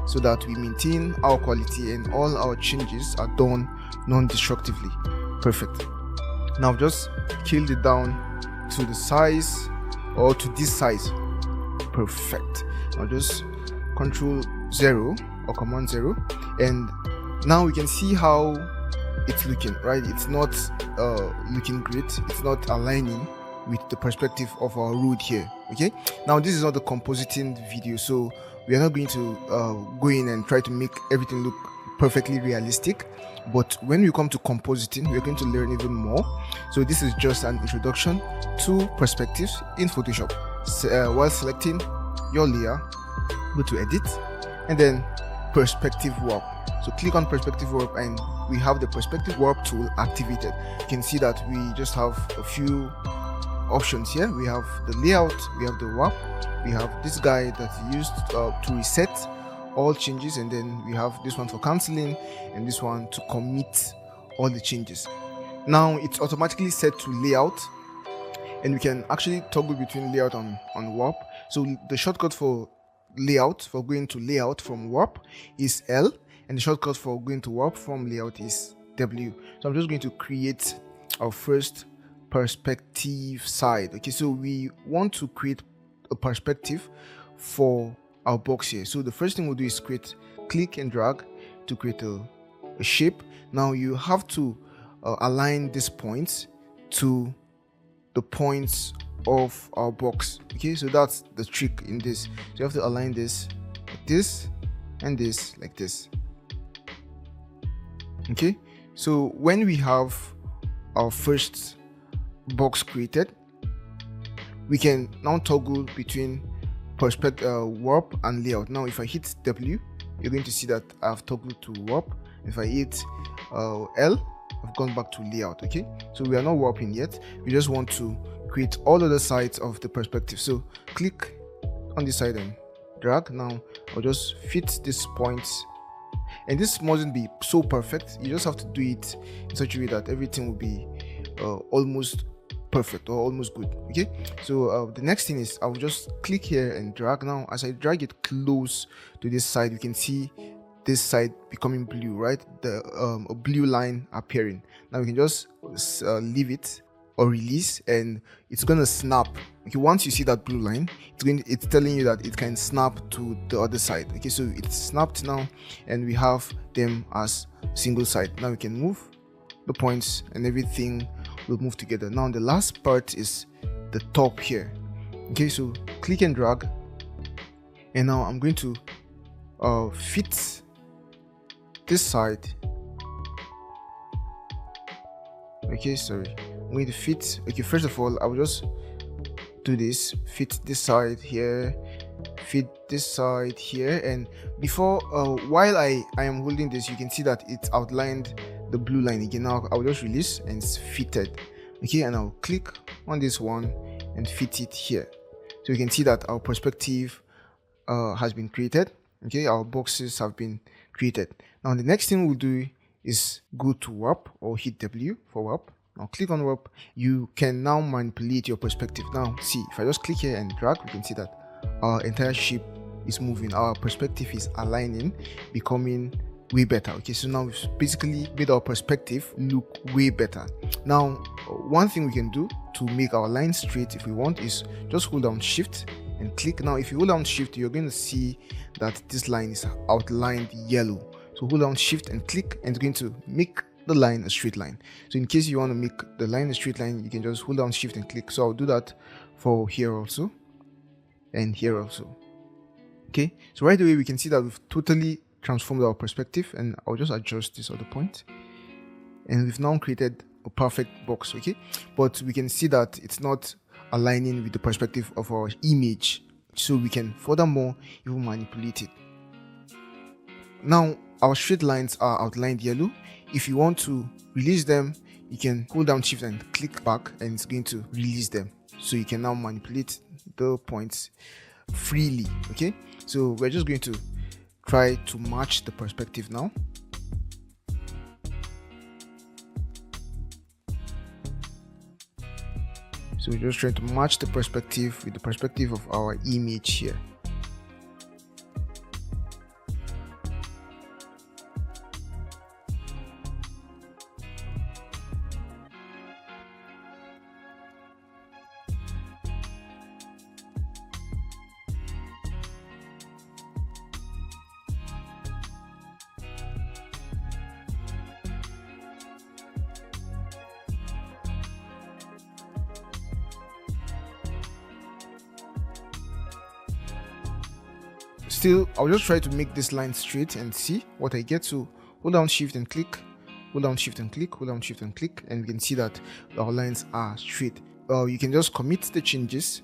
A: so that we maintain our quality and all our changes are done non-destructively. Perfect. Now just scale it down to the size or to this size. Perfect. Now just Control 0 or Command 0, and now we can see how it's looking, right? It's not looking great. It's not aligning with the perspective of our road here. Okay, now this is not the compositing video, so we are not going to go in and try to make everything look perfectly realistic, but when we come to compositing, we're going to learn even more. So this is just an introduction to perspectives in Photoshop. While selecting your layer, go to edit and then perspective warp. So click on perspective warp and we have the perspective warp tool activated. You can see that we just have a few options here. We have the layout, we have the warp, we have this guy that's used to reset all changes, and then we have this one for cancelling and this one to commit all the changes. Now it's automatically set to layout, and we can actually toggle between layout and warp. So the shortcut for layout, for going to layout from warp, is L, and the shortcut for going to warp from layout is W. So I'm just going to create our first perspective side. Okay, so we want to create a perspective for our box here. So the first thing we'll do is click and drag to create a shape. Now you have to align these points to the points of our box. Okay, so that's the trick in this. So you have to align this like this and this like this. Okay, so when we have our first box created, we can now toggle between warp and layout. Now if I hit W, you're going to see that I've toggled to warp. If I hit L, I've gone back to layout. Okay, so we are not warping yet. We just want to create all other sides of the perspective. So click on this side and drag. Now I'll just fit these points, and this mustn't be so perfect. You just have to do it in such a way that everything will be almost perfect or almost good. Okay, so the next thing is I'll just click here and drag. Now as I drag it close to this side, you can see this side becoming blue, right? A blue line appearing. Now we can just leave it or release, and it's going to snap. Okay, once you see that blue line, it's telling you that it can snap to the other side. Okay, so it's snapped now, and we have them as single side. Now we can move the points and everything will move together. Now the last part is the top here. Okay, so click and drag, and now I'm going to fit this side. Okay, sorry, I'm going to fit. Okay, first of all, I will just do this, fit this side here, fit this side here, and before while I am holding this, you can see that it's outlined the blue line again. Now I'll just release and it's fitted. Okay, and I'll click on this one and fit it here. So you can see that our perspective has been created. Okay, our boxes have been created. Now the next thing we'll do is go to warp or hit W for warp. Now click on warp. You can now manipulate your perspective. Now see, if I just click here and drag, we can see that our entire shape is moving. Our perspective is aligning, becoming way better. Okay, so now we've basically made our perspective look way better. Now one thing we can do to make our line straight, if we want, is just hold down shift and click. Now if you hold down shift, you're going to see that this line is outlined yellow. So hold down shift and click, and it's going to make the line a straight line. So in case you want to make the line a straight line, you can just hold down shift and click. So I'll do that for here also and here also. Okay, so right away we can see that we've totally transformed our perspective, and I'll just adjust this other point, and we've now created a perfect box. Okay, but we can see that it's not aligning with the perspective of our image, so we can furthermore even manipulate it. Now our straight lines are outlined yellow. If you want to release them, you can hold down shift and click back, and it's going to release them. So you can now manipulate the points freely. Okay, so we're just going to try to match the perspective now. So we're just trying to match the perspective with the perspective of our image here. Still, I'll just try to make this line straight and see what I get. So hold down shift and click, hold down shift and click, hold down shift and click, and we can see that our lines are straight. You can just commit the changes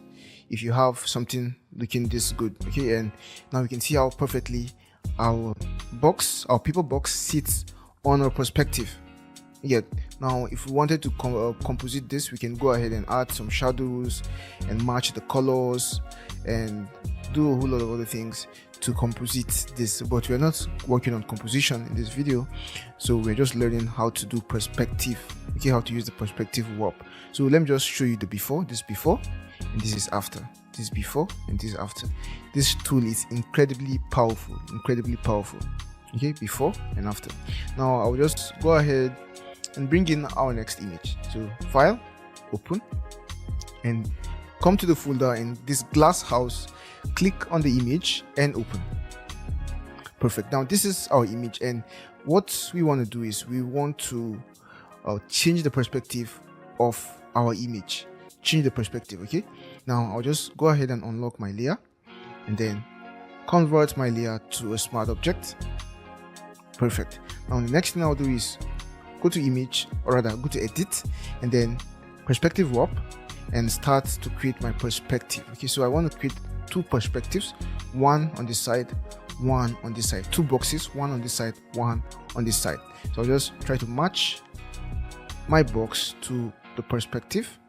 A: if you have something looking this good. Okay, and now we can see how perfectly our box, our paper box, sits on our perspective. Yeah, now if we wanted to composite this, we can go ahead and add some shadows and match the colors and do a whole lot of other things to composite this, but we're not working on composition in this video, so we're just learning how to do perspective. Okay, how to use the perspective warp. So let me just show you the before, this before, and this is after. This before and this after. This tool is incredibly powerful, okay, before and after. Now I'll just go ahead and bring in our next image. So file, open, and come to the folder, and this glass house, click on the image and open. Perfect. Now this is our image, and what we want to do is we want to change the perspective of our image. Change the perspective. Okay, now I'll just go ahead and unlock my layer and then convert my layer to a smart object. Perfect. Now the next thing I'll do is go to image, or rather go to edit, and then perspective warp, and start to create my perspective. Okay, so I want to create two perspectives, one on this side, one on this side, two boxes, one on this side, one on this side. So I'll just try to match my box to the perspective.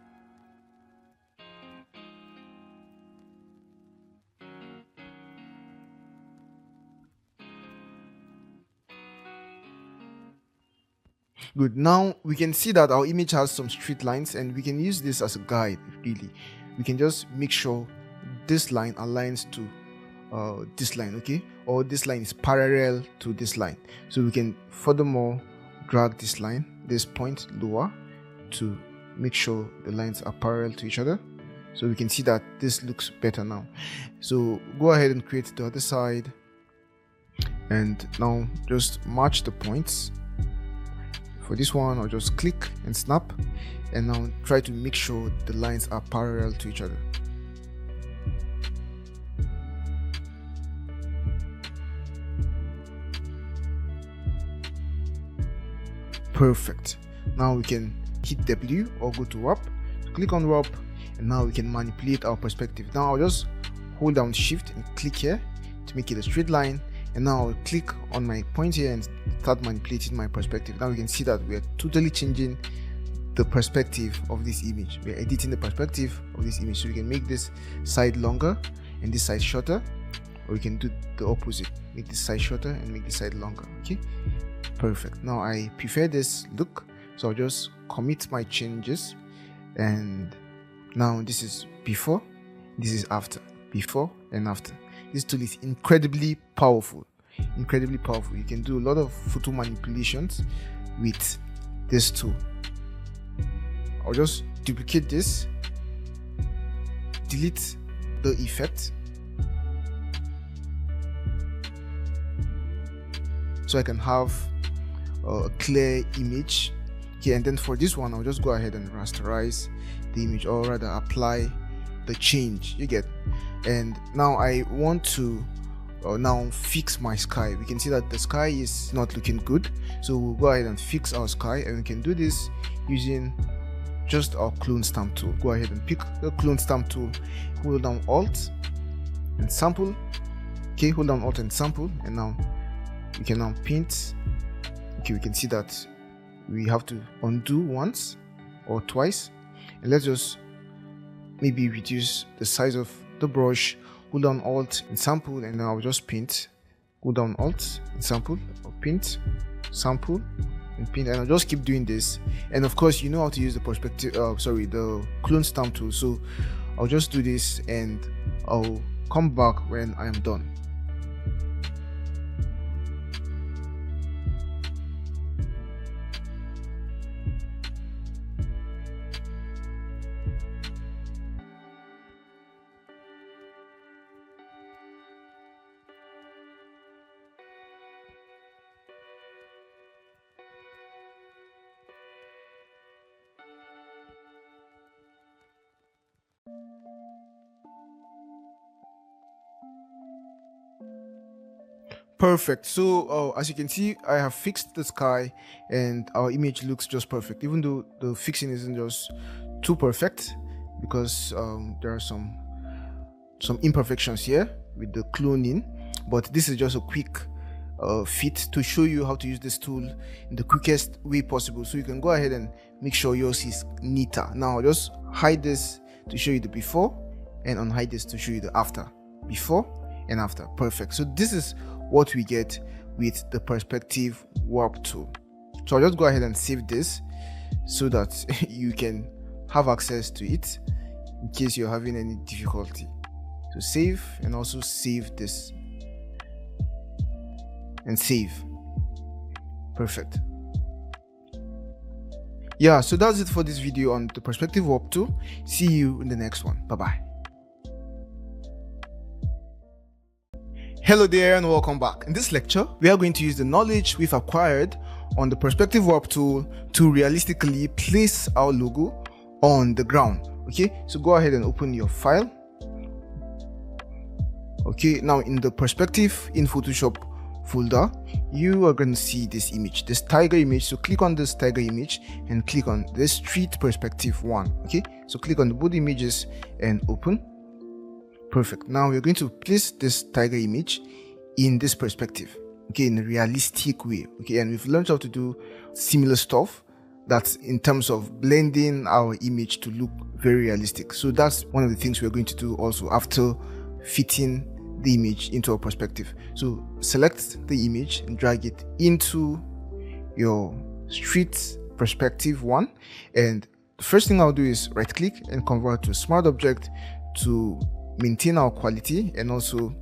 A: Good. Now we can see that our image has some straight lines, and we can use this as a guide. Really, we can just make sure this line aligns to this line, okay, or this line is parallel to this line. So we can furthermore drag this line, this point lower, to make sure the lines are parallel to each other. So we can see that this looks better now. So go ahead and create the other side, and now just match the points. For this one, I'll just click and snap, and now try to make sure the lines are parallel to each other. Perfect. Now we can hit W or go to warp, click on warp, and now we can manipulate our perspective. Now I'll just hold down shift and click here to make it a straight line, and now I'll click on my point here and start manipulating my perspective. Now we can see that we are totally changing the perspective of this image. We're editing the perspective of this image, so we can make this side longer and this side shorter, or we can do the opposite, make this side shorter and make this side longer. Okay, perfect. Now I prefer this look, so I'll just commit my changes, and now this is before, this is after, before and after. This tool is incredibly powerful. You can do a lot of photo manipulations with this tool. I'll just duplicate this, delete the effect, so I can have a clear image. Okay, and then for this one, I'll just go ahead and rasterize the image, or rather apply the change, you get. And now I want to now fix my sky. We can see that the sky is not looking good, so we'll go ahead and fix our sky, and we can do this using just our clone stamp tool. Go ahead and pick the clone stamp tool, hold down Alt and sample. Okay, hold down Alt and sample, and now we can now paint. Okay, we can see that we have to undo once or twice, and let's just maybe reduce the size of the brush. Hold down Alt and sample, and now I'll just paint. Hold down Alt and sample, or paint, sample and paint, and I'll just keep doing this. And of course, you know how to use the perspective, the clone stamp tool. So I'll just do this, and I'll come back when I am done. Perfect. So as you can see, I have fixed the sky and our image looks just perfect, even though the fixing isn't just too perfect, because there are some imperfections here with the cloning, but this is just a quick fit to show you how to use this tool in the quickest way possible, so you can go ahead and make sure yours is neater. Now I'll just hide this to show you the before, and unhide this to show you the after. Before and after. Perfect. So this is what we get with the perspective warp tool. So I'll just go ahead and save this so that you can have access to it in case you're having any difficulty. So save, and also save this and save. Perfect. Yeah, so that's it for this video on the perspective warp tool. See you in the next one. Bye bye. Hello there and welcome back. In this lecture, we are going to use the knowledge we've acquired on the perspective warp tool to realistically place our logo on the ground. Okay, so go ahead and open your file. Okay, now in the perspective in Photoshop folder, you are going to see this image, this tiger image. So click on this tiger image and click on this street perspective one. Okay, so click on both images and open. Perfect. Now we're going to place this tiger image in this perspective, okay, in a realistic way. Okay, and we've learned how to do similar stuff that's in terms of blending our image to look very realistic. So that's one of the things we're going to do also after fitting the image into our perspective. So select the image and drag it into your street perspective one, and the first thing I'll do is right click and convert to a smart object to maintain our quality, and also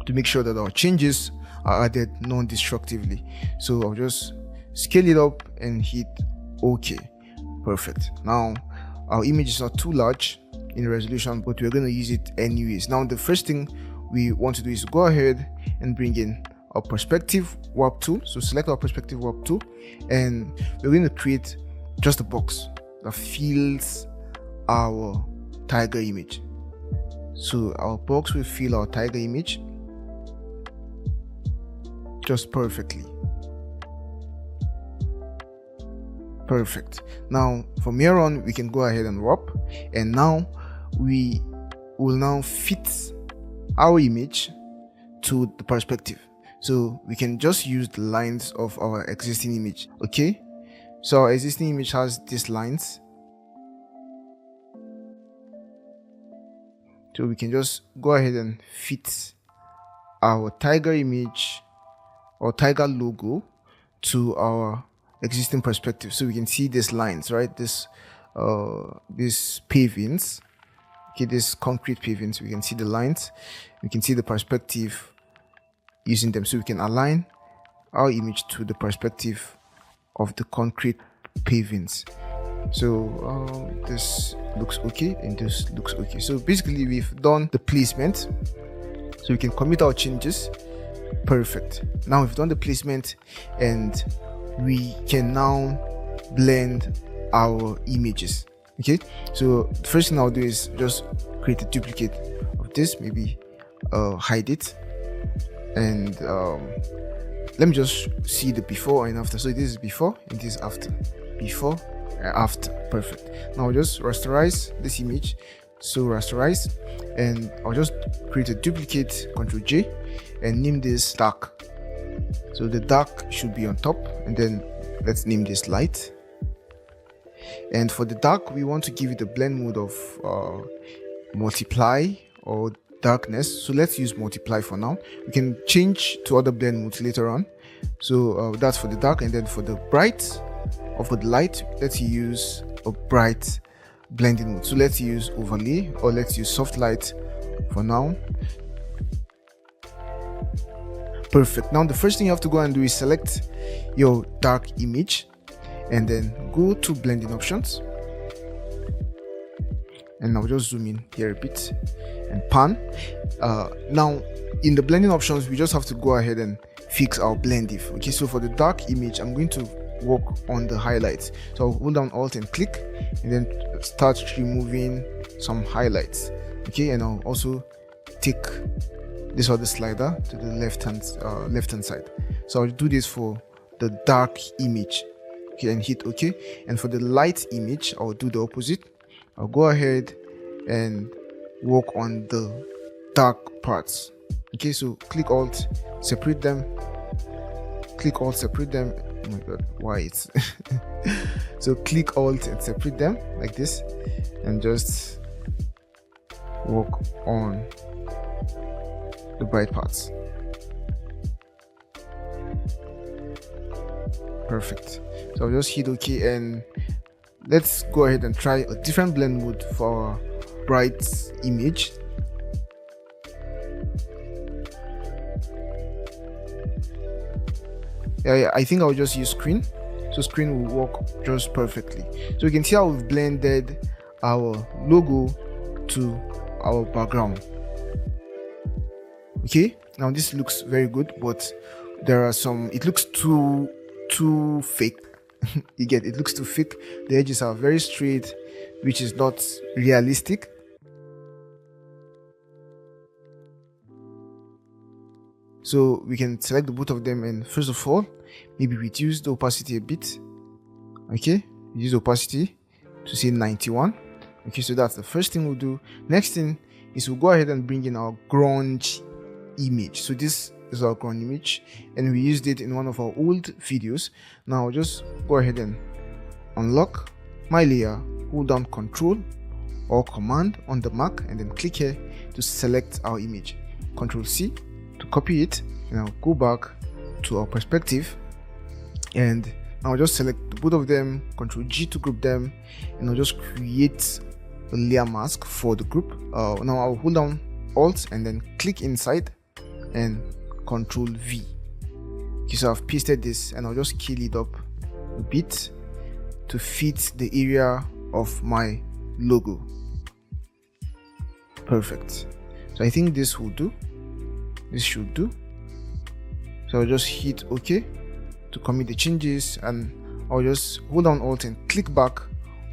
A: to make sure that our changes are added non-destructively. So I'll just scale it up and hit OK. Perfect. Now our image is not too large in resolution, but we're going to use it anyways. Now the first thing we want to do is go ahead and bring in our perspective warp tool. So select our perspective warp tool, and we're going to create just a box that fills our tiger image. So our box will fill our tiger image just perfectly. Perfect. Now from here on, we can go ahead and warp, and now we will now fit our image to the perspective. So we can just use the lines of our existing image. Okay, So our existing image has these lines, so we can just go ahead and fit our tiger image or tiger logo to our existing perspective, so we can see these lines, right? These pavings, okay, these concrete pavings. We can see the lines, we can see the perspective using them, so we can align our image to the perspective of the concrete pavings. So this looks okay and this looks okay. So basically we've done the placement, so we can commit our changes. Perfect. Now we've done the placement and we can now blend our images. Okay, so the first thing I'll do is just create a duplicate of this, maybe hide it, and let me just see the before and after. So this is before and this is after. Before and after. Perfect. Now I'll just rasterize this image. So rasterize, and I'll just create a duplicate, Ctrl J, and name this dark. So the dark should be on top, and then let's name this light. And for the dark, we want to give it a blend mode of multiply or darkness. So let's use multiply for now. We can change to other blend modes later on. So that's for the dark. And then for the bright or for the light, let's use a bright blending mode. So let's use overlay, or let's use soft light for now. Perfect. Now the first thing you have to go and do is select your dark image and then go to blending options, and I'll just zoom in here a bit and pan. Now in the blending options, we just have to go ahead and fix our blend if. Okay, so for the dark image, I'm going to work on the highlights. So I'll hold down Alt and click, and then start removing some highlights. Okay, and I'll also take this other slider to the left hand side. So I'll do this for the dark image. Okay, and hit OK. And for the light image, I'll do the opposite. I'll go ahead and work on the dark parts. Okay, so click Alt, separate them. Click Alt, separate them. Oh my god, why it's so click Alt and separate them like this, and just work on the bright parts. Perfect. So I'll just hit OK, and let's go ahead and try a different blend mode for our bright image. Yeah, I think I'll just use screen. So screen will work just perfectly. So you can see how we've blended our logo to our background. Okay, now this looks very good, but there are some, it looks too fake. You get, it looks too fake. The edges are very straight, which is not realistic. So we can select the both of them, and first of all, maybe reduce the opacity a bit. Okay, reduce the opacity to say 91. Okay, so that's the first thing we'll do. Next thing is we'll go ahead and bring in our grunge image. So this is our grunge image, and we used it in one of our old videos. Now I'll just go ahead and unlock my layer, hold down Control or Command on the Mac, and then click here to select our image. Control C to copy it, and I'll go back to our perspective, and I'll just select both of them, Control G to group them, and I'll just create a layer mask for the group. Now I'll hold down Alt and then click inside and Control V. Okay, so I've pasted this, and I'll just scale it up a bit to fit the area of my logo. Perfect. So I think this will do. This should do. So I'll just hit OK to commit the changes, and I'll just hold down Alt and click back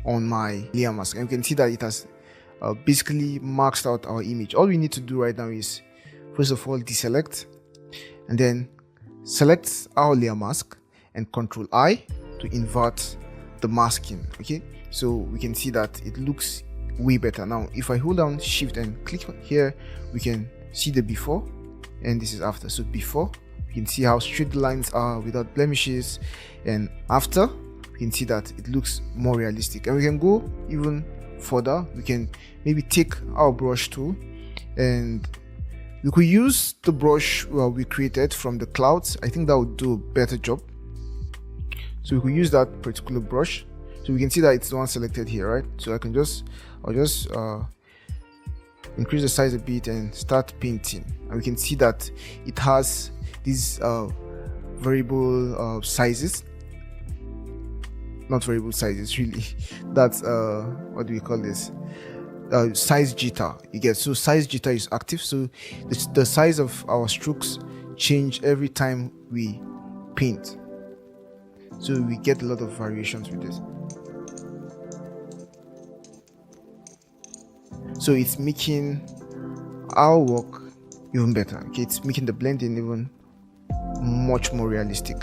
A: on my layer mask, and you can see that it has basically maxed out our image. All we need to do right now is first of all deselect, and then select our layer mask and Control I to invert the masking. Okay, so we can see that it looks way better. Now if I hold down Shift and click here, we can see the before, and this is after. So before, you can see how straight the lines are without blemishes, and after, we we can see that it looks more realistic. And we can go even further. We can maybe take our brush tool, and we could use the brush we created from the clouds. I think that would do a better job. So we could use that particular brush. So we can see that it's the one selected here, right? So I'll just increase the size a bit and start painting, and we can see that it has these variable sizes, not variable sizes really, that's what do we call this, size jitter. You get, so size jitter is active, so the size of our strokes change every time we paint, so we get a lot of variations with this. So it's making our work even better. Okay, it's making the blending even much more realistic.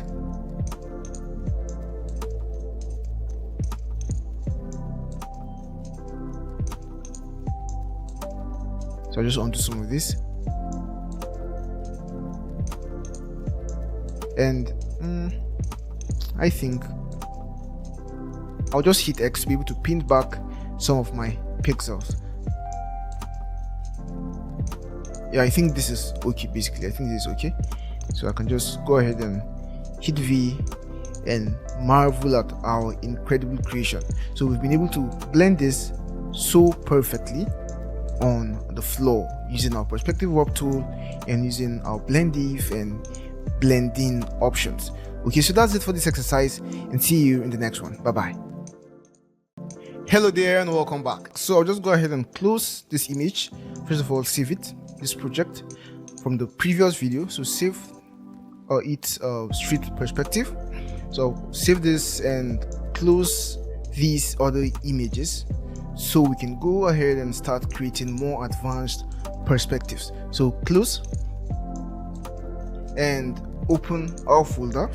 A: So I'll just undo some of this, and I think I'll just hit X to be able to pin back some of my pixels. Yeah, I think this is okay. Basically, I think this is okay. So I can just go ahead and hit V and marvel at our incredible creation. So we've been able to blend this so perfectly on the floor using our perspective warp tool and using our blend if and blending options. Okay, so that's it for this exercise, and see you in the next one. Bye bye. Hello there and welcome back. So I'll just go ahead and close this image. First of all, save it, this project from the previous video. So save it street perspective. So I'll save this and close these other images, so we can go ahead and start creating more advanced perspectives. So close and open our folder.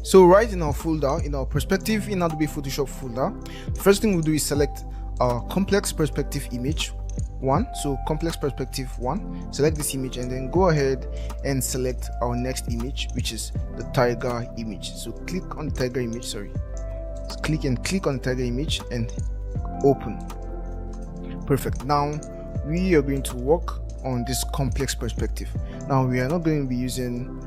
A: So right in our folder, in our perspective in Adobe Photoshop folder, the first thing we'll do is select our complex perspective image 1. So complex perspective 1, select this image, and then go ahead and select our next image, which is the tiger image. So click on the tiger image, click on the tiger image and open. Perfect. Now we are going to work on this complex perspective. Now we are not going to be using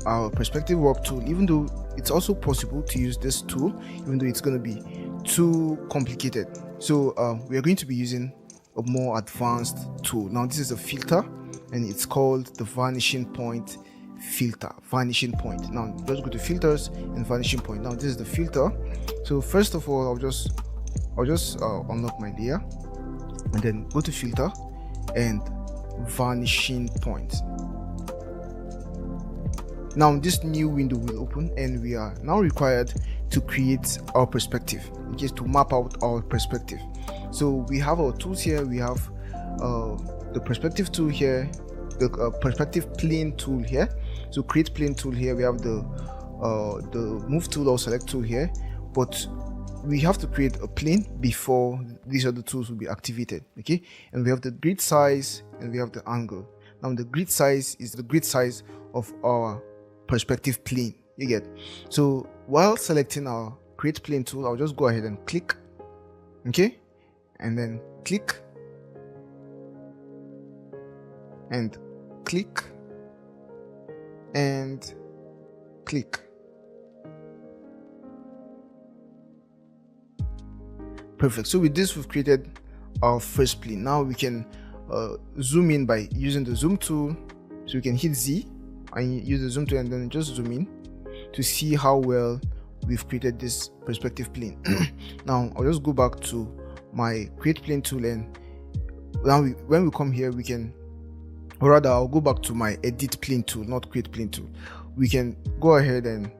A: our perspective warp tool, even though it's also possible to use this tool, even though it's going to be too complicated. So we are going to be using a more advanced tool. Now this is a filter, and it's called the vanishing point filter. Vanishing point. Now let's go to filters and vanishing point. Now this is the filter. So first of all, I'll just unlock my layer, and then go to filter and vanishing point. Now this new window will open, and we are now required to create our perspective, just to map out our perspective. So we have our tools here. We have the perspective tool here, the perspective plane tool here. So create plane tool here. We have the move tool or select tool here, but we have to create a plane before these other tools will be activated. Okay, and we have the grid size and we have the angle. Now the grid size is the grid size of our perspective plane. You get. So while selecting our create plane tool, I'll just go ahead and click, okay, and then click and click and click. Perfect. So with this, we've created our first plane. Now we can zoom in by using the zoom tool. So we can hit Z and use the zoom tool, and then just zoom in to see how well we've created this perspective plane. Now I'll just go back to my create plane tool, and now when we come here, we can, or rather I'll go back to my edit plane tool, not create plane tool. We can go ahead and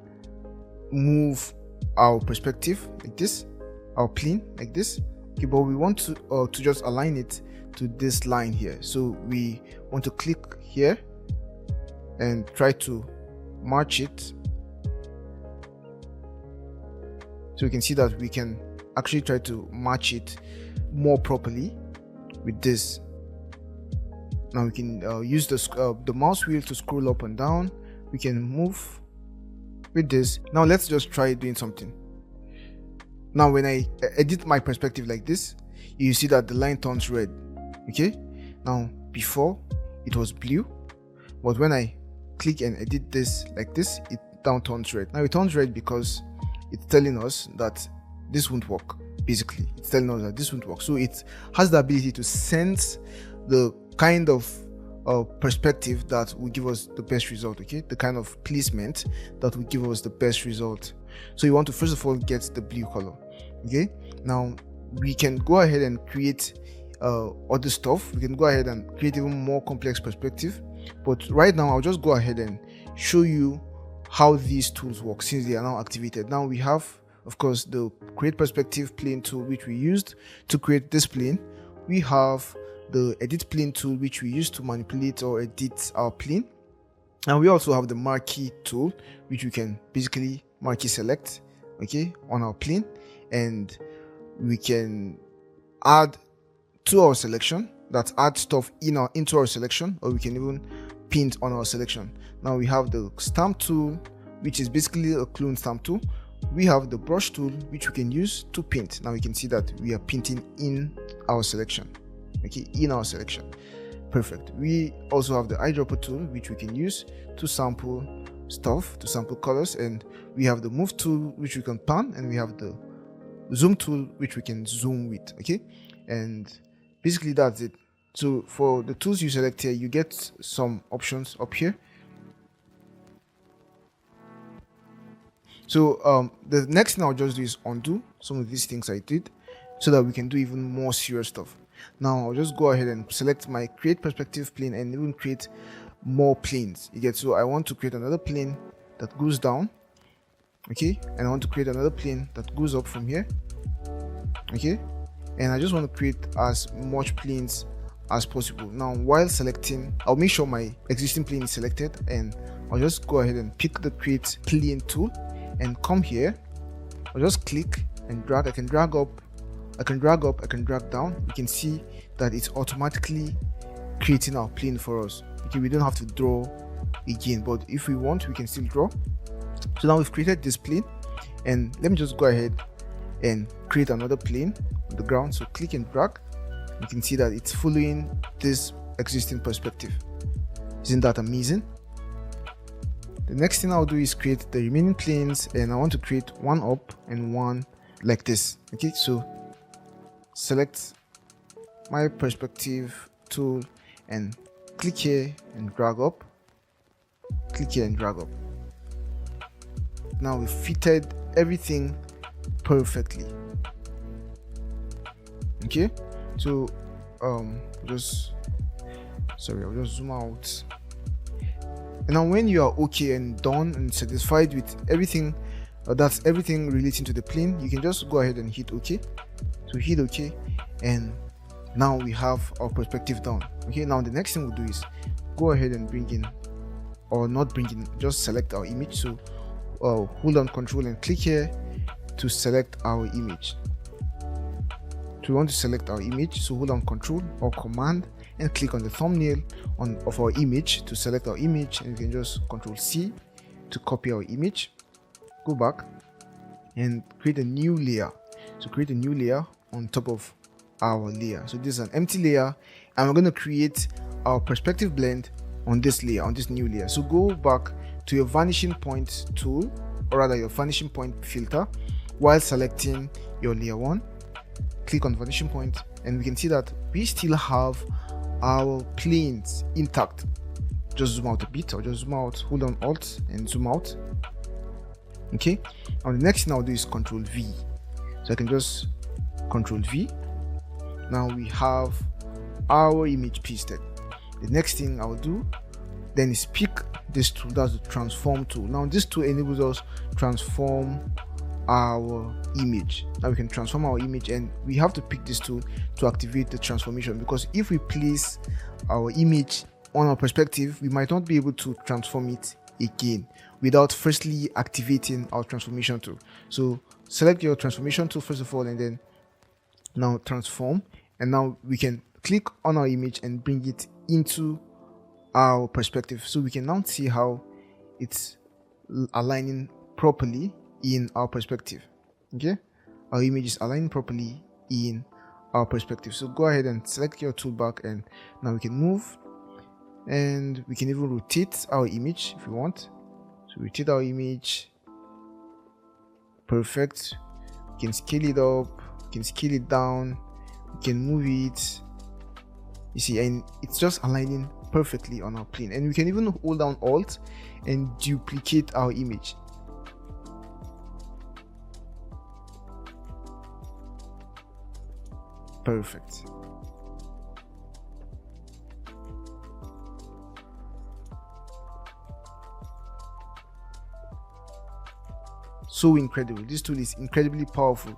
A: move our perspective like this, our plane like this. Okay, but we want to just align it to this line here. So we want to click here and try to match it. So we can see that we can actually try to match it more properly with this. Now we can use the mouse wheel to scroll up and down. We can move with this. Now let's just try doing something. Now when I edit my perspective like this, you see that the line turns red. Okay, now before it was blue, but when I click and edit this like this, it now turns red. Now it turns red because it's telling us that this won't work. Basically, it's telling us that this won't work. So it has the ability to sense the kind of perspective that will give us the best result. Okay, the kind of placement that will give us the best result. So you want to first of all get the blue color. Okay, now we can go ahead and create other stuff. We can go ahead and create even more complex perspective, but right now I'll just go ahead and show you how these tools work since they are now activated. Now we have, of course, the create perspective plane tool, which we used to create this plane. We have the edit plane tool, which we use to manipulate or edit our plane, and we also have the marquee tool, which we can basically marquee select, okay, on our plane, and we can add to our selection, that add stuff into our selection, or we can even paint on our selection. Now we have the stamp tool, which is basically a clone stamp tool. We have the brush tool, which we can use to paint. Now we can see that we are painting in our selection, okay, in our selection. Perfect. We also have the eyedropper tool, which we can use to sample stuff, to sample colors, and we have the move tool, which we can pan, and we have the zoom tool, which we can zoom with. Okay, and basically that's it. So for the tools you select here, you get some options up here. So the next thing I'll just do is undo some of these things I did so that we can do even more serious stuff. Now I'll just go ahead and select my create perspective plane and even create more planes. You get, so I want to create another plane that goes down, okay, and I want to create another plane that goes up from here, okay, and I just want to create as much planes as possible. Now while selecting, I'll make sure my existing plane is selected, and I'll just go ahead and pick the create plane tool and come here. I'll just click and drag. I can drag up, I can drag up, I can drag down. You can see that it's automatically creating our plane for us. Okay, we don't have to draw again, but if we want, we can still draw. So now we've created this plane, and let me just go ahead and create another plane on the ground. So click and drag. You can see that it's following this existing perspective. Isn't that amazing? The next thing I'll do is create the remaining planes, and I want to create one up and one like this. Okay, so select my perspective tool and click here and drag up, click here and drag up. Now we fitted everything perfectly. Okay, so I'll just zoom out. And now when you are okay and done and satisfied with everything, that's everything relating to the plane, you can just go ahead and hit OK. So hit OK, and now we have our perspective down. Okay, now the next thing we'll do is go ahead and bring in, or not bring in, just select our image. So hold on Control and click here to select our image. So we want to select our image, so hold on Control or Command and click on the thumbnail of our image to select our image, and you can just Control C to copy our image. Go back and create a new layer. So create a new layer on top of our layer. So this is an empty layer, and we're going to create our perspective blend on this layer, on this new layer. So go back to your vanishing point tool, or rather your vanishing point filter, while selecting your layer 1. Click on vanishing point, and we can see that we still have our planes intact. Just zoom out a bit, or just zoom out, hold on Alt and zoom out. Okay, now the next thing I'll do is Control V. So I can just Control V. Now we have our image pasted. The next thing I'll do then is pick this tool, that's the transform tool. Now this tool enables us to transform our image. Now we can transform our image, and we have to pick this tool to activate the transformation, because if we place our image on our perspective, we might not be able to transform it again without firstly activating our transformation tool. So select your transformation tool first of all, and then now transform, and now we can click on our image and bring it into our perspective, so we can now see how it's aligning properly in our perspective. Okay, our image is aligned properly in our perspective. So go ahead and select your toolbar, and now we can move, and we can even rotate our image if you want. So rotate our image. Perfect. We can scale it up, we can scale it down, we can move it. You see, and it's just aligning perfectly on our plane. And we can even hold down Alt and duplicate our image. Perfect. So incredible. This tool is incredibly powerful.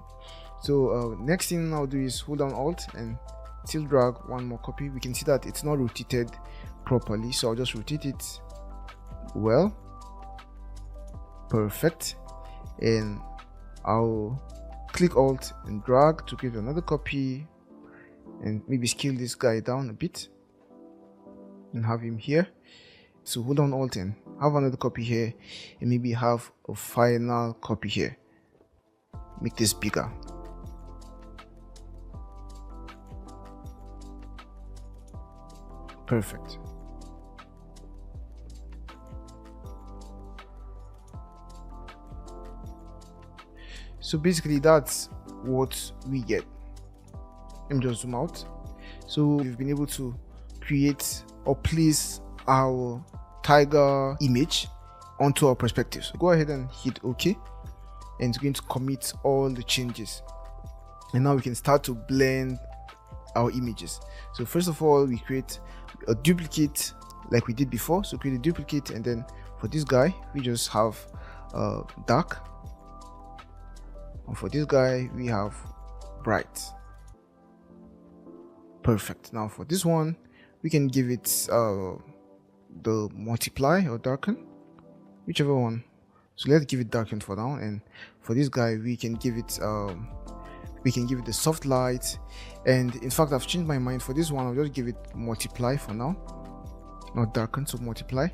A: So next thing I'll do is hold down Alt and still drag one more copy. We can see that it's not rotated properly, so I'll just rotate it. Well, perfect. And I'll click Alt and drag to create another copy, and maybe scale this guy down a bit and have him here. So hold on Alt and have another copy here, and maybe have a final copy here. Make this bigger. Perfect. So basically that's what we get. Let me just zoom out. So we've been able to create or place our tiger image onto our perspective. So go ahead and hit OK, and it's going to commit all the changes, and now we can start to blend our images. So first of all, we create a duplicate like we did before. So create a duplicate, and then for this guy we just have dark, and for this guy we have bright. Perfect. Now for this one we can give it the multiply or darken, whichever one. So let's give it darken for now, and for this guy we can give it the soft light. And in fact, I've changed my mind. For this one I'll just give it multiply for now, not darken, so multiply.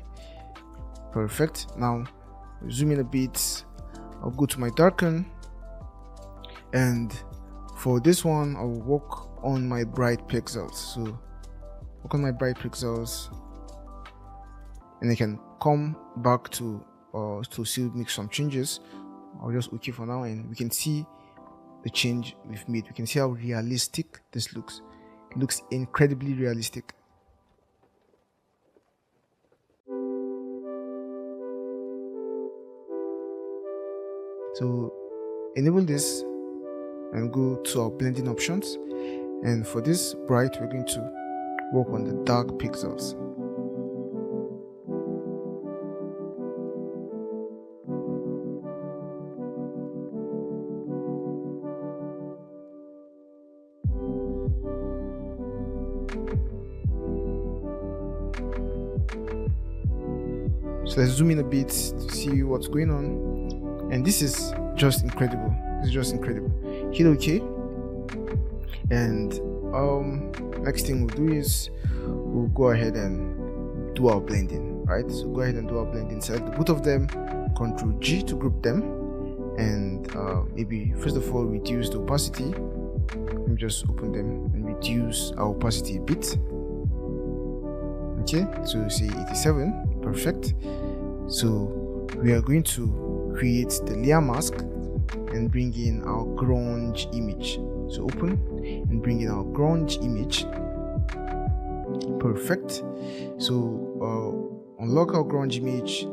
A: Perfect. Now zoom in a bit. I'll go to my darken, and for this one I'll work on my bright pixels. So work on my bright pixels, and I can come back to still make some changes. I'll just OK for now, and we can see the change we've made. We can see how realistic this looks. It looks incredibly realistic. So enable this and go to our blending options, and for this bright we're going to work on the dark pixels. So let's zoom in a bit to see what's going on, and this is just incredible. This is just incredible. Hit OK, and next thing we'll do is we'll go ahead and do our blending. Right, so go ahead and do our blending. Select the both of them, Ctrl G to group them, and maybe first of all reduce the opacity. Let me just open them and reduce our opacity a bit. Okay, so say 87. Perfect. So we are going to create the layer mask and bring in our grunge image. So open and bring in our grunge image. Perfect. So unlock our grunge image,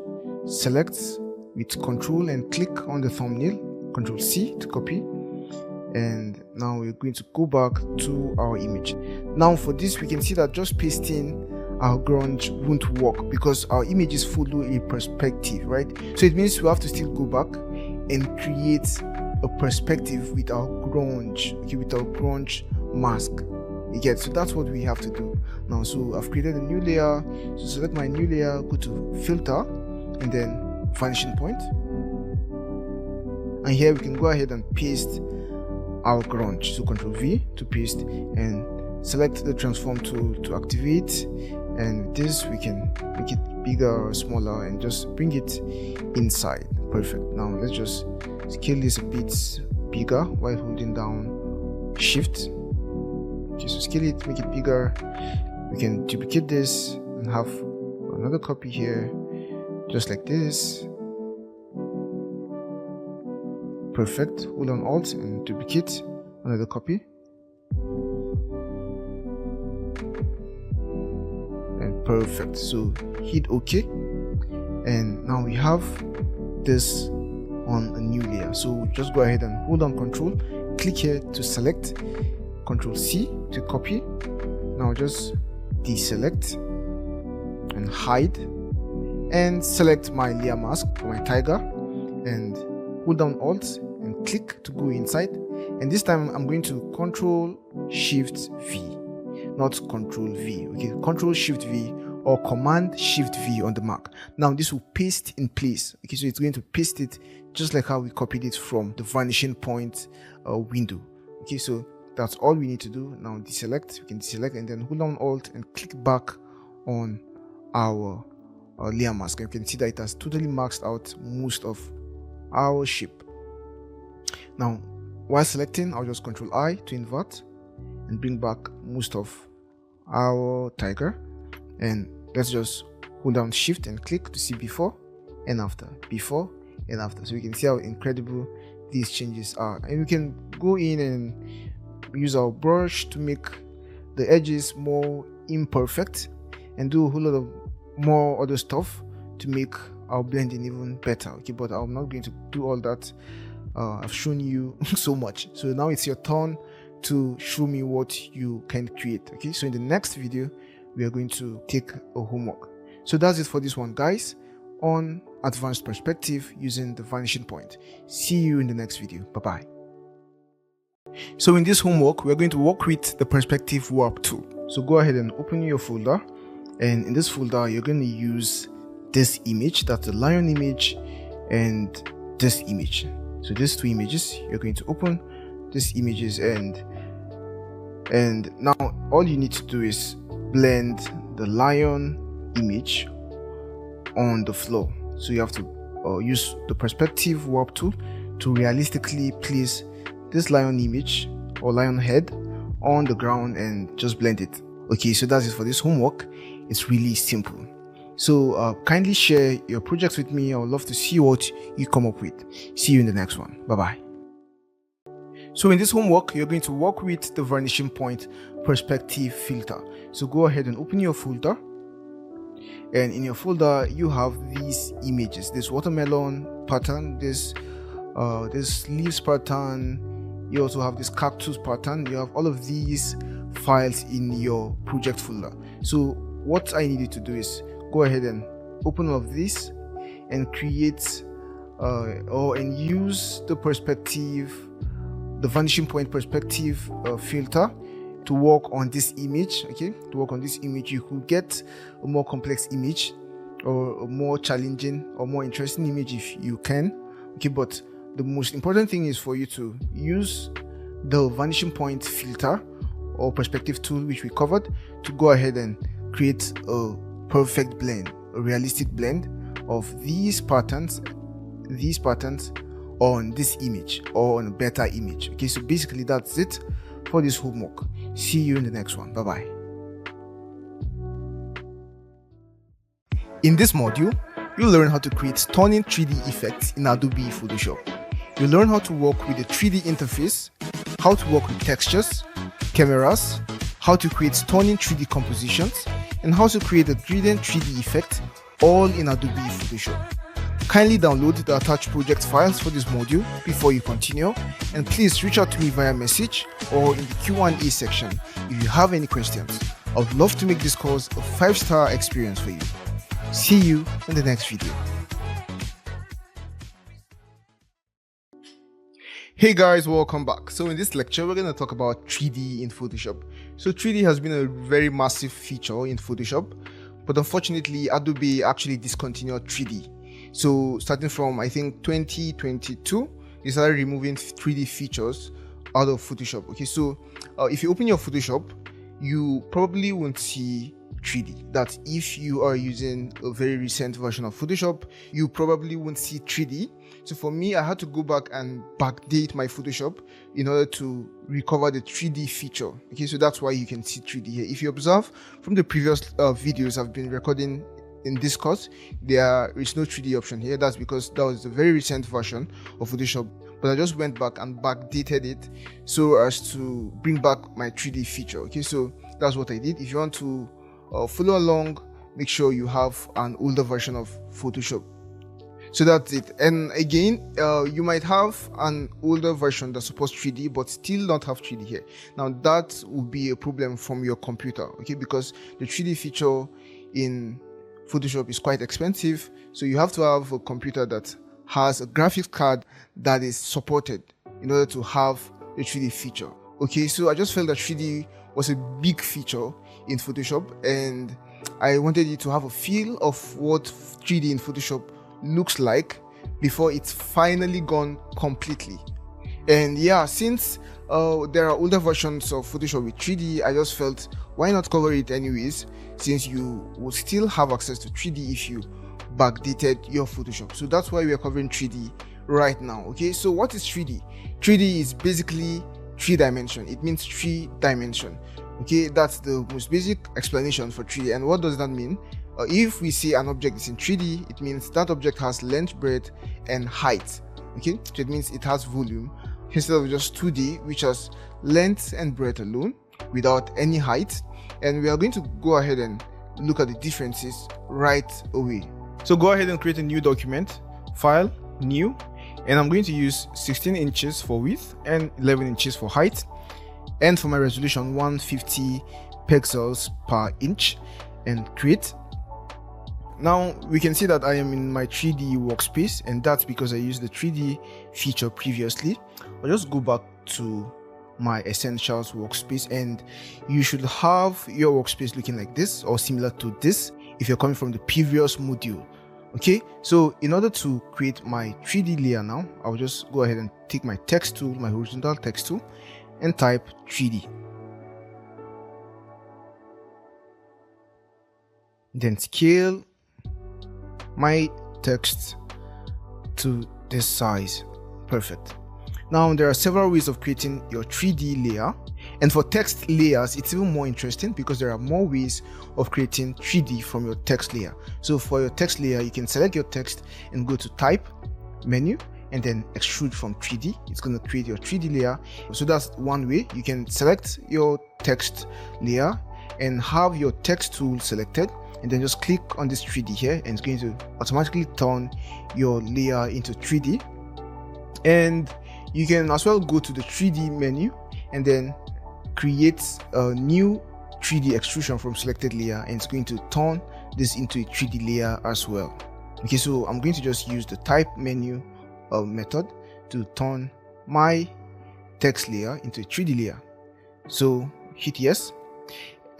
A: select with Control and click on the thumbnail, Control C to copy, and now we're going to go back to our image. Now for this we can see that just pasting our grunge won't work because our images follow a perspective, right? So it means we have to still go back and create a perspective with our grunge, okay, with our grunge mask. You get? So that's what we have to do now. So I've created a new layer. So select my new layer, go to filter, and then vanishing point, and here we can go ahead and paste our grunge. So Ctrl V to paste, and select the transform tool to activate, and with this we can make it bigger or smaller and just bring it inside. Perfect. Now let's just scale this a bit bigger while holding down Shift. Okay, so scale it, make it bigger. We can duplicate this and have another copy here, just like this. Perfect. Hold on Alt and duplicate another copy. And perfect. So hit OK. And now we have this on a new layer. So just go ahead and hold on Control, click here to select, Control C to copy. Now just deselect and hide, and select my layer mask for my tiger, and hold down Alt and click to go inside. And this time I'm going to Control Shift V, not Control V. Okay, Control Shift V or Command Shift V on the Mac. Now this will paste in place. Okay, so it's going to paste it just like how we copied it from the vanishing point window. Okay, so that's all we need to do. Now deselect, we can deselect and then hold down Alt and click back on our layer mask. And you can see that it has totally maxed out most of our shape. Now while selecting, I'll just Control I to invert and bring back most of our tiger. And let's just hold down Shift and click to see before and after, before and after. So we can see how incredible these changes are. And we can go in and use our brush to make the edges more imperfect and do a whole lot of more other stuff to make our blending even better. Okay, but I'm not going to do all that. I've shown you so much. So now it's your turn to show me what you can create. Okay, so in the next video we are going to take a homework. So that's it for this one, guys, on advanced perspective using the vanishing point. See you in the next video. Bye bye. So in this homework we're going to work with the perspective warp tool. So go ahead and open your folder, and in this folder you're going to use this image, that's the lion image, and this image. So these two images, you're going to open these images, and now all you need to do is blend the lion image on the floor. So you have to use the perspective warp tool to realistically place this lion image or lion head on the ground and just blend it. Okay, so that's it for this homework. It's really simple. So kindly share your projects with me. I would love to see what you come up with. See you in the next one. Bye bye. So in this homework you're going to work with the vanishing point perspective filter. So go ahead and open your folder, and in your folder you have these images, this watermelon pattern, this leaves pattern, you also have this cactus pattern. You have all of these files in your project folder. So what I need you to do is go ahead and open all of this and create and use the perspective, the vanishing point perspective filter to work on this image. Okay, to work on this image, you could get a more complex image or a more challenging or more interesting image if you can. Okay, but the most important thing is for you to use the vanishing point filter or perspective tool, which we covered, to go ahead and create a perfect blend, a realistic blend of these patterns on this image or on a better image. Okay, so basically that's it for this homework. See you in the next one. Bye bye. In this module you'll learn how to create stunning 3D effects in Adobe Photoshop. You'll learn how to work with the 3D interface, how to work with textures, cameras, how to create stunning 3D compositions, and how to create a gradient 3D effect, all in Adobe Photoshop. Kindly download the attached project files for this module before you continue, and please reach out to me via message or in the Q&A section if you have any questions. I would love to make this course a 5-star experience for you. See you in the next video. Hey guys, welcome back. So in this lecture we're going to talk about 3D in Photoshop. So 3D has been a very massive feature in Photoshop, but unfortunately Adobe actually discontinued 3D. So starting from I think 2022, they started removing 3D features out of Photoshop. Okay, so if you open your Photoshop, you probably won't see 3D. That if you are using a very recent version of Photoshop, you probably won't see 3D. So for me, I had to go back and backdate my Photoshop in order to recover the 3D feature. Okay, so that's why you can see 3D here. If you observe from the previous videos I've been recording in this course, there is no 3D option here. That's because that was a very recent version of Photoshop, but I just went back and backdated it so as to bring back my 3D feature. Okay, so that's what I did. If you want to follow along, make sure you have an older version of Photoshop. So that's it. And again, you might have an older version that supports 3D but still not have 3D here. Now that will be a problem from your computer, okay, because the 3D feature in Photoshop is quite expensive, so you have to have a computer that has a graphics card that is supported in order to have the 3D feature. Okay, so I just felt that 3D was a big feature in Photoshop, and I wanted you to have a feel of what 3D in Photoshop looks like before it's finally gone completely. And yeah, since there are older versions of Photoshop with 3D, I just felt why not cover it anyways, since you will still have access to 3D if you backdated your Photoshop. So that's why we are covering 3D right now. Okay, so what is 3D? 3D is basically 3 dimension. It means 3 dimension. Okay, that's the most basic explanation for 3D. And what does that mean? If we see an object is in 3D, it means that object has length, breadth, and height. Okay, so it means it has volume instead of just 2D, which has length and breadth alone without any height. And we are going to go ahead and look at the differences right away. So go ahead and create a new document, file, new, and I'm going to use 16 inches for width and 11 inches for height, and for my resolution 150 pixels per inch, and create. Now we can see that I am in my 3D workspace, and that's because I used the 3D feature previously. I'll just go back to my essentials workspace, and you should have your workspace looking like this or similar to this if you're coming from the previous module. Okay, so in order to create my 3D layer now, I'll just go ahead and take my text tool, my horizontal text tool, and type 3D. Then scale my text to this size. Perfect. Now there are several ways of creating your 3D layer, and for text layers it's even more interesting because there are more ways of creating 3D from your text layer. So for your text layer, you can select your text and go to type, menu, and then extrude from 3D. It's going to create your 3D layer. So that's one way. You can select your text layer and have your text tool selected, and then just click on this 3D here, and it's going to automatically turn your layer into 3D. And you can as well go to the 3D menu and then create a new 3D extrusion from selected layer, and it's going to turn this into a 3D layer as well. Okay, so I'm going to just use the type menu method to turn my text layer into a 3D layer. So hit yes,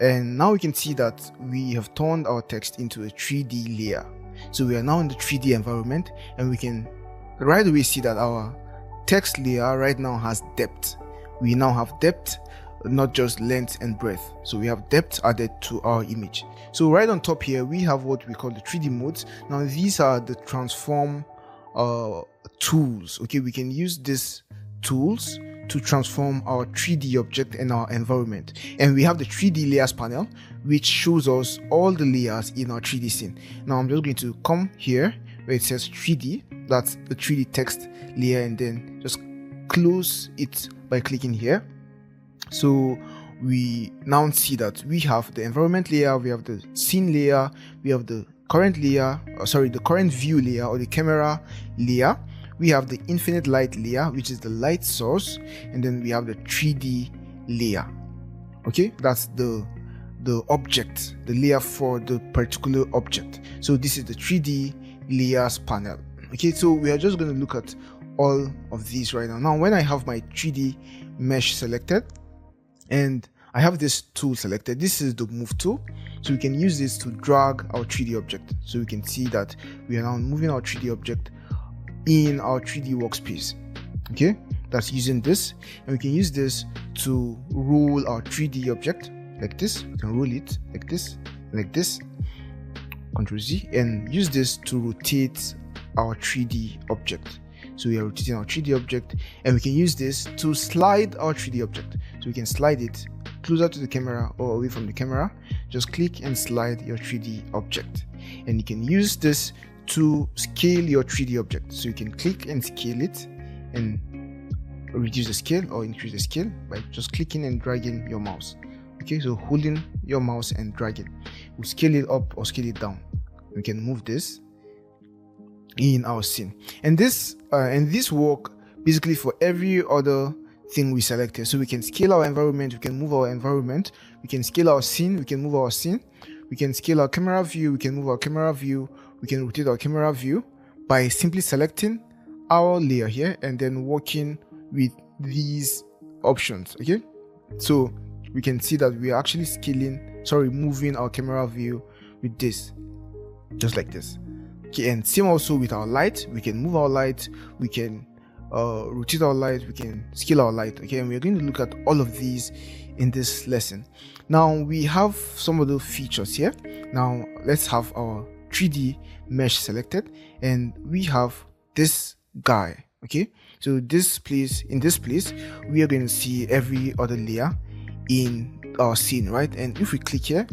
A: and now we can see that we have turned our text into a 3D layer. So we are now in the 3D environment, and we can right away see that our text layer right now has depth. We now have depth, not just length and breadth. So we have depth added to our image. So right on top here, we have what we call the 3D modes. Now these are the transform tools. Okay, we can use these tools to transform our 3D object and our environment. And we have the 3D layers panel, which shows us all the layers in our 3D scene. Now I'm just going to come here where it says 3D, that's the 3D text layer, and then just close it by clicking here. So we now see that we have the environment layer, we have the scene layer, we have the current layer, the current view layer or the camera layer, we have the infinite light layer, which is the light source, and then we have the 3D layer. Okay, that's the object, the layer for the particular object. So this is the 3D layers panel. Okay, so we are just going to look at all of these right now. Now when I have my 3D mesh selected and I have this tool selected, this is the move tool, so we can use this to drag our 3D object. So we can see that we are now moving our 3D object in our 3D workspace. Okay, that's using this, and we can use this to roll our 3D object like this. We can roll it like this, like this, Ctrl Z, and use this to rotate our 3D object. So we are rotating our 3D object, and we can use this to slide our 3D object. So we can slide it closer to the camera or away from the camera. Just click and slide your 3D object, and you can use this to scale your 3D object. So you can click and scale it and reduce the scale or increase the scale by just clicking and dragging your mouse. Okay, so holding your mouse and dragging will scale it up or scale it down. We can move this in our scene, and this work basically for every other thing we selected. So we can scale our environment, we can move our environment, we can scale our scene, we can move our scene, we can scale our camera view, we can move our camera view, we can rotate our camera view by simply selecting our layer here and then working with these options. Okay, so we can see that we are actually moving our camera view with this, just like this. Okay, and same also with our light. We can move our light, we can rotate our light, we can scale our light. Okay, and we're going to look at all of these in this lesson. Now we have some of the features here. Now let's have our 3D mesh selected, and we have this guy. Okay, so in this place we are going to see every other layer in our scene, right? And if we click here,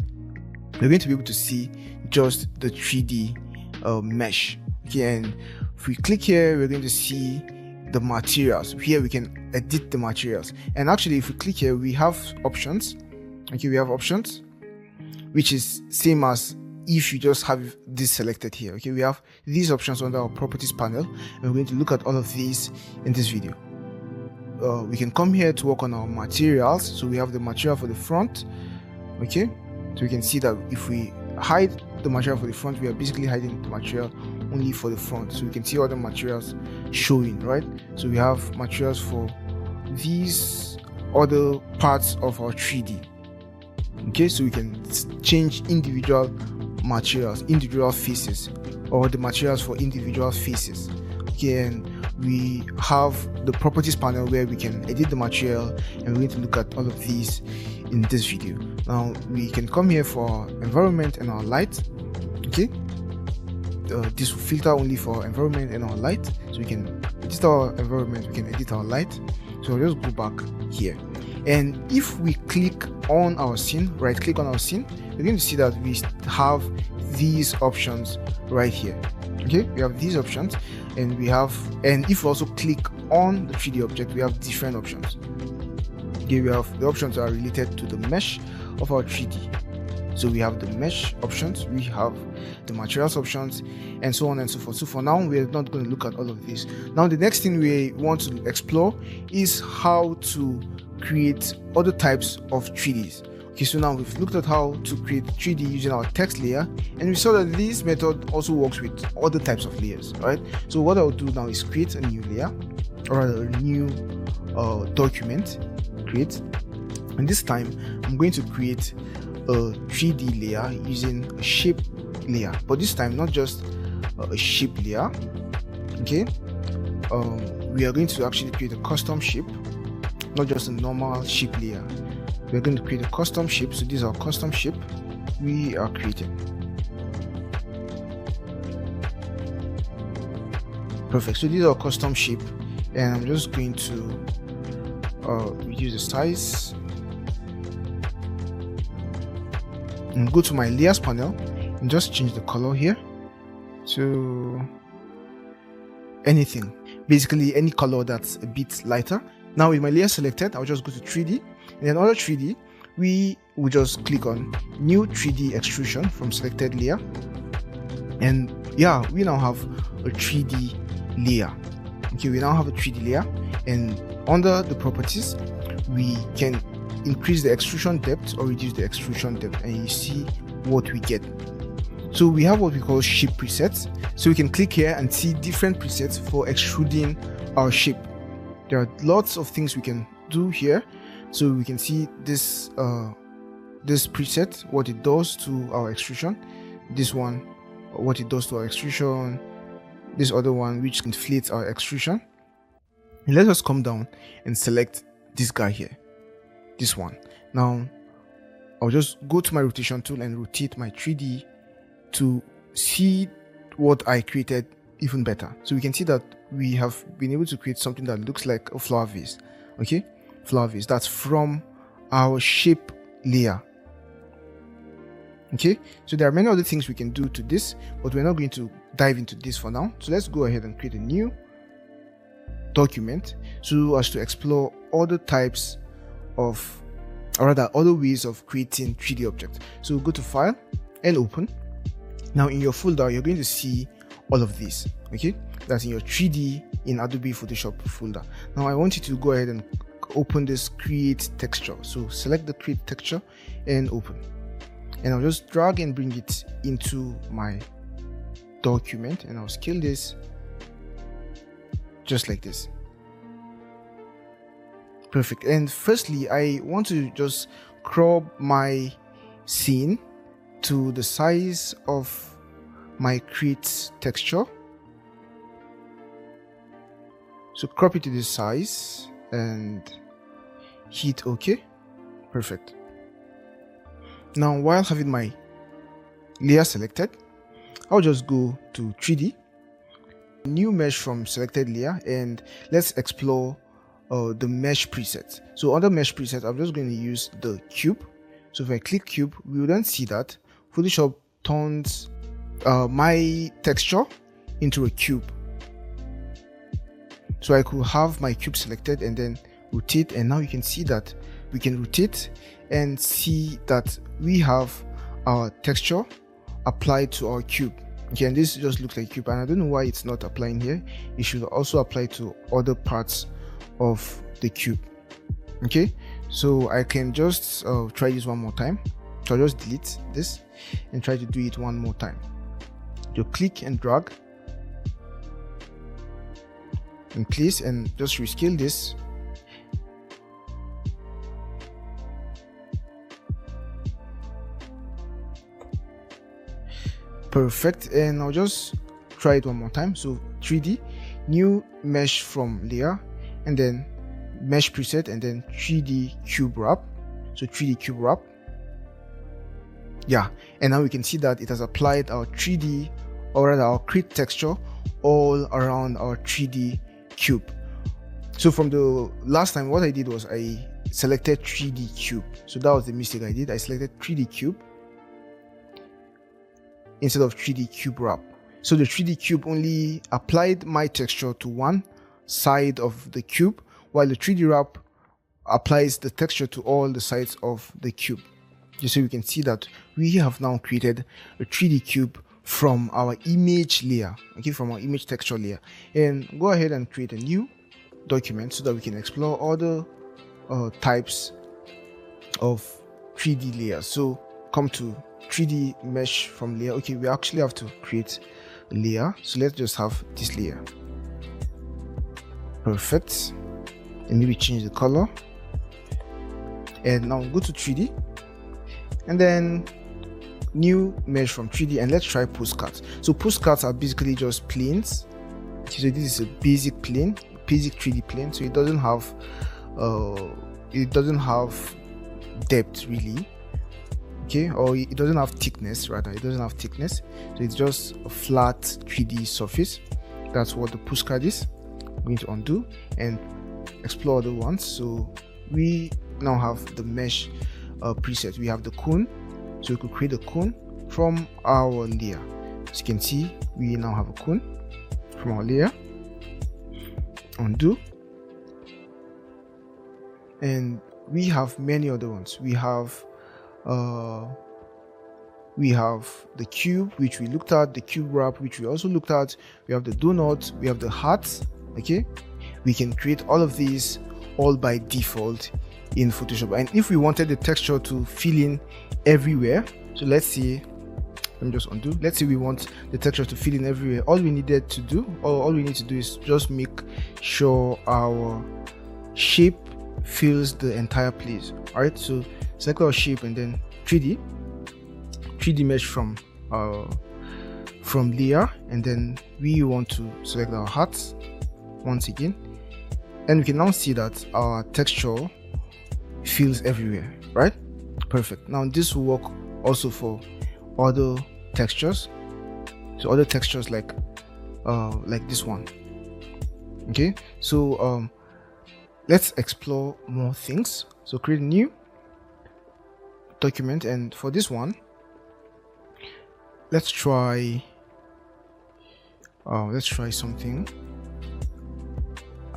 A: we're going to be able to see just the 3D mesh. Okay, and if we click here, we're going to see the materials. Here we can edit the materials, and actually if we click here, we have options. Okay, we have options, which is same as if you just have this selected here. Okay, we have these options under our properties panel, and we're going to look at all of these in this video. We can come here to work on our materials. So we have the material for the front. Okay, so we can see that if we hide the material for the front, we are basically hiding the material only for the front. So we can see all the materials showing, right? So we have materials for these other parts of our 3D. Okay, so we can change individual materials, individual faces, or the materials for individual faces. Okay, and we have the properties panel where we can edit the material, and we're going to look at all of these in this video. Now we can come here for our environment and our light. Okay, this will filter only for our environment and our light, so we can edit our environment, we can edit our light. So I'll just go back here, and if we click on our scene, right click on our scene, we're going to see that we have these options right here. Okay, we have these options, and if we also click on the 3D object, we have different options. Okay, we have the options that are related to the mesh of our 3D. So we have the mesh options, we have the materials options, and so on and so forth. So for now, we're not going to look at all of this. Now the next thing we want to explore is how to create other types of 3Ds. Okay, so now we've looked at how to create 3D using our text layer, and we saw that this method also works with other types of layers, right? So what I'll do now is create a new layer, or rather a new document, create, and this time I'm going to create a 3D layer using a shape layer, but this time not just a shape layer. Okay, we are going to actually create a custom shape, not just a normal shape layer. We're going to create a custom shape. So this is our custom shape we are creating. Perfect. So this is our custom shape, and I'm just going to reduce the size and go to my layers panel and just change the color here to anything, basically any color that's a bit lighter. Now with my layer selected, I'll just go to 3D, and then under 3D we will just click on new 3D extrusion from selected layer, and yeah, we now have a 3D layer. Okay, we now have a 3D layer, and under the properties we can increase the extrusion depth or reduce the extrusion depth, and you see what we get. So we have what we call shape presets, so we can click here and see different presets for extruding our shape. There are lots of things we can do here. So we can see this this preset, what it does to our extrusion, this one, what it does to our extrusion, this other one which inflates our extrusion. And let us come down and select this guy here, this one. Now I'll just go to my rotation tool and rotate my 3D to see what I created even better. So we can see that we have been able to create something that looks like a flower vase. Okay, flower vase, that's from our shape layer. Okay, so there are many other things we can do to this, but we're not going to dive into this for now. So let's go ahead and create a new document so as to explore other types of, or rather other ways of creating 3D objects. So go to File and Open. Now in your folder, you're going to see all of this. Okay, that's in your 3D in Adobe Photoshop folder. Now I want you to go ahead and open this Create Texture. So select the Create Texture and open. And I'll just drag and bring it into my document, and I'll scale this just like this. Perfect. And firstly, I want to just crop my scene to the size of my Create Texture. So crop it to this size and hit OK. Perfect. Now, while having my layer selected, I'll just go to 3D, new mesh from selected layer, and let's explore the mesh preset. So under mesh preset, I'm just going to use the cube. So if I click cube, we will then see that Photoshop turns my texture into a cube. So I could have my cube selected and then rotate, and now you can see that we can rotate and see that we have our texture applied to our cube. Okay, and this just looks like a cube, and I don't know why it's not applying here. It should also apply to other parts of the cube. Okay, so I can just try this one more time. So I'll just delete this and try to do it one more time. You click and drag in place and just rescale this. Perfect. And I'll just try it one more time. So 3D, new mesh from layer, and then mesh preset, and then 3D cube wrap. So 3D cube wrap. Yeah, and now we can see that it has applied our 3D, or rather our Create Texture, all around our 3D cube. So from the last time, what I did was I selected 3D cube. So that was the mistake I did. I selected 3D cube instead of 3D cube wrap. So the 3D cube only applied my texture to one side of the cube, while the 3D wrap applies the texture to all the sides of the cube. Just so we can see that we have now created a 3D cube from our image layer, okay, from our image texture layer. And go ahead and create a new document so that we can explore other types of 3D layers. So come to 3D mesh from layer. Okay, we actually have to create a layer, so let's just have this layer. Perfect. And maybe change the color, and now go to 3D and then new mesh from 3D, and let's try postcards. So postcards are basically just planes. So this is a basic plane, basic 3D plane, so it doesn't have depth really, okay, or it doesn't have thickness, rather it doesn't have thickness, so it's just a flat 3D surface. That's what the postcard is. I'm going to undo and explore the ones. So we now have the mesh preset. We have the cone, so we could create a cone from our layer. As you can see, we now have a cone from our layer. Undo, and we have many other ones. We have the cube, which we looked at, the cube wrap, which we also looked at. We have the donut, we have the heart. Okay, we can create all of these all by default in Photoshop. And if we wanted the texture to fill in everywhere, so let's see, let me just undo. Let's say we want the texture to fill in everywhere. All we need to do is just make sure our shape fills the entire place. All right, so select our shape and then 3D mesh from layer, and then we want to select our heart once again, and we can now see that our texture fills everywhere, right? Perfect. Now this will work also for other textures. So other textures like this one. Okay, so let's explore more things. So create a new document, and for this one, let's try something.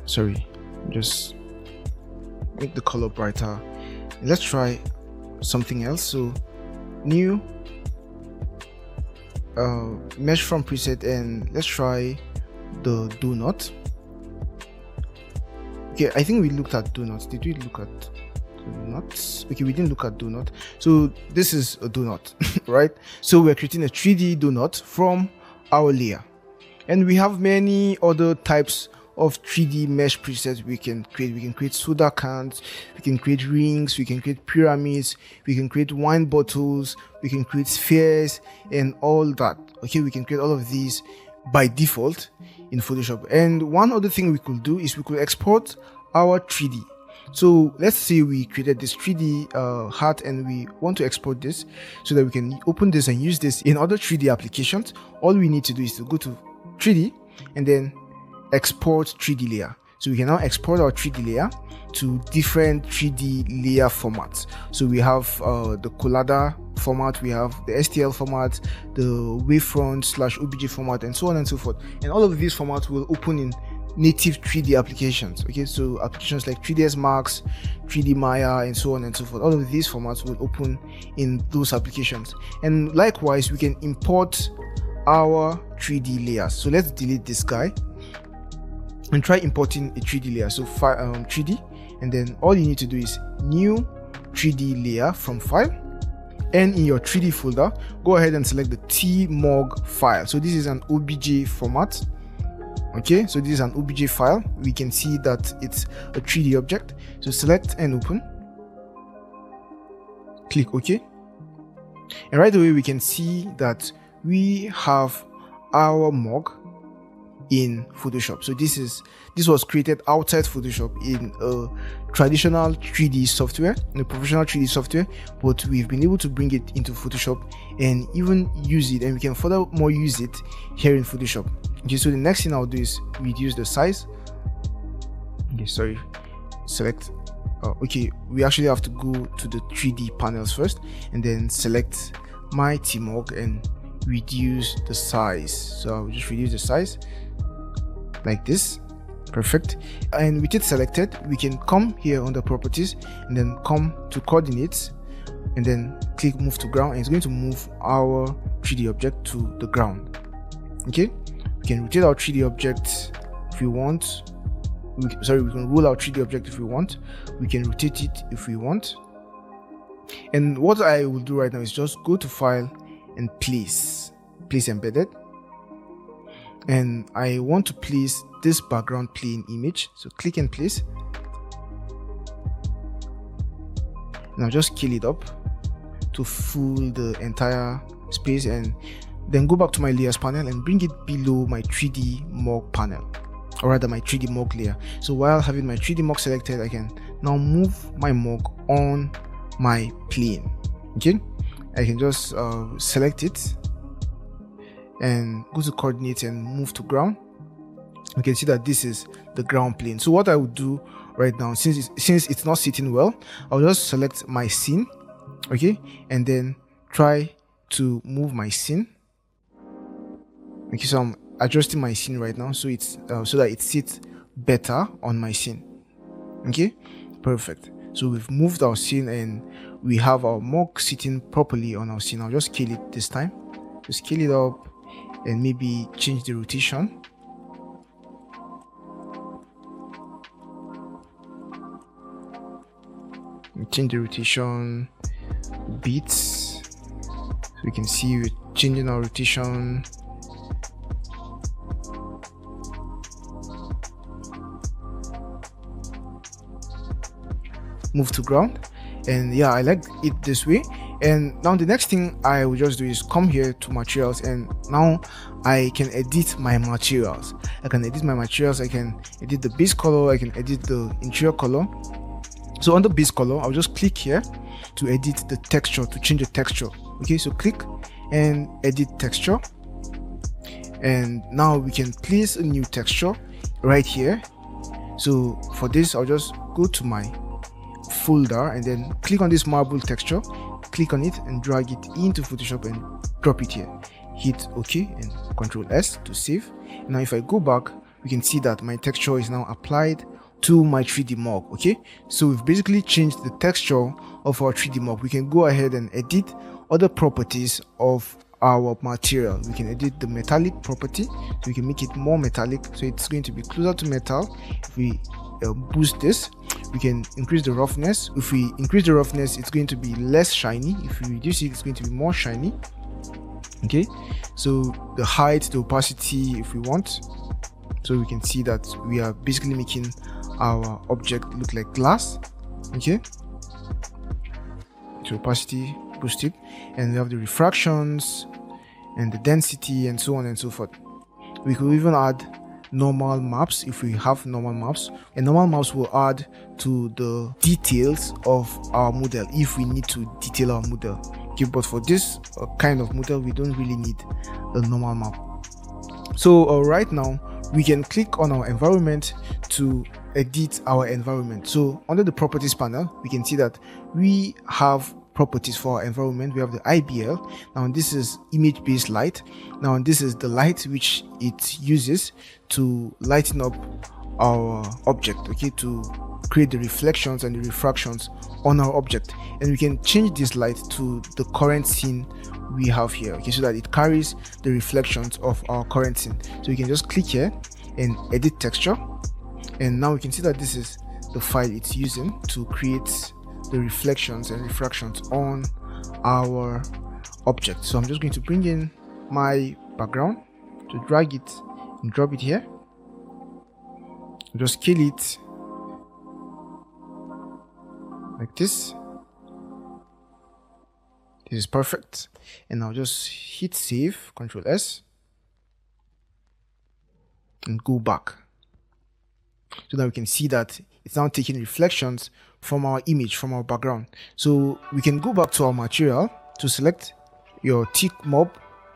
A: Sorry, just make the color brighter. Let's try something else. So new mesh from preset, and let's try the donut. Okay, I think we looked at donuts. Did we look at donuts? Okay, we didn't look at donut. So this is a donut, right? So we're creating a 3D donut from our layer, and we have many other types of 3D mesh presets we can create. We can create soda cans, we can create rings, we can create pyramids, we can create wine bottles, we can create spheres and all that. Okay, we can create all of these by default in Photoshop. And one other thing we could do is we could export our 3D. So let's say we created this 3D heart, and we want to export this so that we can open this and use this in other 3D applications. All we need to do is to go to 3D and then export 3D layer. So we can now export our 3D layer to different 3D layer formats. So we have the Collada format, we have the STL format, the Wavefront/OBJ format, and so on and so forth. And all of these formats will open in native 3D applications. Okay, so applications like 3ds Max, 3D Maya, and so on and so forth. All of these formats will open in those applications. And likewise, we can import our 3D layers. So let's delete this guy and try importing a 3D layer. So 3D, and then all you need to do is new 3D layer from file, and in your 3D folder, go ahead and select the tmog file. So this is an OBJ format. Okay, so this is an OBJ file. We can see that it's a 3D object. So select and open. Click OK. And right away we can see that we have our mog in Photoshop. So this was created outside Photoshop in a traditional 3D software, in a professional 3D software, but we've been able to bring it into Photoshop and even use it, and we can furthermore use it here in Photoshop. Okay, so the next thing I'll do is reduce the size. Okay, sorry, select. Okay, we actually have to go to the 3D panels first, and then select my tmog and reduce the size. So I'll just reduce the size like this. Perfect. And with it selected, we can come here under properties and then come to coordinates and then click move to ground, and it's going to move our 3D object to the ground. Okay, we can rotate our 3D object if we want. We can roll our 3D object if we want. We can rotate it if we want. And what I will do right now is just go to file and place embedded, and I want to place this background plane image. So click and place. Now just scale it up to fill the entire space, and then go back to my layers panel and bring it below my 3D mog panel, or rather my 3D mog layer. So while having my 3D mog selected, I can now move my mog on my plane. Okay, I can just select it and go to coordinates and move to ground. We can see that this is the ground plane. So what I would do right now, since it's not sitting well, I'll just select my scene, okay, and then try to move my scene. Okay, so I'm adjusting my scene right now, so it's so that it sits better on my scene. Okay, perfect. So we've moved our scene and we have our mog sitting properly on our scene. I'll just scale it this time. Just scale it up and maybe change the rotation. Change the rotation bits, so we can see we're changing our rotation. Move to ground, and yeah, I like it this way. And now the next thing I will just do is come here to materials, and now I can edit my materials. I can edit the base color, I can edit the interior color. So on the base color, I'll just click here to edit the texture, to change the texture. Okay, so click and edit texture, and now we can place a new texture right here. So for this, I'll just go to my folder and then click on this marble texture, click on it and drag it into Photoshop and drop it here. Hit OK and Ctrl S to save. Now if I go back, we can see that my texture is now applied to my 3D mug. Okay, so we've basically changed the texture of our 3D mug. We can go ahead and edit other properties of our material. We can edit the metallic property, so we can make it more metallic, so it's going to be closer to metal. If we boost this, we can increase the roughness. If we increase the roughness, it's going to be less shiny. If we reduce it, it's going to be more shiny. Okay, so the height, the opacity, if we want, so we can see that we are basically making our object look like glass. Okay, so opacity boosted, and we have the refractions and the density and so on and so forth. We could even add normal maps if we have normal maps, and normal maps will add to the details of our model if we need to detail our model. Okay, but for this kind of model, we don't really need a normal map. So right now we can click on our environment to edit our environment. So under the properties panel, we can see that we have properties for our environment. We have the IBL. Now this is image based light. Now this is the light which it uses to lighten up our object, okay, to create the reflections and the refractions on our object. And we can change this light to the current scene we have here, okay, so that it carries the reflections of our current scene. So we can just click here and edit texture, and now we can see that this is the file it's using to create the reflections and refractions on our object. So I'm just going to bring in my background, to drag it and drop it here, just scale it like this. This is perfect, and I'll just hit save, Ctrl S, and go back. So now we can see that it's now taking reflections from our image, from our background. So we can go back to our material to select your thick mug,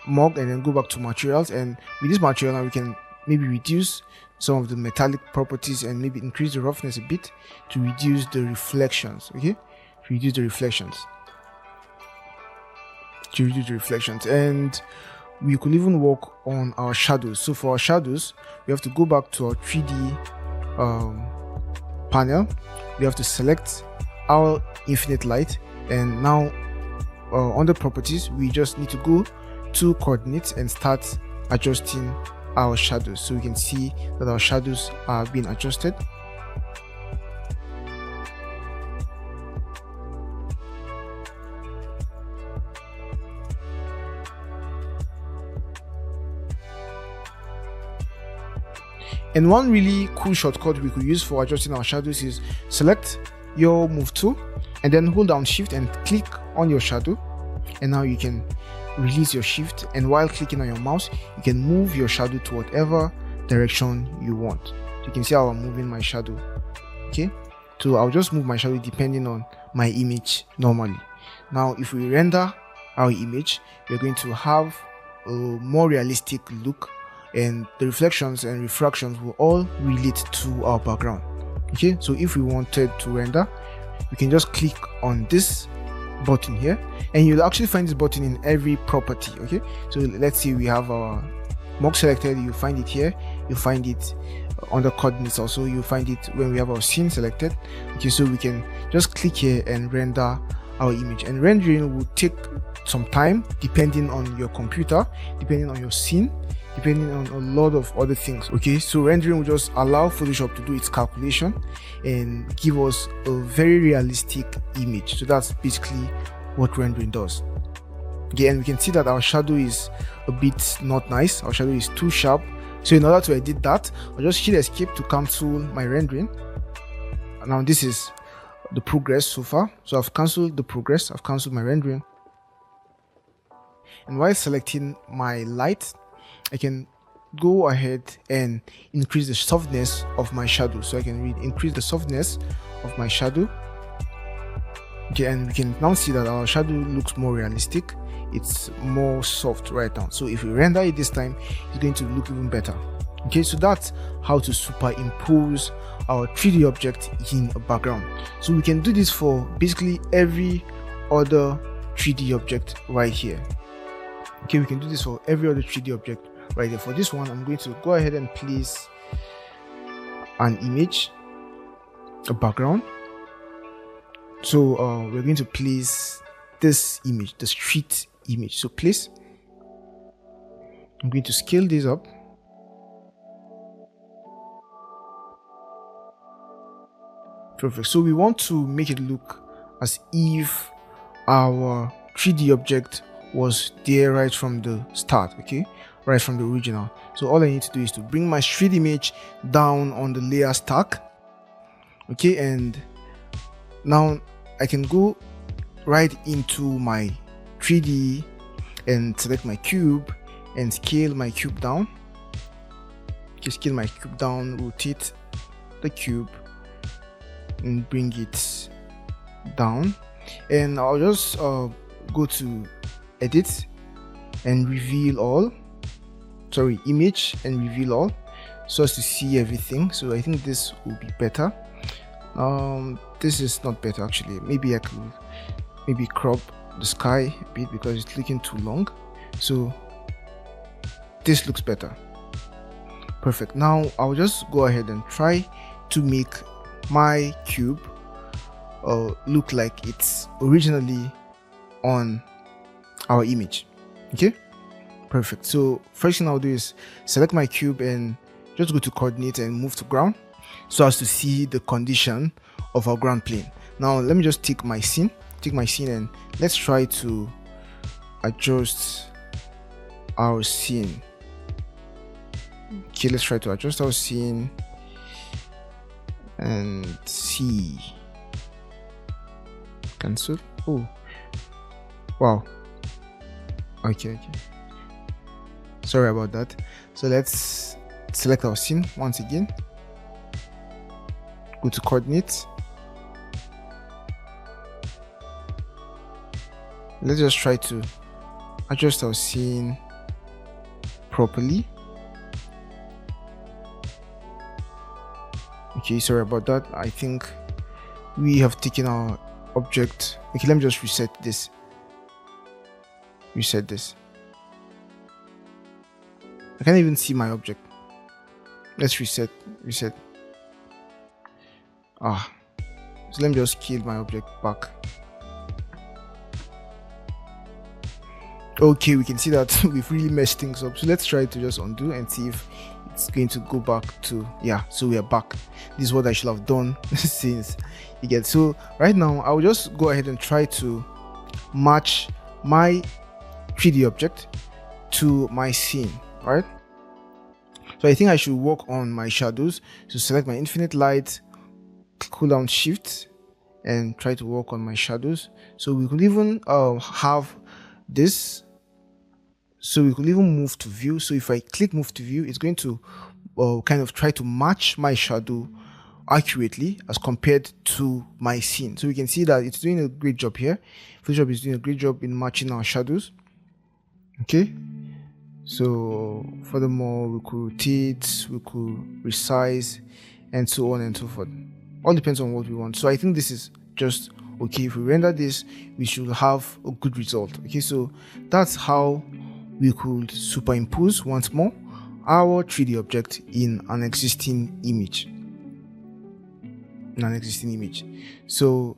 A: and then go back to materials, and with this material now we can maybe reduce some of the metallic properties and maybe increase the roughness a bit to reduce the reflections. Okay, to reduce the reflections, and we could even work on our shadows. So for our shadows, we have to go back to our 3D panel. We have to select our infinite light, and now under properties, we just need to go to coordinates and start adjusting our shadows. So we can see that our shadows are being adjusted. And one really cool shortcut we could use for adjusting our shadows is select your move tool and then hold down shift and click on your shadow, and now you can release your shift, and while clicking on your mouse you can move your shadow to whatever direction you want. So you can see how I'm moving my shadow. Okay, so I'll just move my shadow depending on my image normally. Now if we render our image, we're going to have a more realistic look, and the reflections and refractions will all relate to our background. Okay, so if we wanted to render, we can just click on this button here, and you'll actually find this button in every property. Okay, so let's say we have our mug selected, you find it here, you find it under coordinates also, you find it when we have our scene selected. Okay, so we can just click here and render our image, and rendering will take some time depending on your computer, depending on your scene, depending on a lot of other things. Okay, so rendering will just allow Photoshop to do its calculation and give us a very realistic image. So that's basically what rendering does. Okay, and we can see that our shadow is a bit not nice. Our shadow is too sharp. So in order to edit that, I'll just hit escape to cancel my rendering. And now this is the progress so far. So I've cancelled the progress, I've cancelled my rendering. And while selecting my light, I can go ahead and increase the softness of my shadow. So I can increase the softness of my shadow Okay, and we can now see that our shadow looks more realistic. It's more soft right now. So if we render it this time, it's going to look even better. Okay, so that's how to superimpose our 3D object in a background. So we can do this for basically every other 3D object right here. Okay, we can do this for every other 3D object right there. For this one, I'm going to go ahead and place an image, a background. So we're going to place this image, the street image. So place, I'm going to scale this up. Perfect. So we want to make it look as if our 3D object was there right from the start, okay, right from the original. So all I need to do is to bring my street image down on the layer stack, okay, and now I can go right into my 3D and select my cube and scale my cube down. Okay, scale my cube down, rotate the cube and bring it down, and I'll just go to edit and reveal all, sorry, image and reveal all, so as to see everything. So I think this will be better. This is not better actually. Maybe I could crop the sky a bit because it's looking too long. So this looks better. Perfect. Now I'll just go ahead and try to make my cube look like it's originally on our image. Okay, perfect. So first thing I'll do is select my cube and just go to coordinate and move to ground so as to see the condition of our ground plane. Now let me just take my scene and let's try to adjust our scene. Okay, let's try to adjust our scene and see. Cancel. Oh wow, okay, sorry about that. So let's select our scene once again, go to coordinates, let's just try to adjust our scene properly. Okay, sorry about that. I think we have taken our object. Okay, let me just reset this. I can't even see my object. Let's reset. So let me just scale my object back. Okay, we can see that we've really messed things up. So let's try to just undo and see if it's going to go back to, yeah, so we are back. This is what I should have done since you get. So right now I'll just go ahead and try to match my 3D object to my scene. All right, so I think I should work on my shadows. So select my infinite light, hold down shift and try to work on my shadows. So we could even have this. So we could even move to view. So if I click move to view, it's going to kind of try to match my shadow accurately as compared to my scene. So we can see that it's doing a great job here. Photoshop is doing a great job in matching our shadows. Okay, so furthermore, we could rotate, we could resize, and so on and so forth. All depends on what we want. So I think this is just okay. If we render this, we should have a good result. Okay, so that's how we could superimpose once more our 3D object in an existing image. So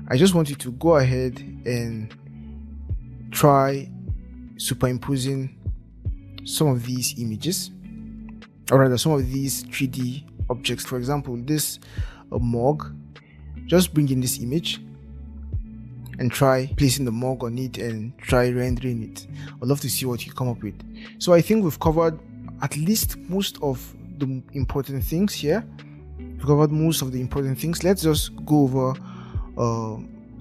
A: I just want you to go ahead and try superimposing some of these images, or rather some of these 3D objects. For example, this mug, just bring in this image and try placing the mug on it and try rendering it. I'd love to see what you come up with. So I think we've covered at least most of the important things here. Let's just go over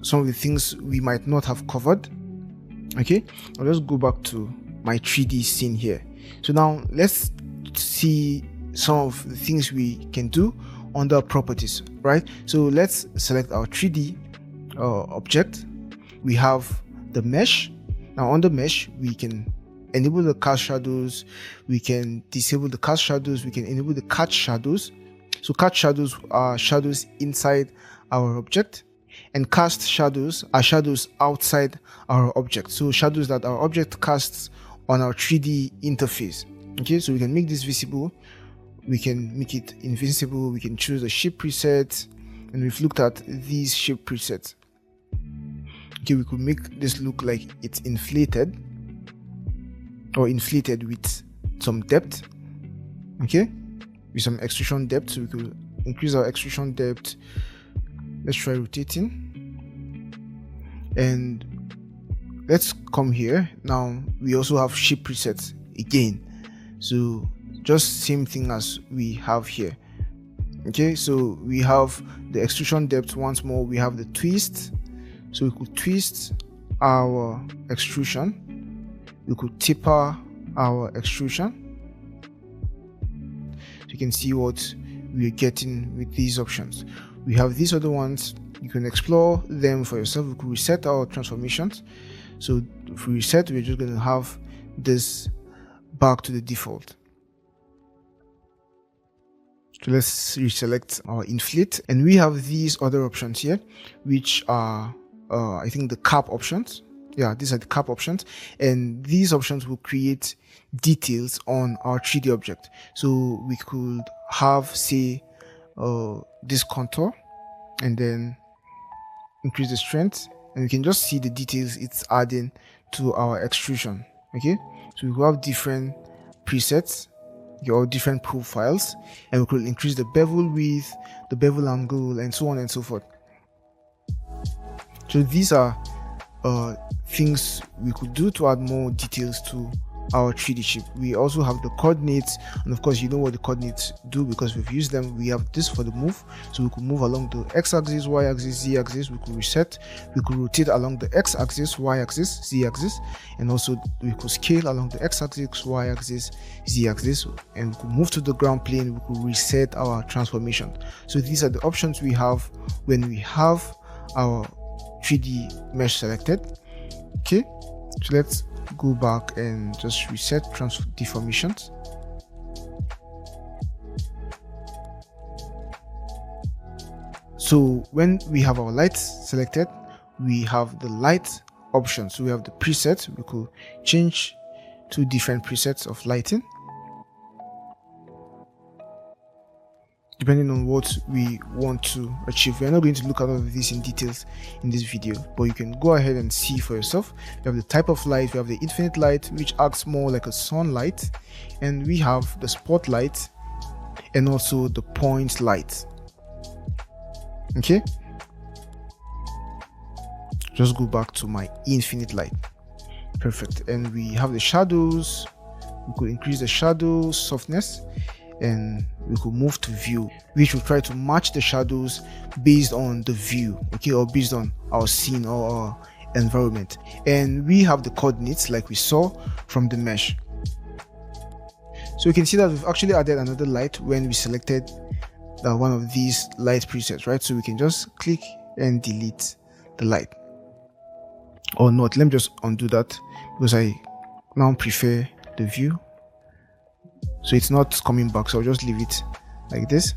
A: some of the things we might not have covered. Okay, I'll just go back to my 3D scene here. So now let's see some of the things we can do under properties, right? So let's select our 3D object, we have the mesh. Now on the mesh, we can enable the cast shadows, we can disable the cast shadows, we can enable the catch shadows. So catch shadows are shadows inside our object, and cast shadows are shadows outside our object. So shadows that our object casts on our 3D interface. Okay, so we can make this visible, we can make it invisible, we can choose a shape preset, and we've looked at these shape presets. Okay, we could make this look like it's inflated, or inflated with some depth. Okay, with some extrusion depth. So we could increase our extrusion depth. Let's try rotating, and let's come here. Now we also have shape presets again, so just same thing as we have here. Okay, so we have the extrusion depth once more, we have the twist, so we could twist our extrusion, we could taper our extrusion. So you can see what we're getting with these options. We have these other ones, you can explore them for yourself. We could reset our transformations. So if we reset, we're just going to have this back to the default. So let's reselect our inflate, and we have these other options here, which are I think the cap options. Yeah, these are the cap options, and these options will create details on our 3D object. So we could have, say, this contour, and then increase the strength, and we can just see the details it's adding to our extrusion. Okay, so we will have different presets or different profiles, and we could increase the bevel width, the bevel angle, and so on and so forth. So these are things we could do to add more details to our 3D shape. We also have the coordinates, and of course you know what the coordinates do because we've used them. We have this for the move, so we could move along the x-axis, y-axis, z-axis. We could reset, we could rotate along the x-axis, y-axis, z-axis, and also we could scale along the x-axis, y-axis, z-axis, and we could move to the ground plane. We could reset our transformation. So these are the options we have when we have our 3D mesh selected. Okay, so let's go back and just reset deformations. So when we have our lights selected, we have the light option. So we have the preset. We could change to different presets of lighting depending on what we want to achieve. We're not going to look at all of this in details in this video, but you can go ahead and see for yourself. We have the type of light, we have the infinite light, which acts more like a sunlight, and we have the spotlight and also the point light. Okay, just go back to my infinite light. Perfect. And we have the shadows. We could increase the shadow softness, and we could move to view, which will try to match the shadows based on the view, okay, or based on our scene or our environment. And we have the coordinates like we saw from the mesh. So you can see that we've actually added another light when we selected one of these light presets, right? So we can just click and delete the light, or not. Let me just undo that because I now prefer the view. So it's not coming back, so I'll just leave it like this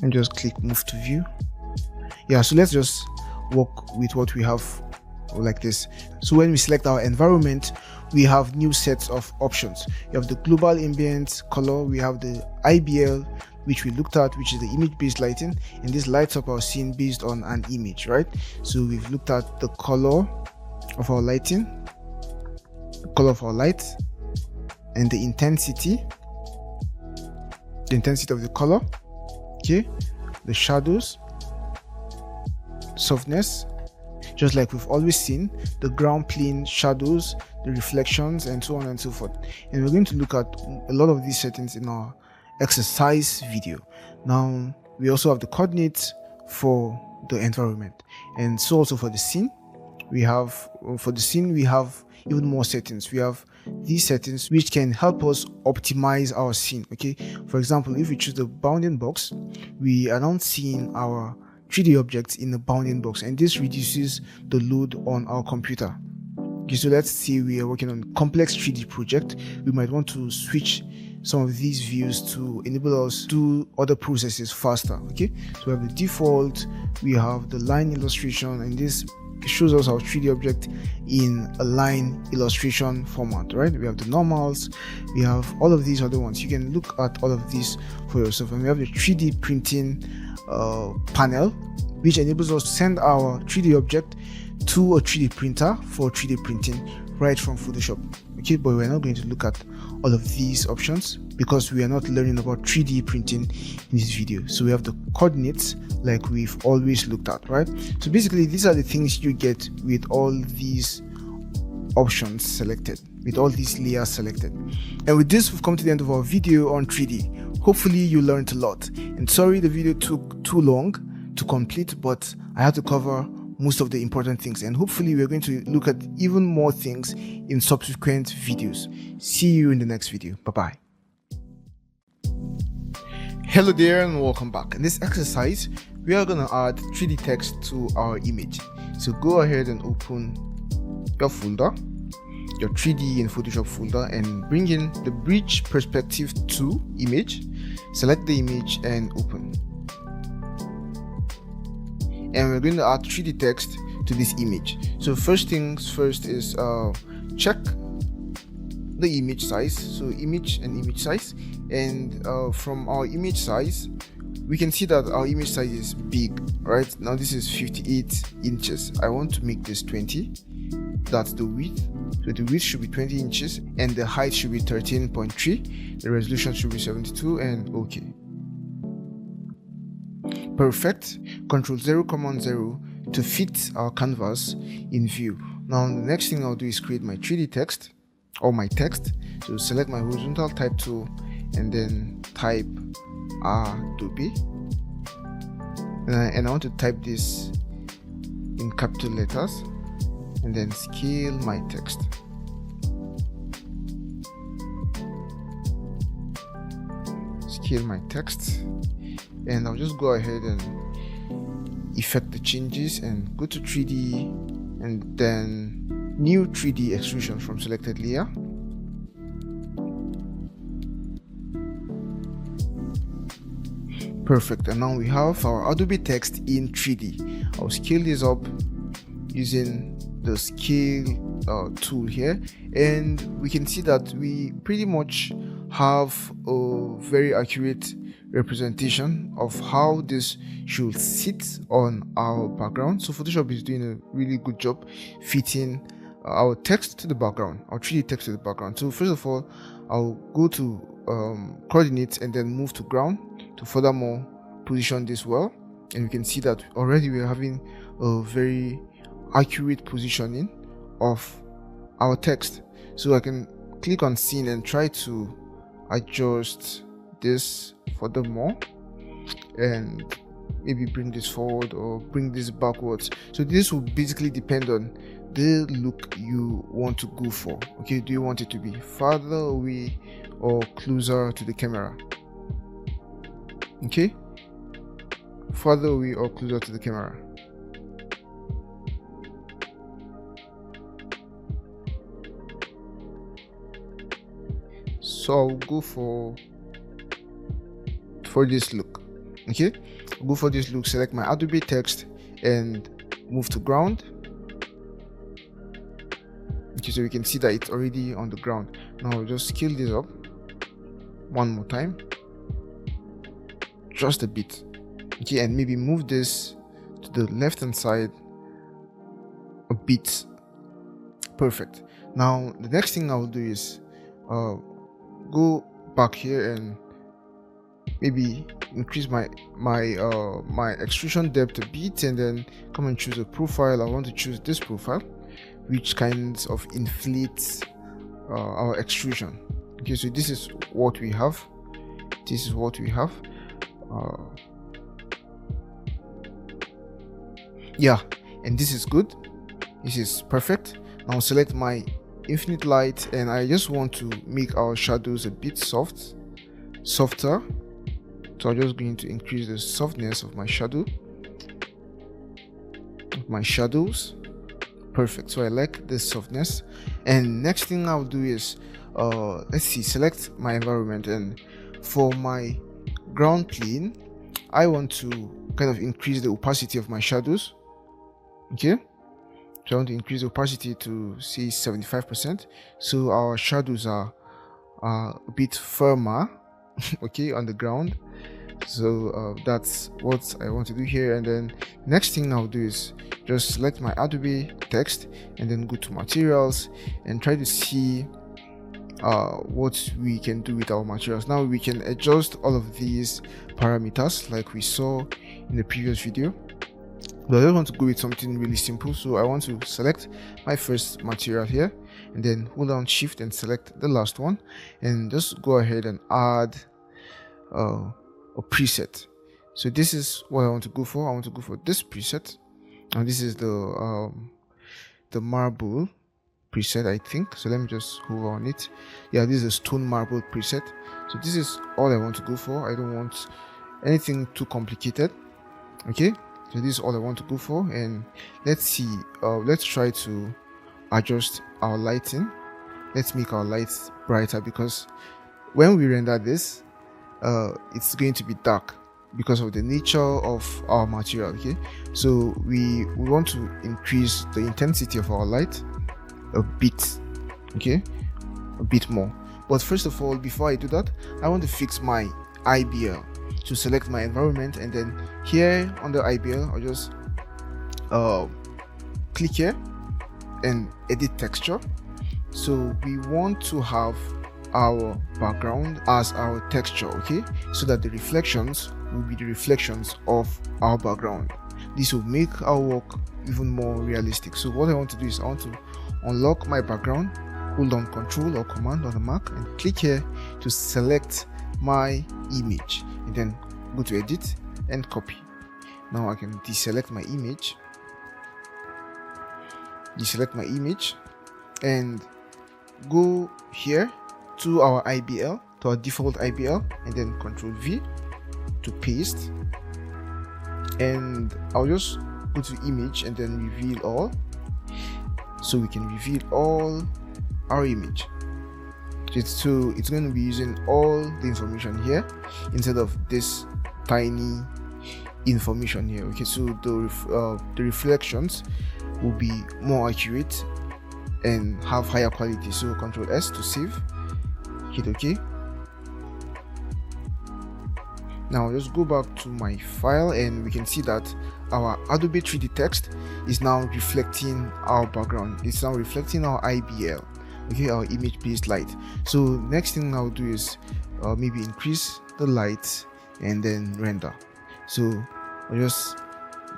A: and just click move to view. Yeah, so let's just work with what we have like this. So when we select our environment, we have new sets of options. You have the global ambient color, we have the IBL, which we looked at, which is the image based lighting, and this lights up our scene based on an image, right? So we've looked at the color of our lighting, the color of our light, and the intensity of the color, okay, the shadows, softness, just like we've always seen, the ground plane shadows, the reflections, and so on and so forth. And we're going to look at a lot of these settings in our exercise video. Now we also have the coordinates for the environment, and so also for the scene. We have even more settings. We have these settings which can help us optimize our scene. Okay, for example, if we choose the bounding box, we are now seeing our 3D objects in a bounding box, and this reduces the load on our computer. Okay, so let's say we are working on a complex 3D project. We might want to switch some of these views to enable us to do other processes faster. Okay, so we have the default, we have the line illustration, and this shows us our 3D object in a line illustration format, right? We have the normals, we have all of these other ones. You can look at all of these for yourself. And we have the 3D printing panel, which enables us to send our 3D object to a 3D printer for 3D printing right from Photoshop. Okay, but we're not going to look at all of these options because we are not learning about 3D printing in this video. So we have the coordinates like we've always looked at, right? So basically these are the things you get with all these options selected, with all these layers selected. And with this, we've come to the end of our video on 3D. Hopefully you learned a lot, and sorry the video took too long to complete, but I had to cover most of the important things, and hopefully we're going to look at even more things in subsequent videos. See you in the next video. Bye bye. Hello there and welcome back. In this exercise we are going to add 3D text to our image. So go ahead and open your folder, your 3D in Photoshop folder, and bring in the Bridge Perspective 2 image. Select the image and open. And we're going to add 3D text to this image. So first things first is check the image size. So image and image size, and from our image size we can see that our image size is big. Right now this is 58 inches. I want to make this 20. That's the width. So the width should be 20 inches and the height should be 13.3. The resolution should be 72, and okay. Perfect. Control 0, Command 0 to fit our canvas in view. Now the next thing I'll do is create my 3D text or my text. So select my horizontal type tool and then type Adobe, and I want to type this in capital letters, and then scale my text. Scale my text, and I'll just go ahead and effect the changes and go to 3D and then new 3D extrusion from selected layer. Perfect. And now we have our Adobe text in 3D. I'll scale this up using the scale tool here, and we can see that we pretty much have a very accurate representation of how this should sit on our background. So Photoshop is doing a really good job fitting our text to the background, our 3D text to the background. So first of all, I'll go to coordinates and then move to ground to furthermore position this well, and we can see that already we're having a very accurate positioning of our text. So I can click on scene and try to adjust this furthermore and maybe bring this forward or bring this backwards. So this will basically depend on the look you want to go for. Okay, do you want it to be farther away or closer to the camera? Okay, farther away or closer to the camera. So I'll go for this look. Okay, I'll go for this look, select my Adobe text and move to ground. Okay, so we can see that it's already on the ground. Now I'll just scale this up one more time, just a bit. Okay, and maybe move this to the left hand side a bit. Perfect. Now the next thing I'll do is go back here and maybe increase my extrusion depth a bit, and then come and choose a profile. I want to choose this profile, which kind of inflates our extrusion. Okay, so this is what we have. This is what we have. Yeah, and this is good. This is perfect. Now select my infinite light, and I just want to make our shadows a bit softer. So I'm just going to increase the softness of my shadow my shadows. Perfect. So I like this softness. And next thing I'll do is let's see, select my environment, and for my ground plane I want to kind of increase the opacity of my shadows. Okay, so I want to increase the opacity to say 75%, so our shadows are a bit firmer okay, on the ground. So that's what I want to do here. And then next thing I'll do is just select my Adobe text and then go to materials and try to see what we can do with our materials. Now we can adjust all of these parameters like we saw in the previous video, but I just want to go with something really simple. So I want to select my first material here and then hold down Shift and select the last one, and just go ahead and add a preset. So this is what I want to go for. I want to go for this preset, and this is the marble preset, I think. So let me just hover on it. Yeah, this is a stone marble preset. So this is all I want to go for. I don't want anything too complicated. Okay, so this is all I want to go for. And let's see, let's try to adjust our lighting. Let's make our lights brighter, because when we render this, it's going to be dark because of the nature of our material. Okay, so we want to increase the intensity of our light a bit, okay, a bit more. But first of all, before I do that, I want to fix my IBL. To select my environment, and then here under IBL I'll just click here and edit texture. So we want to have our background as our texture, okay, so that the reflections will be the reflections of our background. This will make our work even more realistic. So what I want to do is I want to unlock my background, hold on Control or Command on the Mac and click here to select my image, and then go to edit and copy. Now I can deselect my image, and go here to our IBL, to our default IBL, and then Control V to paste. And I'll just go to image and then reveal all, so we can reveal all our image. It's going to be using all the information here instead of this tiny information here. Okay, so the reflections will be more accurate and have higher quality. So Control S to save, hit OK. Now I'll just go back to my file, and we can see that our Adobe 3D text is now reflecting our background. It's now reflecting our IBL, okay, our image based light. So next thing I'll do is maybe increase the light and then render. So I'll just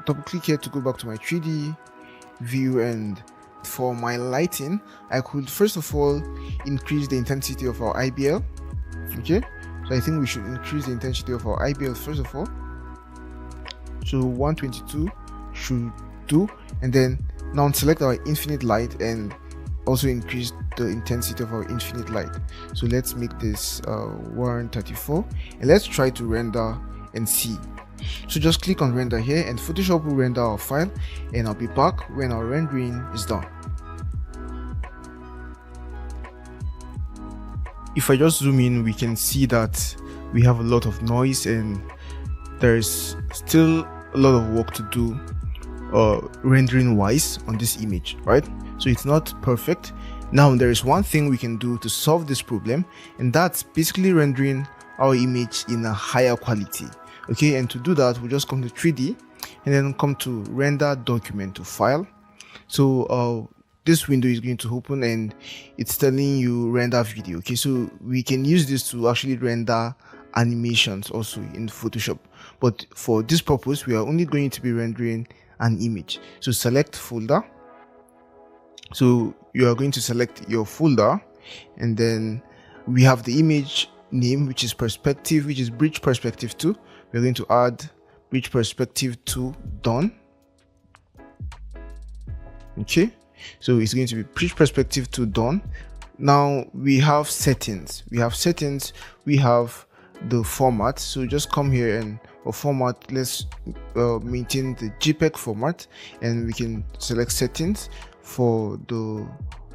A: double click here to go back to my 3D view, and for my lighting I could first of all increase the intensity of our IBL. Okay, so I think we should increase the intensity of our IBL first of all. So 122 should do, and then now select our infinite light and also increase the intensity of our infinite light. So let's make this 134, and let's try to render and see. So just click on render here, and Photoshop will render our file, and I'll be back when our rendering is done. If I just zoom in, we can see that we have a lot of noise and there's still a lot of work to do rendering wise on this image, right? So it's not perfect. Now there is one thing we can do to solve this problem, and that's basically rendering our image in a higher quality. Okay, and to do that we just come to 3D and then come to render document to file. So this window is going to open and it's telling you render video. Okay, so we can use this to actually render animations also in Photoshop, but for this purpose we are only going to be rendering an image. So select folder. So you are going to select your folder, and then we have the image name, which is perspective, which is bridge perspective 2. We're going to add bridge perspective 2 done. Okay, so it's going to be bridge perspective 2 done. Now we have settings. We have the format. So just come here and format, let's maintain the JPEG format, and we can select settings for the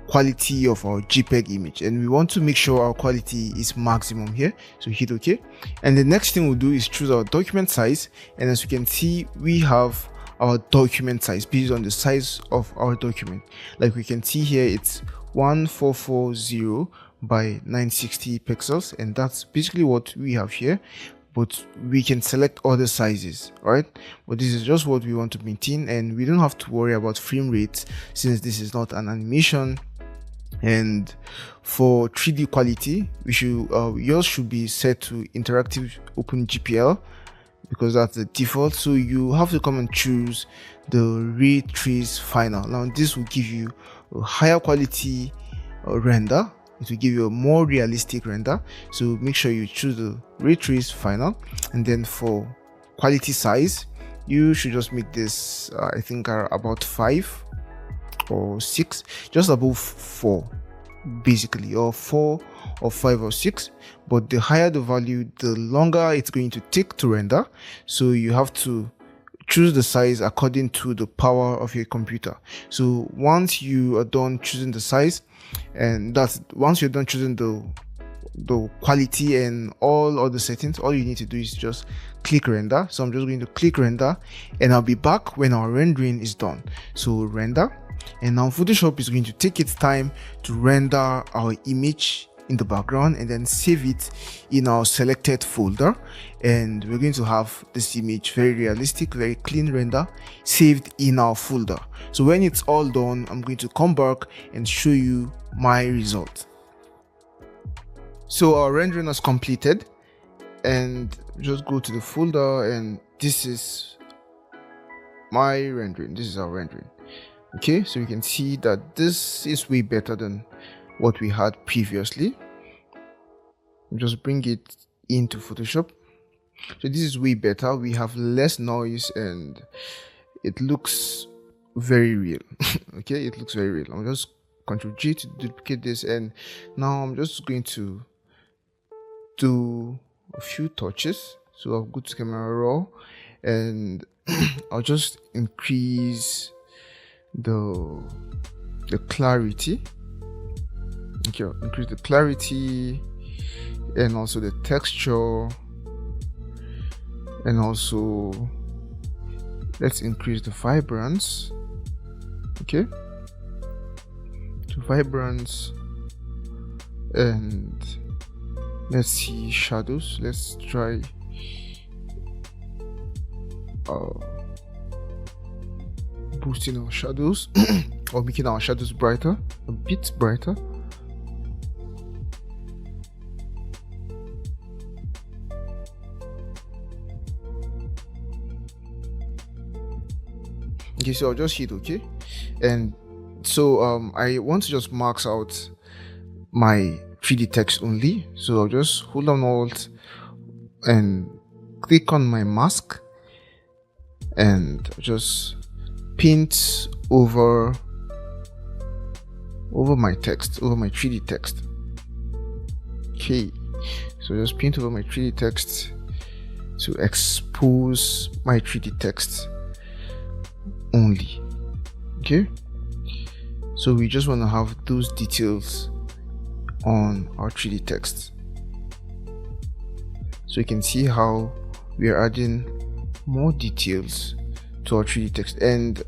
A: quality of our JPEG image, and we want to make sure our quality is maximum here, so hit OK. And the next thing we'll do is choose our document size, and as you can see, we have our document size based on the size of our document. Like we can see here, it's 1440 by 960 pixels, and that's basically what we have here, but we can select other sizes, right? But this is just what we want to maintain, and we don't have to worry about frame rates since this is not an animation. And for 3D quality, we should yours should be set to interactive OpenGPL because that's the default. So you have to come and choose the ray trace final. Now this will give you a higher quality render. It will give you a more realistic render, so make sure you choose the ray trace final. And then for quality size, you should just make this I think about 5 or 6, just above 4 basically, or 4 or 5 or 6. But the higher the value, the longer it's going to take to render, so you have to choose the size according to the power of your computer. So once you are done choosing the size, and that's once you're done choosing the quality and all other settings, all you need to do is just click render. So I'm just going to click render, and I'll be back when our rendering is done. So render, and now Photoshop is going to take its time to render our image in the background and then save it in our selected folder, and we're going to have this image very realistic, very clean render saved in our folder. So when it's all done, I'm going to come back and show you my result. So our rendering is completed, and just go to the folder, and this is my rendering. This is our rendering. Okay, so you can see that this is way better than what we had previously. Just bring it into Photoshop. So this is way better. We have less noise and it looks very real. Okay, it looks very real. I'm just Ctrl G to duplicate this, and now I'm just going to do a few touches. So I'll go to camera raw, and I'll just increase the clarity. Okay, I'll increase the clarity and also the texture, and also let's increase the vibrance. Okay, to vibrance, and let's see shadows. Let's try boosting our shadows or making our shadows brighter, a bit brighter. Okay, so I'll just hit OK, and so I want to just max out my 3D text only. So I'll just hold down Alt and click on my mask, and just paint over my text, over my 3D text. Okay, so just paint over my 3D text to expose my 3D text only. Okay, so we just want to have those details on our 3D text. So you can see how we are adding more details to our 3D text, and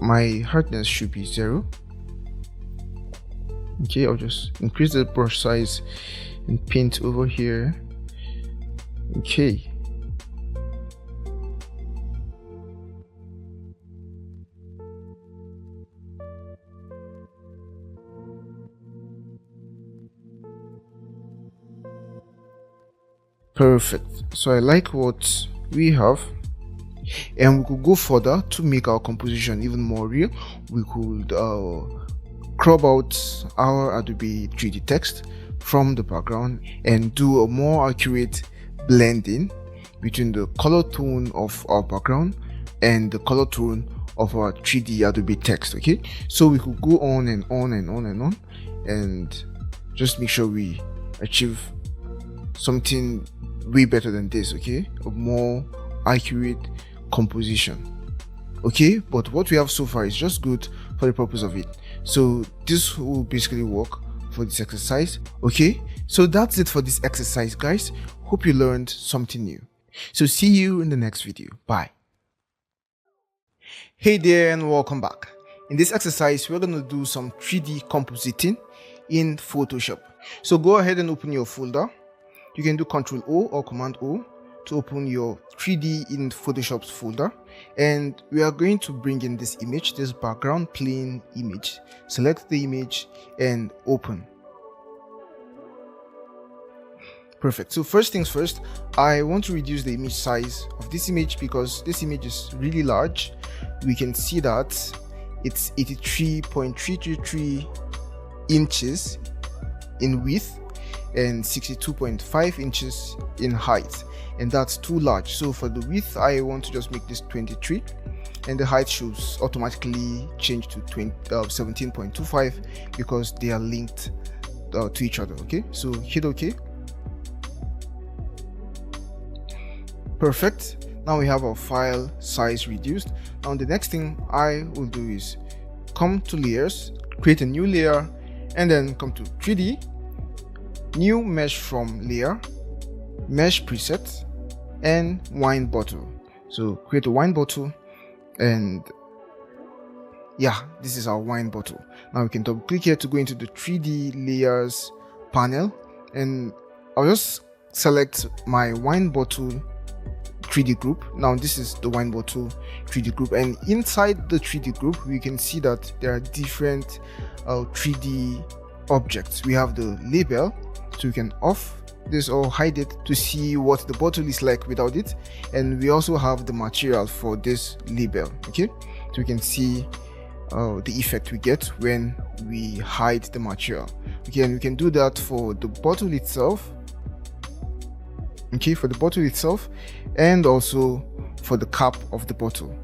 A: my hardness should be 0. Okay, I'll just increase the brush size and paint over here. Okay, perfect. So I like what we have, and we could go further to make our composition even more real. We could crop out our Adobe 3D text from the background and do a more accurate blending between the color tone of our background and the color tone of our 3D Adobe text. Okay, so we could go on and on and on and on, and just make sure we achieve something way better than this, okay? A more accurate composition, okay? But what we have so far is just good for the purpose of it. So this will basically work for this exercise, okay? So that's it for this exercise, guys. Hope you learned something new. So see you in the next video. Bye. Hey there and welcome back. In this exercise, we're going to do some 3D compositing in Photoshop. So go ahead and open your folder. You can do Ctrl O or Command O to open your 3D in Photoshop's folder. And we are going to bring in this image, this background plane image. Select the image and open. Perfect. So first things first, I want to reduce the image size of this image because this image is really large. We can see that it's 83.333 inches in width and 62.5 inches in height, and that's too large. So for the width, I want to just make this 23, and the height should automatically change to 17.25 because they are linked to each other. Okay, so hit OK. Perfect. Now we have our file size reduced. Now the next thing I will do is come to layers, create a new layer, and then come to 3D, new mesh from layer, mesh preset, and wine bottle. So create a wine bottle, and yeah, this is our wine bottle. Now we can double click here to go into the 3D layers panel, and I'll just select my wine bottle 3D group. Now this is the wine bottle 3D group, and inside the 3D group we can see that there are different 3D objects. We have the label, so we can off this or hide it to see what the bottle is like without it, and we also have the material for this label. Okay, so we can see the effect we get when we hide the material. Okay, and we can do that for the bottle itself. Okay, for the bottle itself, and also for the cap of the bottle.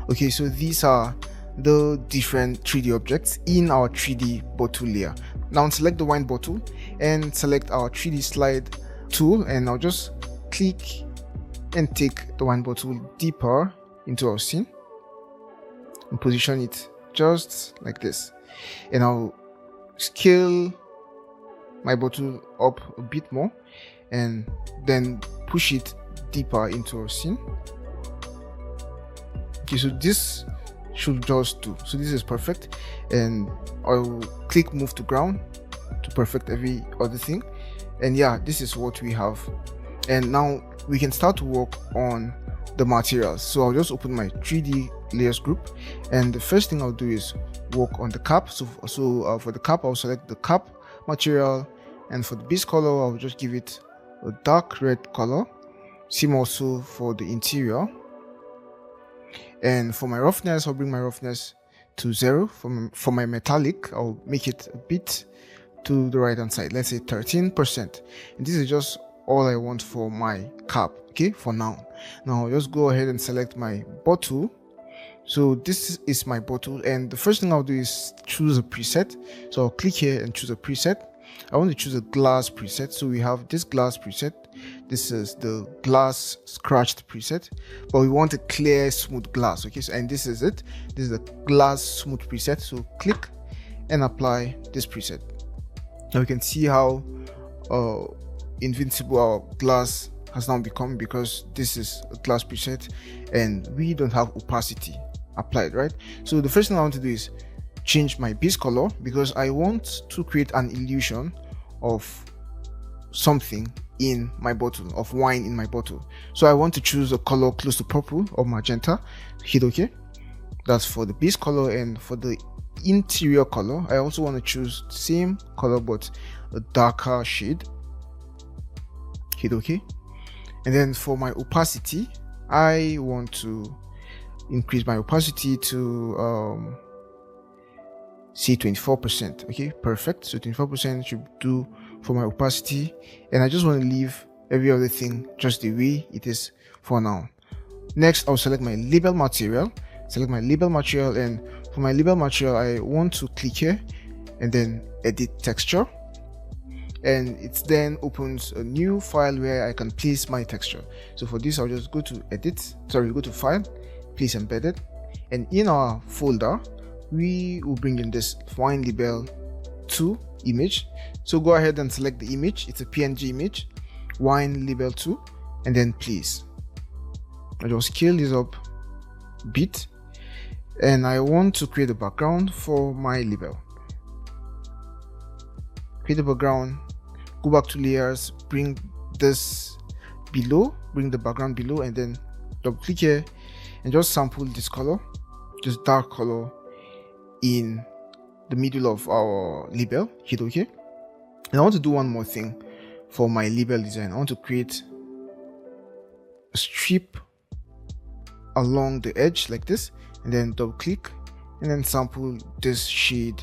A: Okay, so these are the different 3D objects in our 3D bottle layer. Now select the wine bottle and select our 3D slide tool, and I'll just click and take the wine bottle deeper into our scene and position it just like this, and I'll scale my bottle up a bit more and then push it deeper into our scene. Okay, so this should just do. So this is perfect, and I'll click move to ground to perfect every other thing. And yeah, this is what we have, and now we can start to work on the materials. So I'll just open my 3D layers group, and the first thing I'll do is work on the cap. So for the cap, I'll select the cap material, and for the base color, I'll just give it a dark red color. Same also for the interior, and for my roughness, I'll bring my roughness to 0. For my metallic, I'll make it a bit to the right hand side, let's say 13%, and this is just all I want for my cap. Okay, for now I'll just go ahead and select my bottle. So this is my bottle, and the first thing I'll do is choose a preset. So I'll click here and choose a preset. I want to choose a glass preset. So we have this glass preset. This is the glass scratched preset, but we want a clear smooth glass. Okay, so and this is it. This is the glass smooth preset. So click and apply this preset. Now you can see how invincible our glass has now become, because this is a glass preset and we don't have opacity applied, right? So the first thing I want to do is change my base color, because I want to create an illusion of something in my bottle, of wine in my bottle. So I want to choose a color close to purple or magenta. Hit OK. That's for the base color, and for the interior color, I also want to choose the same color but a darker shade. Hit OK. And then for my opacity, I want to increase my opacity to say 24%. Okay, perfect. So 24% should do for my opacity, and I just want to leave every other thing just the way it is for now. Next, I'll select my label material, and for my label material, I want to click here and then edit texture, and it then opens a new file where I can place my texture. So for this, I'll just go to go to file, place embedded, and in our folder we will bring in this wine label 2 image. So go ahead and select the image. It's a PNG image, wine label 2, and then place. I just scale this up a bit, and I want to create a background for my label. Create a background, go back to layers, bring this below, bring the background below, and then double click here and just sample this color, just dark color in the middle of our label. Hit OK. And I want to do one more thing for my label design. I want to create a strip along the edge like this, and then double click and then sample this shade,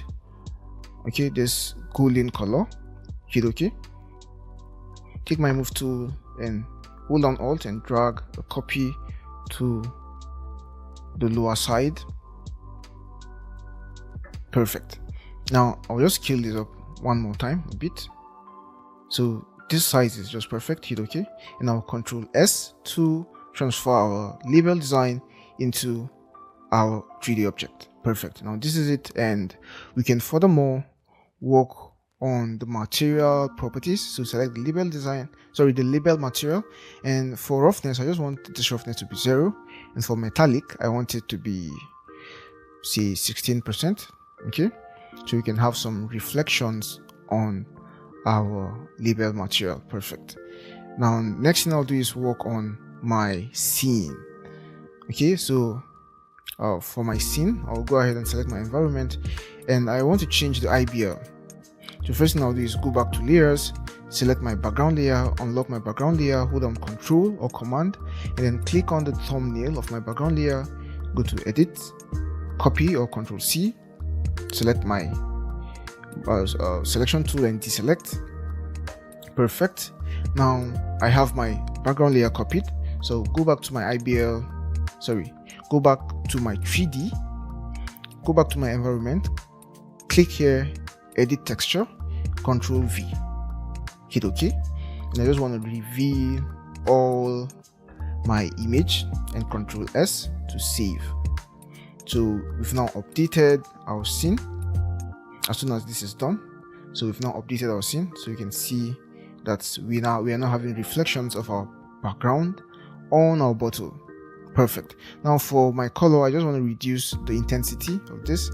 A: okay, this golden color. Hit OK. Take my move tool and hold down Alt and drag a copy to the lower side. Perfect. Now I'll just scale this up one more time a bit, so this size is just perfect. Hit OK, and I'll Control S to transfer our label design into our 3D object. Perfect. Now this is it, and we can furthermore work on the material properties. So select the label design, the label material, and for roughness, I just want this roughness to be 0, and for metallic, I want it to be, say, 16%. Okay, so we can have some reflections on our label material. Perfect. Now next thing I'll do is work on my scene. Okay, so for my scene, I'll go ahead and select my environment, and I want to change the IBL. So first thing I'll do is go back to layers, select my background layer, unlock my background layer, hold on Control or Command, and then click on the thumbnail of my background layer, go to Edit, Copy or Control C, select my selection tool and deselect. Perfect. Now I have my background layer copied, so go back to my go back to my 3D, go back to my environment, click here, Edit Texture, Control V, hit OK, and I just want to reveal all my image and Control S to save. So we've now updated our scene as soon as this is done. So we've now updated our scene, so you can see that we are now having reflections of our background on our bottle. Perfect. Now for my color, I just want to reduce the intensity of this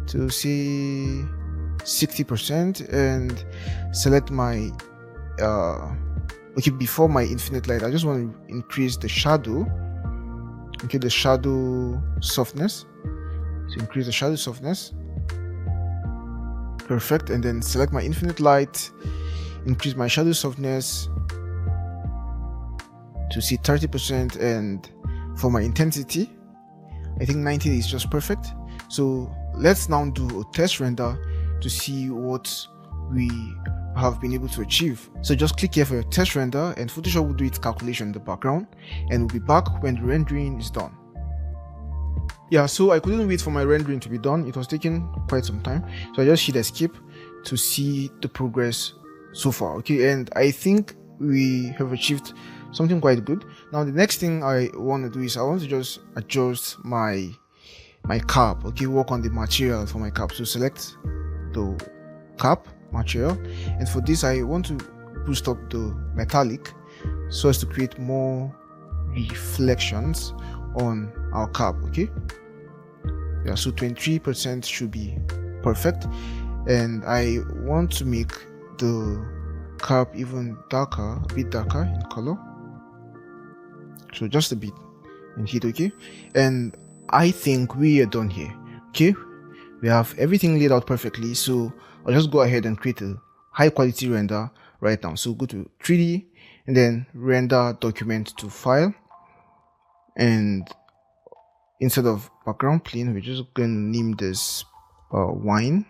A: to say 60% and select my before my infinite light, I just want to increase the shadow. Okay, the shadow softness. So increase the shadow softness. Perfect. And then select my infinite light, increase my shadow softness to see 30%, and for my intensity, I think 90 is just perfect. So let's now do a test render to see what we have been able to achieve. So just click here for your test render, and Photoshop will do its calculation in the background, and we'll be back when the rendering is done. Yeah, so I couldn't wait for my rendering to be done. It was taking quite some time, so I just hit escape to see the progress so far. Okay, and I think we have achieved something quite good. Now the next thing I want to do is I want to just adjust my cap. Okay, work on the material for my cap. So select the cap material, and for this I want to boost up the metallic so as to create more reflections on our cap. Okay, yeah, so 23% should be perfect, and I want to make the cap even darker, a bit darker in color, so just a bit, and hit OK. And I think we are done here. Okay, we have everything laid out perfectly, so I'll just go ahead and create a high quality render right now. So go to 3D and then render document to file, and instead of background plane, we're just going to name this wine,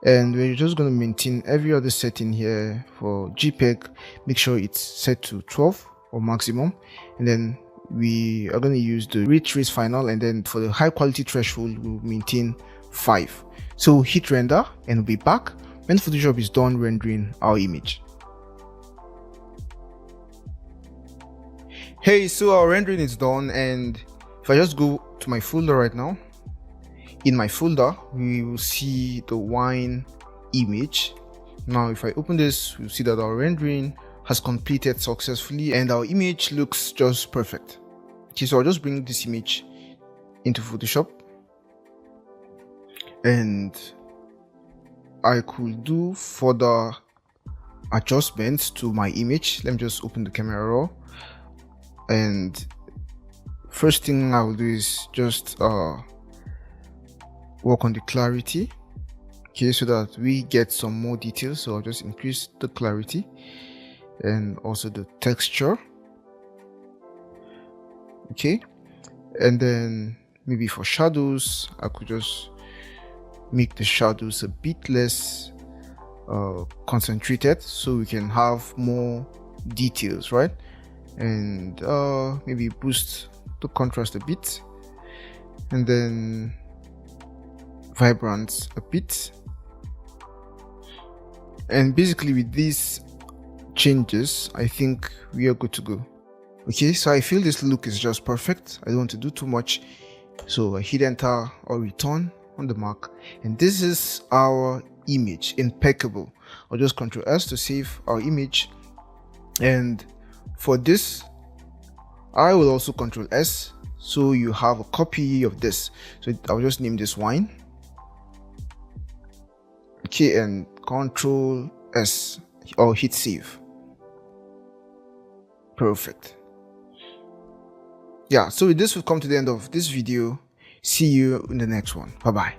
A: and we're just going to maintain every other setting here. For JPEG, make sure it's set to 12 or maximum, and then we are going to use the ray trace final, and then for the high quality threshold we'll maintain 5. So hit render and we'll be back when Photoshop is done rendering our image. Hey, so our rendering is done, and if I just go to my folder right now, in my folder we will see the wine image. Now if I open this, we'll see that our rendering has completed successfully and our image looks just perfect. Okay, so I'll just bring this image into Photoshop and I could do further adjustments to my image. Let me just open the camera raw, and first thing I will do is just work on the clarity, okay, so that we get some more details. So I'll just increase the clarity and also the texture, okay, and then maybe for shadows I could just make the shadows a bit less concentrated so we can have more details, right? And maybe boost the contrast a bit, and then vibrance a bit. And basically with these changes I think we are good to go. Okay, so I feel this look is just perfect. I don't want to do too much, so I hit enter or return on the Mac, and this is our image, impeccable. I'll just Ctrl S to save our image, and for this I will also Ctrl S so you have a copy of this. So I'll just name this wine, okay, and Ctrl S or hit save. Perfect. Yeah, so with this we've come to the end of this video. See you in the next one. Bye bye.